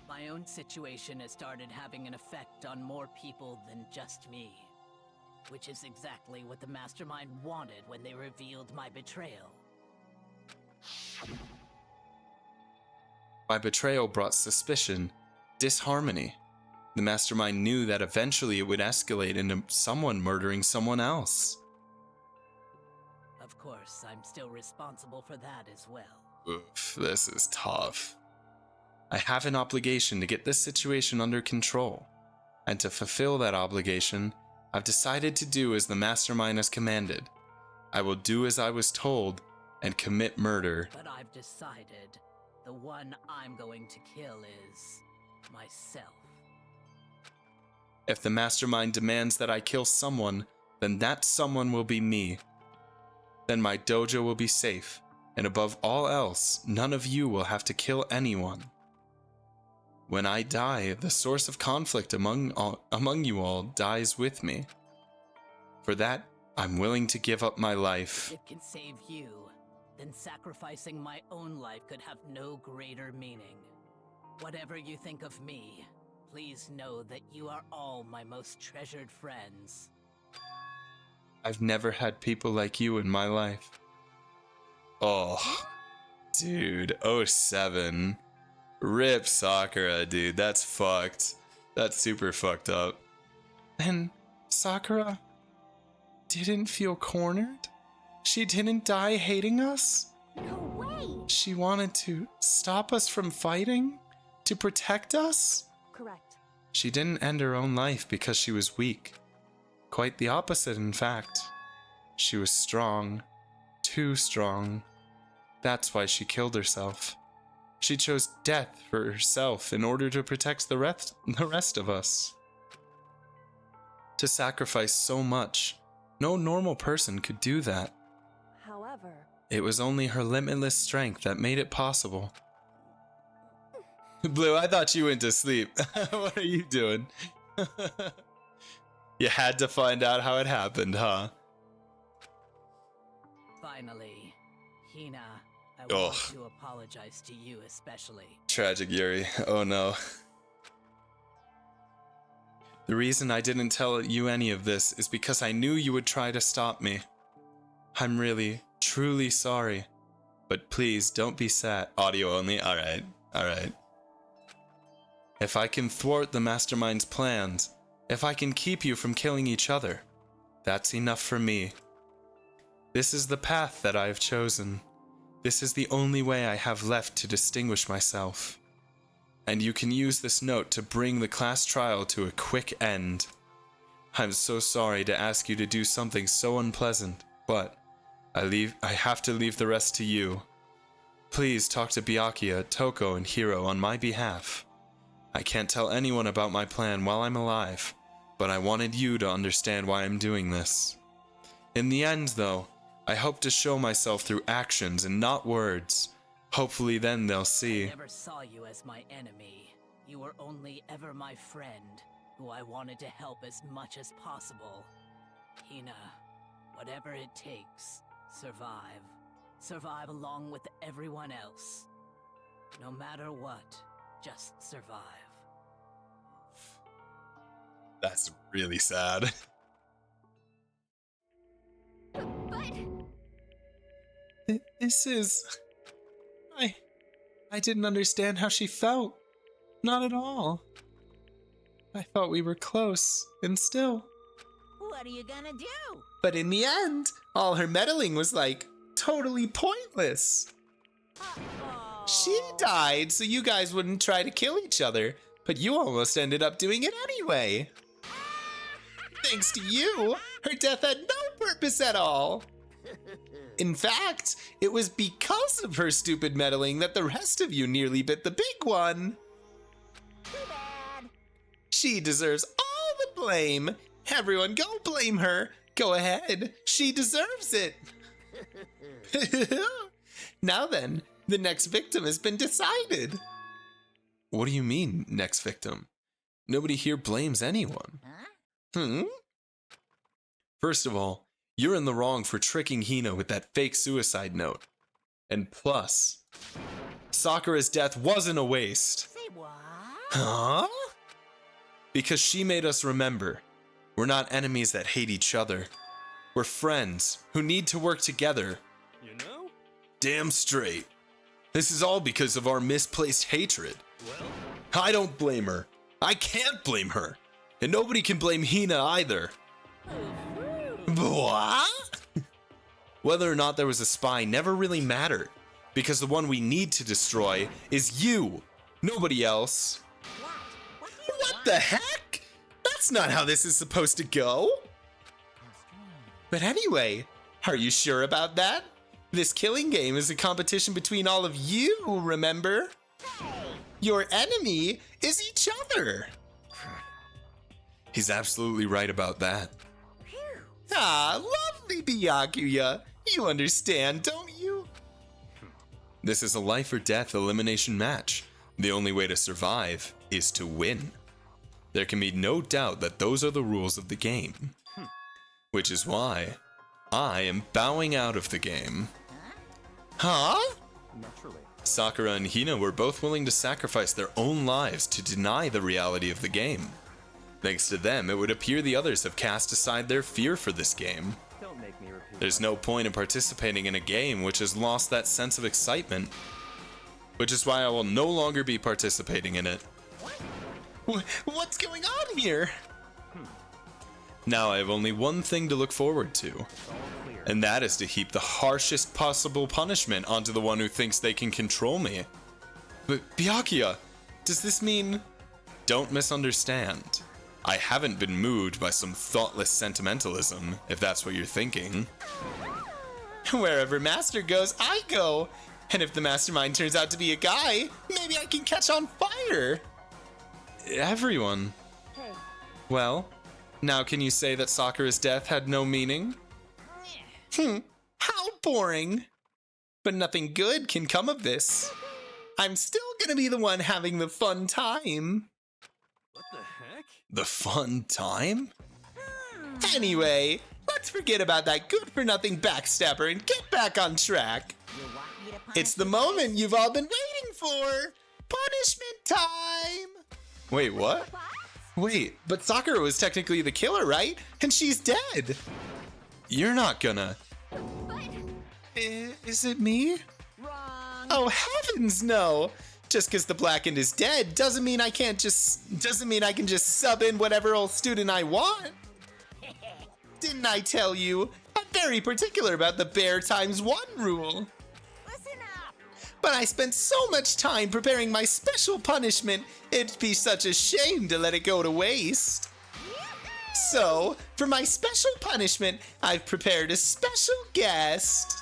My own situation has started having an effect on more people than just me. Which is exactly what the mastermind wanted when they revealed my betrayal. My betrayal brought suspicion, disharmony. The mastermind knew that eventually it would escalate into someone murdering someone else. Of course, I'm still responsible for that as well. Oof, this is tough. I have an obligation to get this situation under control. And to fulfill that obligation, I've decided to do as the mastermind has commanded. I will do as I was told and commit murder. But I've decided the one I'm going to kill is myself. If the mastermind demands that I kill someone, then that someone will be me. Then my dojo will be safe, and above all else, none of you will have to kill anyone. When I die, the source of conflict among you all dies with me. For that, I'm willing to give up my life. If it can save you, then sacrificing my own life could have no greater meaning. Whatever you think of me, please know that you are all my most treasured friends. I've never had people like you in my life. Oh, dude, 07. Rip Sakura, dude, that's fucked. That's super fucked up. And Sakura didn't feel cornered? She didn't die hating us? No way! She wanted to stop us from fighting? To protect us? Correct. She didn't end her own life because she was weak. Quite the opposite, in fact. She was strong. Too strong. That's why she killed herself. She chose death for herself in order to protect the rest of us. To sacrifice so much, no normal person could do that. However, It was only her limitless strength that made it possible. Blue, I thought you went to sleep. What are you doing? You had to find out how it happened, huh? Finally, Hina, I Ugh. want to apologize to you especially. Tragic, Yuri. Oh no. The reason I didn't tell you any of this is because I knew you would try to stop me. I'm really, truly sorry. But please don't be sad. Audio only? Alright, alright. If I can thwart the Mastermind's plans, if I can keep you from killing each other, that's enough for me. This is the path that I have chosen. This is the only way I have left to distinguish myself. And you can use this note to bring the class trial to a quick end. I'm so sorry to ask you to do something so unpleasant, but I have to leave the rest to you. Please talk to Byakuya, Toko, and Hiro on my behalf. I can't tell anyone about my plan while I'm alive, but I wanted you to understand why I'm doing this. In the end, though, I hope to show myself through actions and not words. Hopefully then they'll see. I never saw you as my enemy. You were only ever my friend, who I wanted to help as much as possible. Hina, whatever it takes, survive. Survive along with everyone else. No matter what, just survive. That's really sad. But This is... I didn't understand how she felt. Not at all. I thought we were close, and still. What are you gonna do? But in the end, all her meddling was like, totally pointless. She died so you guys wouldn't try to kill each other, but you almost ended up doing it anyway. Thanks to you, her death had no purpose at all. In fact, it was because of her stupid meddling that the rest of you nearly bit the big one. Too bad. She deserves all the blame. Everyone go blame her. Go ahead. She deserves it. Now then, the next victim has been decided. What do you mean, next victim? Nobody here blames anyone. Huh? First of all, you're in the wrong for tricking Hina with that fake suicide note. And plus, Sakura's death wasn't a waste. Say what? Huh? Because she made us remember, we're not enemies that hate each other. We're friends who need to work together. You know? Damn straight. This is all because of our misplaced hatred. Well, I don't blame her. I can't blame her. And nobody can blame Hina either. What? Whether or not there was a spy never really mattered, because the one we need to destroy is you, nobody else. What? What do you What want? the heck? That's not how this is supposed to go. But anyway, are you sure about that? This killing game is a competition between all of you, remember? Your enemy is each other. He's absolutely right about that. Ah, lovely Byakuya. You understand, don't you? This is a life or death elimination match. The only way to survive is to win. There can be no doubt that those are the rules of the game. Which is why I am bowing out of the game. Huh? Naturally. Sakura and Hina were both willing to sacrifice their own lives to deny the reality of the game. Thanks to them, it would appear the others have cast aside their fear for this game. Don't make me repeat. There's no point in participating in a game which has lost that sense of excitement. Which is why I will no longer be participating in it. What's going on here? Now I have only one thing to look forward to. All clear. And that is to heap the harshest possible punishment onto the one who thinks they can control me. But Byakuya, does this mean... Don't misunderstand. I haven't been moved by some thoughtless sentimentalism, if that's what you're thinking. Wherever Master goes, I go. And if the mastermind turns out to be a guy, maybe I can catch on fire. Everyone. Hey, Well, now can you say that Sakura's death had no meaning? How boring. But nothing good can come of this. I'm still gonna be the one having the fun time. What the heck? The fun time? Anyway, let's forget about that good-for-nothing backstabber and get back on track. You want me to punish It's the you? moment you've all been waiting for. Punishment time! Wait, what? Wait, but Sakura was technically the killer, right? And she's dead. You're not gonna... Is it me? Wrong. Oh heavens, no! Just because the Blackened is dead doesn't mean I can just sub in whatever old student I want. Didn't I tell you? I'm very particular about the bear times 1 rule. Listen up. But I spent so much time preparing my special punishment, it'd be such a shame to let it go to waste. So, for my special punishment, I've prepared a special guest.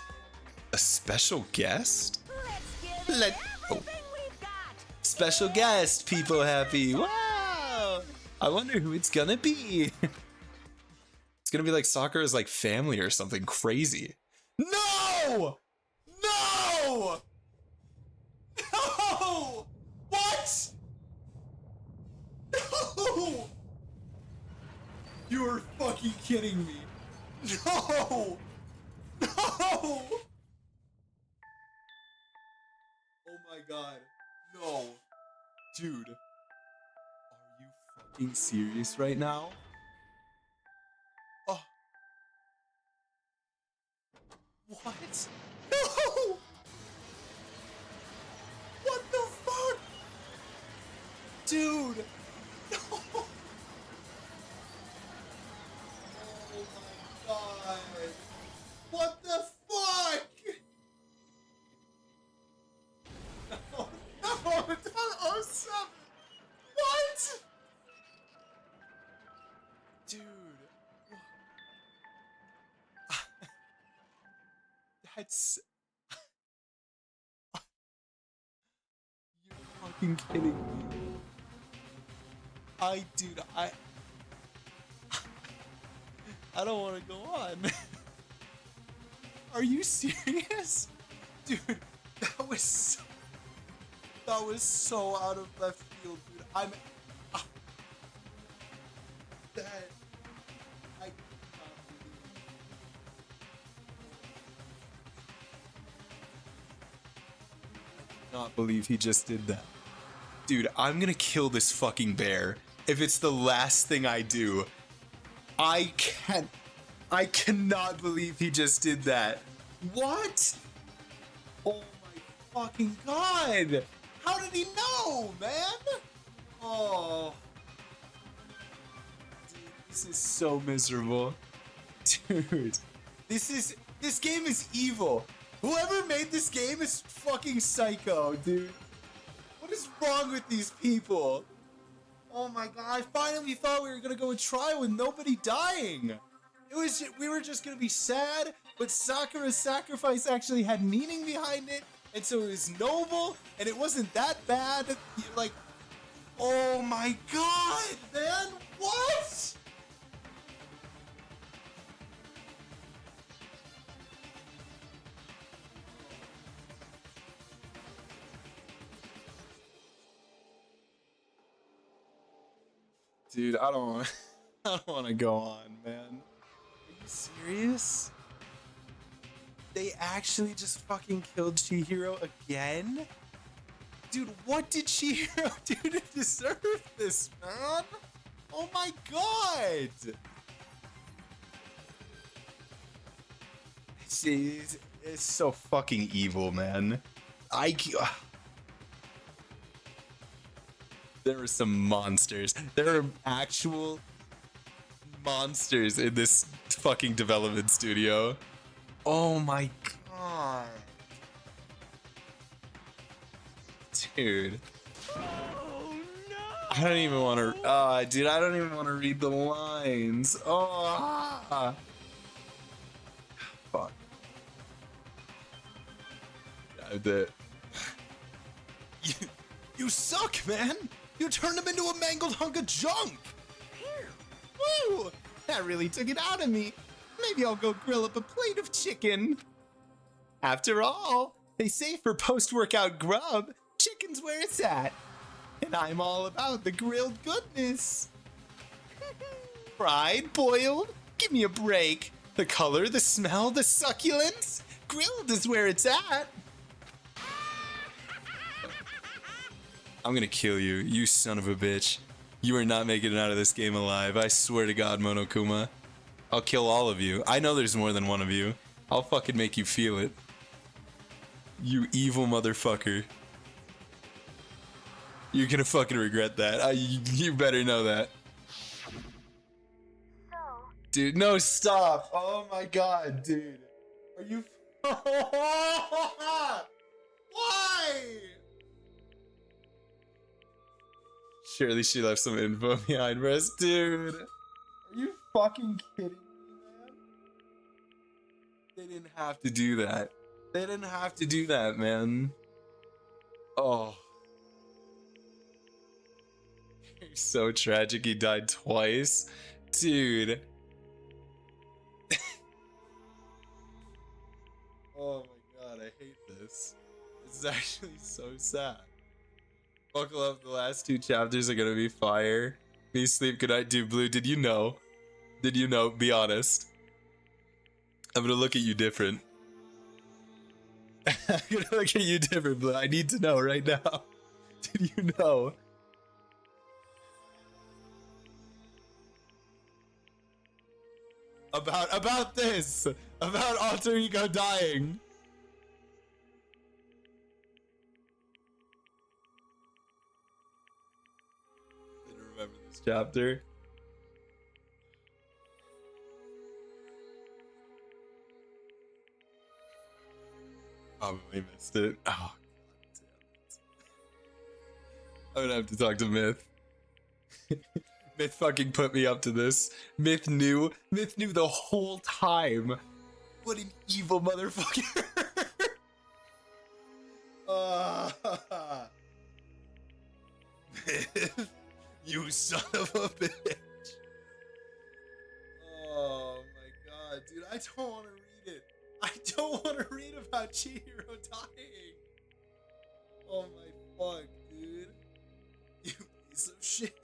A special guest? Let's give Let- it everything we've got. Special guest, people happy. Wow! I wonder who it's gonna be. It's gonna be like Sakura's like family or something crazy. No! No! No! What? No! You're fucking kidding me. No! No! Oh my god. No. Dude. Are you fucking serious right now? Oh. What? No! What the fuck? Dude. No. Oh my god. What the fuck? No, no, don't 07. What? Dude. That's... You're fucking kidding me. Dude, I don't want to go on. Are you serious? Dude, that was so out of left field, dude. I'm that I cannot believe he just did that. Dude, I'm gonna kill this fucking bear if it's the last thing I do. I cannot believe he just did that. What? Oh my fucking god! How did he know, man? Oh. Dude, this is so miserable. Dude, this game is evil. Whoever made this game is fucking psycho, dude. What is wrong with these people? Oh my god, I finally thought we were gonna go a trial with nobody dying. We were just gonna be sad, but Sakura's sacrifice actually had meaning behind it, and so it was noble, and it wasn't that bad. Like, oh my god, man, what? Dude, I don't want to go on, man. Are you serious? They actually just fucking killed Chihiro again? Dude, what did Chihiro do to deserve this, man? Oh my god! It's so fucking evil, man. There are some monsters. There are actual monsters in this fucking development studio. Oh my god. Dude. Oh I don't even want to. Dude, I don't even want to read the lines. Oh, fuck. You suck, man! You turned him into a mangled hunk of junk! Woo! That really took it out of me. Maybe I'll go grill up a plate of chicken. After all, they say for post-workout grub, chicken's where it's at. And I'm all about the grilled goodness. Fried, boiled, give me a break. The color, the smell, the succulence. Grilled is where it's at. I'm gonna kill you, you son of a bitch. You are not making it out of this game alive. I swear to God, Monokuma. I'll kill all of you. I know there's more than one of you. I'll fucking make you feel it. You evil motherfucker. You're gonna fucking regret that. You better know that. So, Dude, no, stop. Oh my God, dude. Are you... Why? Surely she left some info behind for us. Dude. Are you fucking kidding me, man? They didn't have to do that. They didn't have to do that, man. Oh. You're so tragic he died twice. Dude. Oh my God, I hate this. This is actually so sad. Buckle up, the last 2 chapters are gonna be fire. Me sleep, good night, dude. Blue, did you know? Did you know? Be honest. I'm gonna look at you different. I'm gonna look at you different, Blue. I need to know right now. Did you know? About this! About Alter Ego dying! Didn't remember this chapter. Probably missed it. Oh, God damn it. I'm gonna have to talk to Myth. Myth fucking put me up to this. Myth knew the whole time. What an evil motherfucker. Myth, you son of a bitch. Oh my God, dude, I don't want to read it. I don't want to read about Chihiro dying. Oh my fuck, dude. You piece of shit.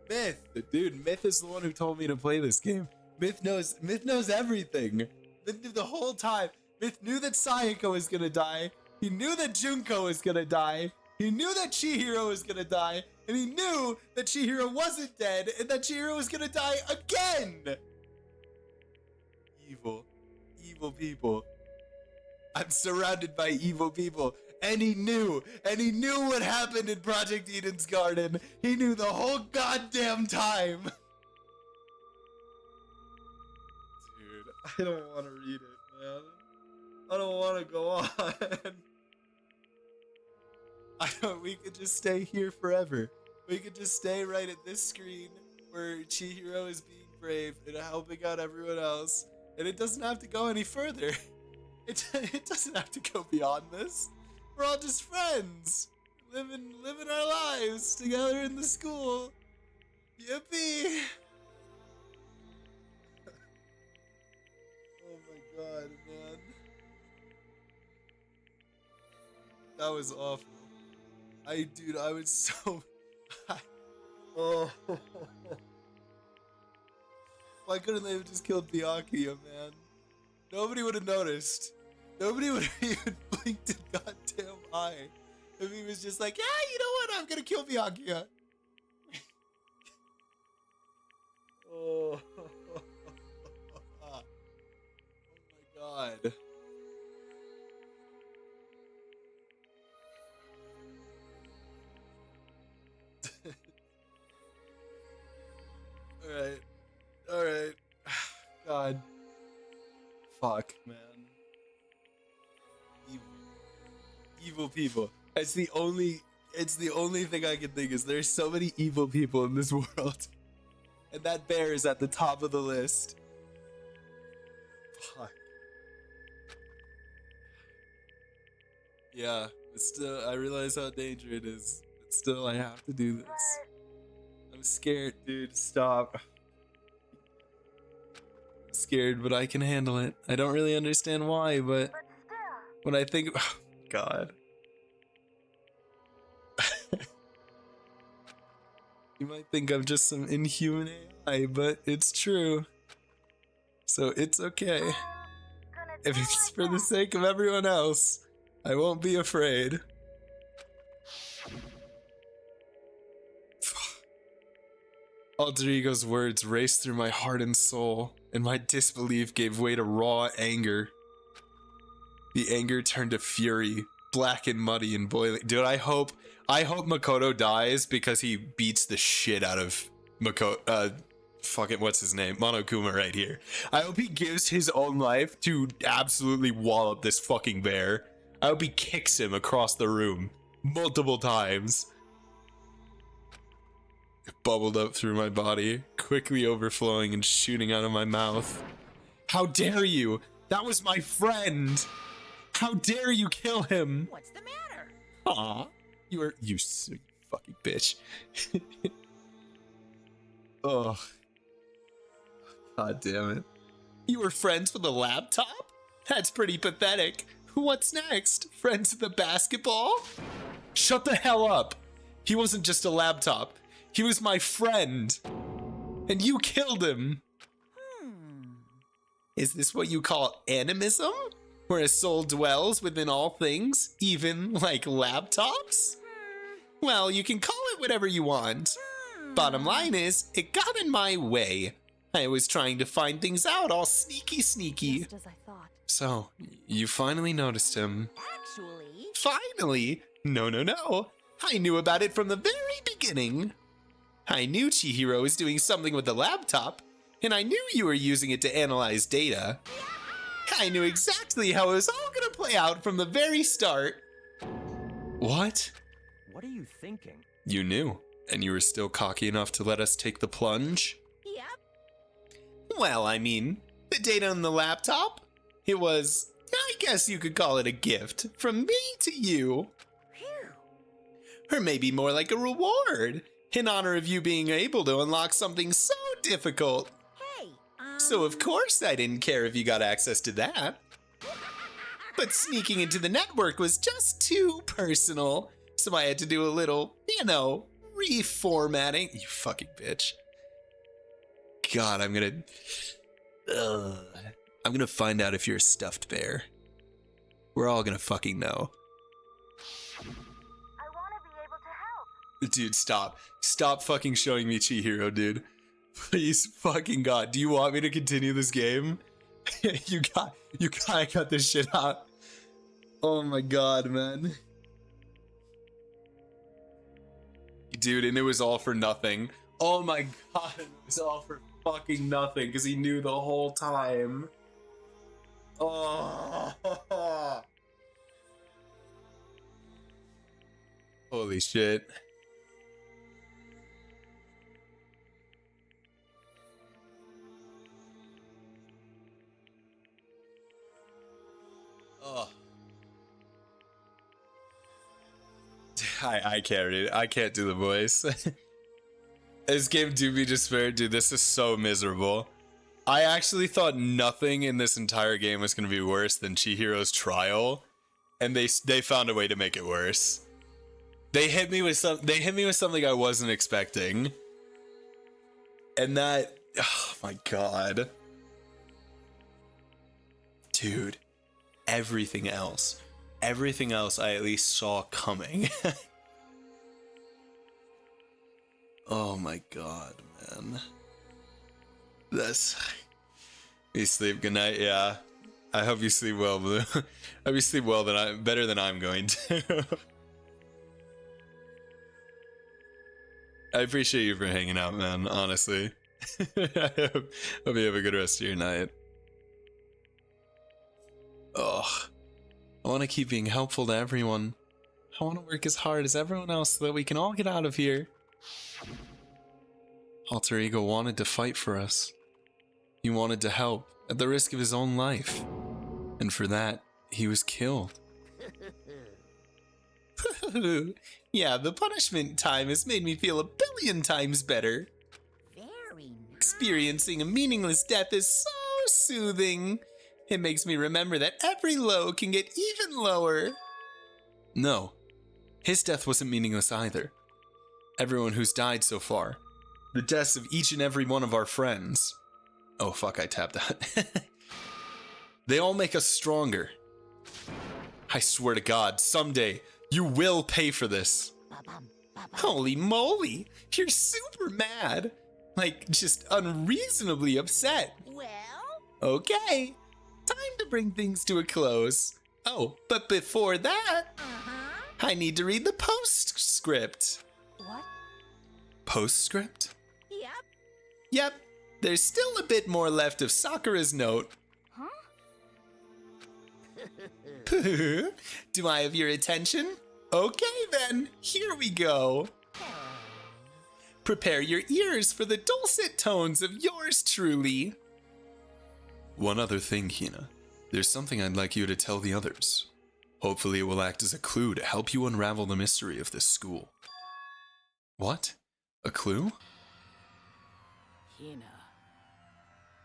Myth, dude, Myth is the one who told me to play this game. Myth knows everything. Myth knew the whole time. Myth knew that Sayako was gonna die. He knew that Junko was gonna die. He knew that Chihiro was gonna die. And he knew that Chihiro wasn't dead and that Chihiro was gonna die again. Evil people. I'm surrounded by evil people. And he knew what happened in Project Eden's Garden. He knew the whole goddamn time. Dude, I don't want to read it, man. I don't want to go on. We could just stay here forever. We could just stay right at this screen where Chihiro is being brave and helping out everyone else. And it doesn't have to go any further. It doesn't have to go beyond this. We're all just friends, living our lives together in the school. Yippee! Oh my God, man. That was awful. Dude, I was so... Oh. Why couldn't they have just killed Byakuya, man? Nobody would have noticed. Nobody would have even blinked an goddamn eye if he was just like, yeah, you know what? I'm gonna kill Byakuya. Oh. Oh my God. Alright. God. Fuck, man. Evil people. That's the only It's the only thing I can think is there's so many evil people in this world. And that bear is at the top of the list. Fuck. Yeah, it's still, I realize how dangerous it is. But still, I have to do this. I'm scared, dude. Stop. I'm scared, but I can handle it. I don't really understand why, but when I think, oh, God. You might think I'm just some inhuman AI, but it's true. So it's okay. If it's for the sake of everyone else, I won't be afraid. Alter Ego's words raced through my heart and soul, and my disbelief gave way to raw anger. The anger turned to fury, black and muddy and boiling. Dude, I hope Makoto dies because he beats the shit out of fucking what's his name? Monokuma right here. I hope he gives his own life to absolutely wallop this fucking bear. I hope he kicks him across the room multiple times. It bubbled up through my body, quickly overflowing and shooting out of my mouth. How dare you? That was my friend! How dare you kill him? What's the matter? Aw, you fucking bitch. Ugh. God damn it. You were friends with a laptop? That's pretty pathetic. What's next? Friends with a basketball? Shut the hell up. He wasn't just a laptop. He was my friend. And you killed him. Is this what you call animism? Where a soul dwells within all things, even like laptops? Well, you can call it whatever you want. Bottom line is, it got in my way. I was trying to find things out all sneaky. Just as I thought. So, you finally noticed him. Actually, Finally? No. I knew about it from the very beginning. I knew Chihiro was doing something with the laptop, and I knew you were using it to analyze data. I knew exactly how it was all gonna play out from the very start. What? What are you thinking? You knew, and you were still cocky enough to let us take the plunge? yep. Well, I mean, the data on the laptop? It was, I guess you could call it a gift from me to you. Phew. Or maybe more like a reward, in honor of you being able to unlock something so difficult. Hey, So of course I didn't care if you got access to that. But sneaking into the network was just too personal, so I had to do a little, reformatting. You fucking bitch. God, I'm gonna find out if you're a stuffed bear. We're all gonna fucking know. I want to be able to help. Dude, stop. Stop fucking showing me Chihiro, dude. Please, fucking God. Do you want me to continue this game? you gotta cut this shit out. Oh my God, man. Dude, and it was all for nothing. Oh my God, it was all for fucking nothing, because he knew the whole time. Oh. Holy shit. Oh. I can't read it. I can't do the voice. This game do be despaired, dude. This is so miserable. I actually thought nothing in this entire game was gonna be worse than Chihiro's trial, and they found a way to make it worse. They hit me with something I wasn't expecting, and that, oh my God, dude. Everything else I at least saw coming. Oh my God, man. You sleep. Good night. Yeah. I hope you sleep well, Blue. I hope you sleep well. Better than I'm going to. I appreciate you for hanging out, man. Honestly. I hope you have a good rest of your night. Oh, I want to keep being helpful to everyone. I want to work as hard as everyone else so that we can all get out of here. Alter Ego wanted to fight for us. He wanted to help at the risk of his own life. And for that, he was killed. Yeah, the punishment time has made me feel 1,000,000,000 times better. Very nice. Experiencing a meaningless death is so soothing. It makes me remember that every low can get even lower. No, his death wasn't meaningless either. Everyone who's died so far. The deaths of each and every one of our friends. Oh fuck, I tapped that. They all make us stronger. I swear to God, someday you will pay for this. Ba-bum, ba-bum. Holy moly, you're super mad. Like, just unreasonably upset. Well, Okay, time to bring things to a close. Oh, but before that, I need to read the postscript. what? Postscript? Yep. Yep, there's still a bit more left of Sakura's note. Do I have your attention? Okay then, here we go. Prepare your ears for the dulcet tones of yours truly. One other thing, Hina. There's something I'd like you to tell the others. Hopefully it will act as a clue to help you unravel the mystery of this school. What? A clue? Hina.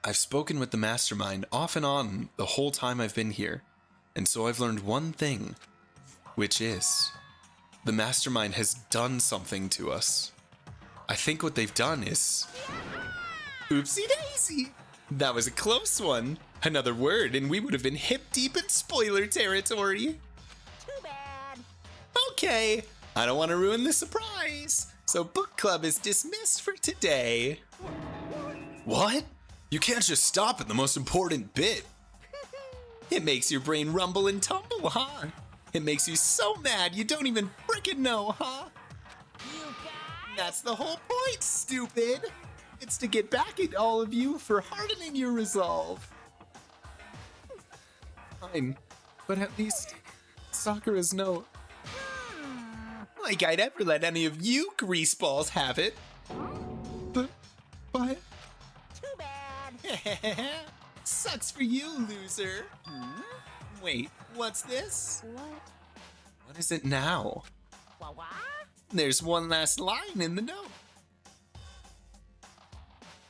I've spoken with the mastermind off and on the whole time I've been here, and so I've learned one thing, which is the mastermind has done something to us. I think what they've done is... Oopsie daisy! That was a close one. Another word and we would have been hip deep in spoiler territory. Too bad. Okay, I don't want to ruin the surprise, so book club is dismissed for today. What? You can't just stop at the most important bit. It makes your brain rumble and tumble, huh? It makes you so mad you don't even frickin' know, huh? You guys. That's the whole point, stupid! It's to get back at all of you for hardening your resolve. Fine, but at least Sakura's note. Like I'd ever let any of you greaseballs have it. But... Too bad. Sucks for you, loser. Wait, what's this? What? What is it now? What? There's one last line in the note.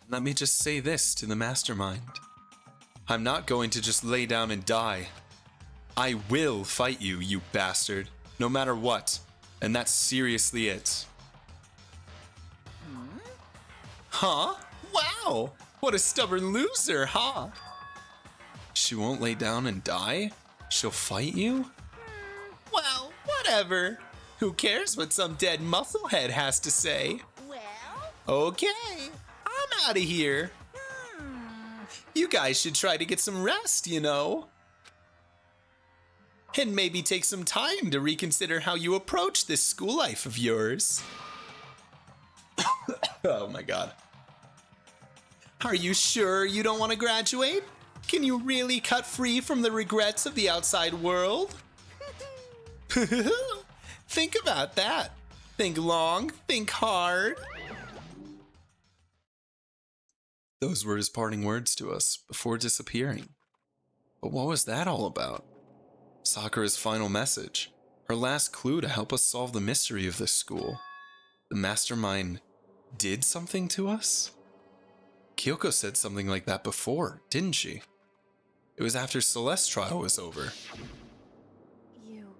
Let me just say this to the mastermind. I'm not going to just lay down and die. I will fight you, you bastard, no matter what. And that's seriously it. Huh? Wow! What a stubborn loser, huh? She won't lay down and die? She'll fight you? Well, whatever. Who cares what some dead musclehead has to say? Well, Okay, I'm out of here. You guys should try to get some rest, you know. And maybe take some time to reconsider how you approach this school life of yours. Oh my god. Are you sure you don't want to graduate? Can you really cut free from the regrets of the outside world? Think about that. Think long, think hard. Those were his parting words to us before disappearing. But what was that all about? Sakura's final message, her last clue to help us solve the mystery of this school. The mastermind did something to us? Kyoko said something like that before, didn't she? It was after Celeste's trial was over. You.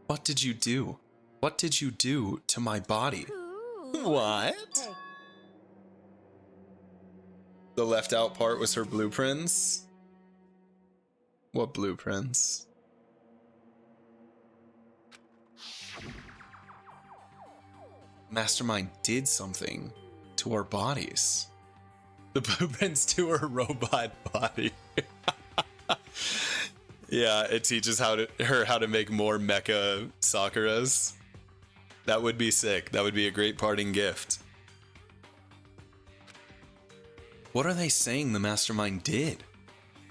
What did you do? What did you do to my body? What? Hey, The left out part was her blueprints? What blueprints? Mastermind did something to our bodies. The blueprints to her robot body. Yeah, it teaches her how to make more mecha Sakuras. That would be sick. That would be a great parting gift. What are they saying the mastermind did?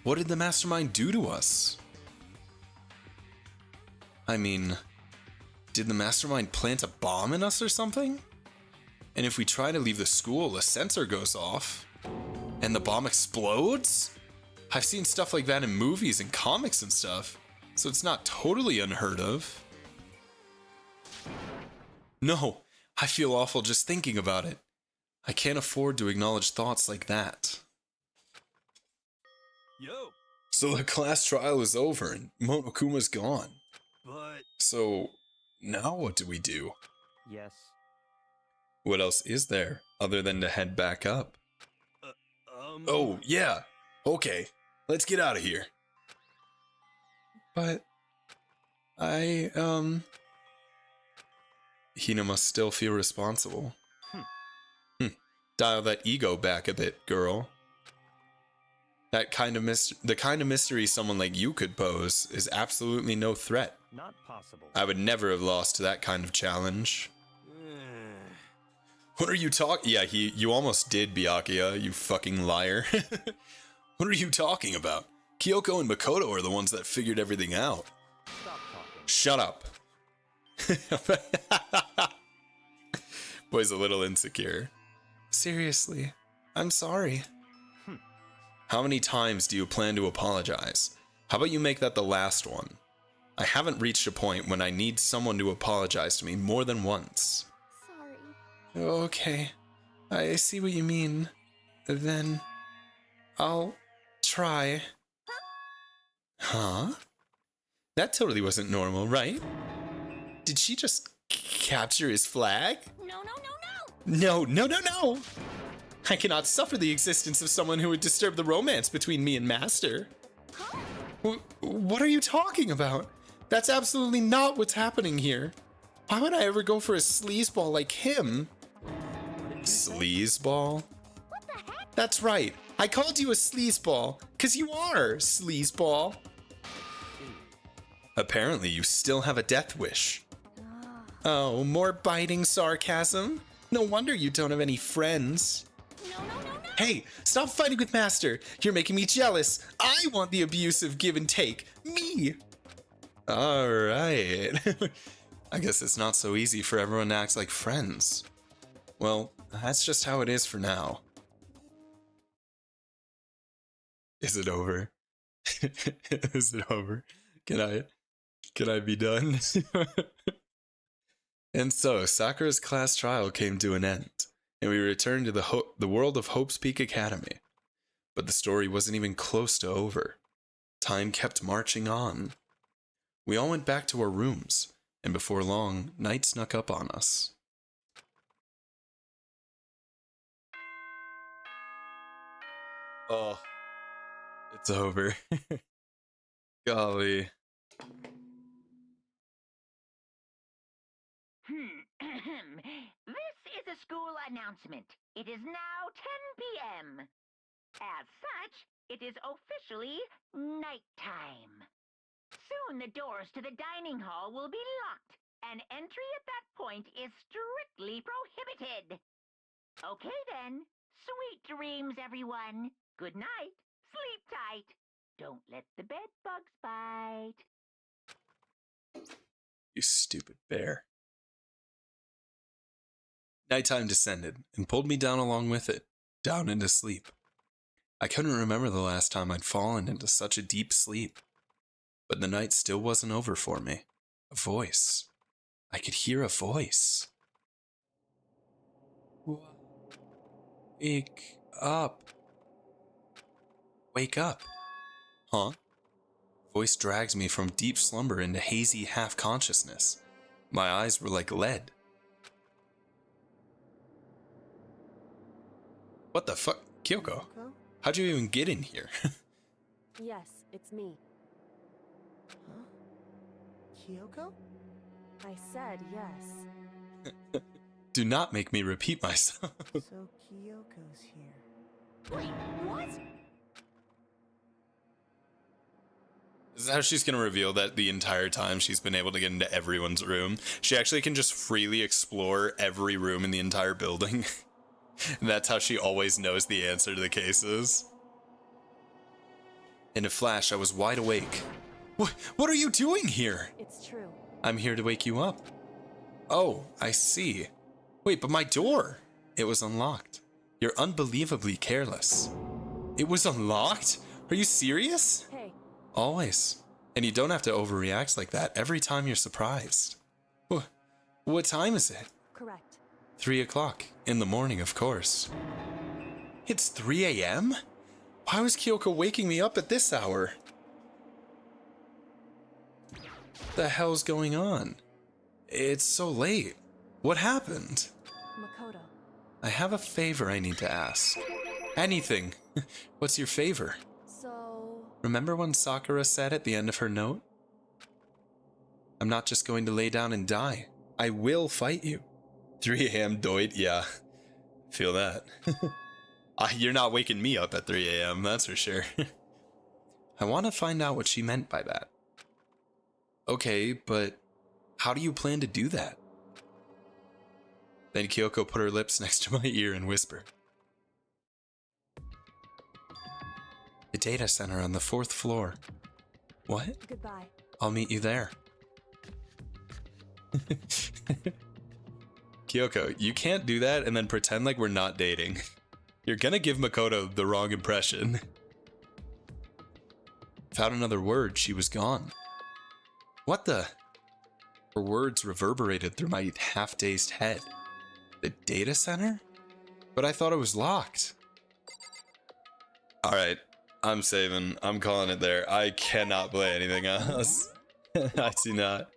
What did the mastermind do to us? I mean, Did the mastermind plant a bomb in us or something? And if we try to leave the school, a sensor goes off and the bomb explodes? I've seen stuff like that in movies and comics and stuff, so it's not totally unheard of. No, I feel awful just thinking about it. I can't afford to acknowledge thoughts like that. Yo, So the class trial is over and Monokuma's gone. but So now what do we do? Yes. What else is there other than to head back up? oh, Yeah. Okay. Let's get out of here. But Hina must still feel responsible. Dial that ego back a bit, girl. The kind of mystery someone like you could pose is absolutely no threat. Not possible. I would never have lost to that kind of challenge. What are you talking? Yeah, you almost did, Byakuya, you fucking liar. What are you talking about? Kyoko and Makoto are the ones that figured everything out. Stop talking. Shut up. Boy's a little insecure. Seriously, I'm sorry. How many times do you plan to apologize? How about you make that the last one? I haven't reached a point when I need someone to apologize to me more than once. Sorry. Okay, I see what you mean. Then I'll try. Huh? That totally wasn't normal, right? Did she just capture his flag? No. No. I cannot suffer the existence of someone who would disturb the romance between me and Master. What are you talking about? That's absolutely not what's happening here. Why would I ever go for a sleazeball like him? Sleazeball? What the heck? That's right. I called you a sleazeball, 'cause you are sleazeball. Apparently you still have a death wish. Oh, more biting sarcasm? No wonder you don't have any friends. No. Hey, stop fighting with Master. You're making me jealous. I want the abusive give and take. Me. All right. I guess it's not so easy for everyone to act like friends. Well, that's just how it is for now. Is it over? Is it over? Can I be done? And so, Sakura's class trial came to an end, and we returned to the world of Hope's Peak Academy. But the story wasn't even close to over. Time kept marching on. We all went back to our rooms, and before long, night snuck up on us. Oh, it's over. Golly. This is a school announcement. It is now 10 p.m. As such, it is officially nighttime. Soon the doors to the dining hall will be locked, and entry at that point is strictly prohibited. Okay then, sweet dreams, everyone. Good night, sleep tight. Don't let the bed bugs bite. You stupid bear. Nighttime descended and pulled me down along with it, down into sleep. I couldn't remember the last time I'd fallen into such a deep sleep. But the night still wasn't over for me. A voice. I could hear a voice. Wake up. Wake up. Huh? Voice drags me from deep slumber into hazy half-consciousness. My eyes were like lead. What the fuck? Kyoko? How'd you even get in here? Yes, it's me. Huh? Kyoko? I said yes. Do not make me repeat myself. So Kyoko's here. Wait, what? This is how she's gonna reveal that the entire time she's been able to get into everyone's room. She actually can just freely explore every room in the entire building. And that's how she always knows the answer to the cases. In a flash, I was wide awake. What are you doing here? It's true. I'm here to wake you up. Oh, I see. Wait, but my door! It was unlocked. You're unbelievably careless. It was unlocked? Are you serious? Hey, Always. And you don't have to overreact like that every time you're surprised. What time is it? correct. 3 o'clock. In the morning, of course. It's 3 a.m.? Why was Kyoko waking me up at this hour? The hell's going on? It's so late. What happened? Makoto, I have a favor I need to ask. Anything. What's your favor? so... Remember when Sakura said at the end of her note? I'm not just going to lay down and die. I will fight you. 3 a.m. doit? Yeah. Feel that. You're not waking me up at 3 a.m., that's for sure. I want to find out what she meant by that. Okay, but how do you plan to do that? Then Kyoko put her lips next to my ear and whispered. The data center on the 4th floor. What? Goodbye. I'll meet you there. Kyoko, you can't do that and then pretend like we're not dating. You're gonna give Makoto the wrong impression. Without another word, she was gone. What the? Her words reverberated through my half-dazed head. The data center? But I thought it was locked. Alright, I'm saving. I'm calling it there. I cannot play anything else. I do not.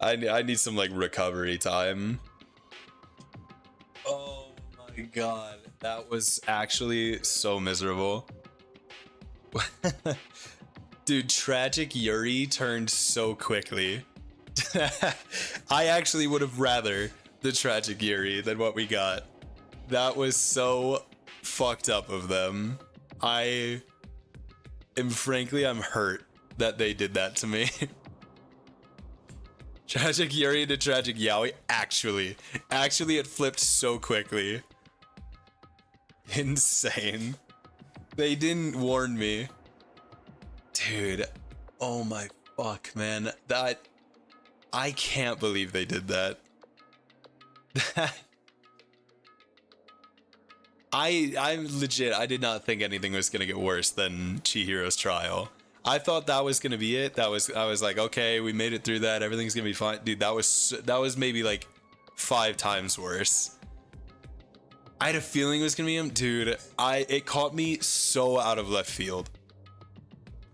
I need some, like, recovery time. Oh my god. That was actually so miserable. Dude, Tragic Yuri turned so quickly. I actually would have rather the Tragic Yuri than what we got. That was so fucked up of them. I'm hurt that they did that to me. Tragic Yuri to Tragic Yaoi. Actually, it flipped so quickly. Insane. They didn't warn me. Dude, oh my fuck, man. That... I can't believe they did that. I'm legit, I did not think anything was gonna get worse than Chihiro's trial. I thought that was gonna be it. I was like, okay, we made it through that. Everything's gonna be fine. Dude, that was maybe like 5 times worse. I had a feeling it was gonna be him. Dude, it caught me so out of left field.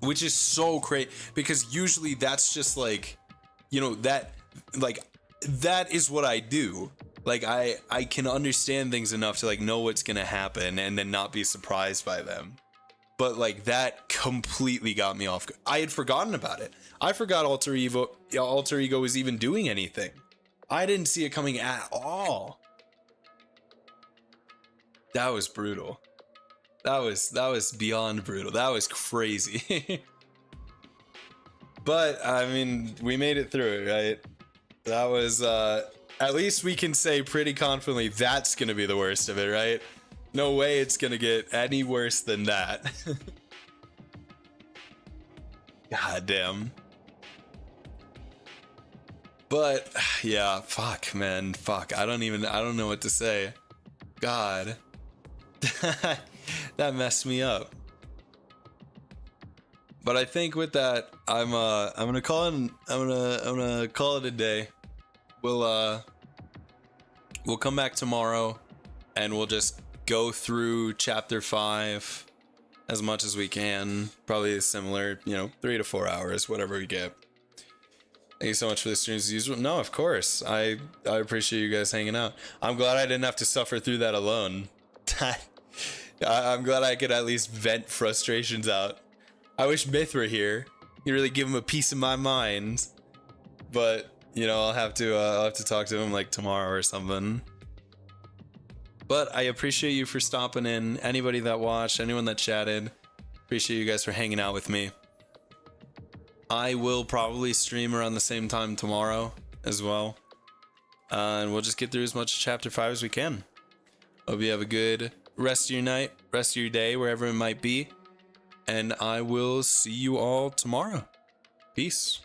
Which is so crazy, because usually that's just like, you know, that is what I do. Like, I can understand things enough to like know what's gonna happen and then not be surprised by them. But like, that completely got me off. I had forgotten about it. I forgot Alter Ego was even doing anything. I didn't see it coming at all. That was brutal. That was beyond brutal. That was crazy. But I mean, we made it through it, right? That was at least we can say pretty confidently that's gonna be the worst of it, right? No way it's gonna get any worse than that. God damn. But yeah, fuck, man, fuck. I don't know what to say. God. That messed me up. But I think with that, I'm gonna call it a day. We'll come back tomorrow and we'll just go through chapter 5 as much as we can. Probably similar, 3 to 4 hours, whatever we get. Thank you so much for the streams as usual. No, of course. I appreciate you guys hanging out. I'm glad I didn't have to suffer through that alone. I'm glad I could at least vent frustrations out. I wish Myth were here. You really give him a piece of my mind. But, I'll have to talk to him like tomorrow or something. But I appreciate you for stopping in. Anybody that watched, anyone that chatted, appreciate you guys for hanging out with me. I will probably stream around the same time tomorrow as well. And we'll just get through as much chapter 5 as we can. Hope you have a good rest of your night, rest of your day, wherever it might be. And I will see you all tomorrow. Peace.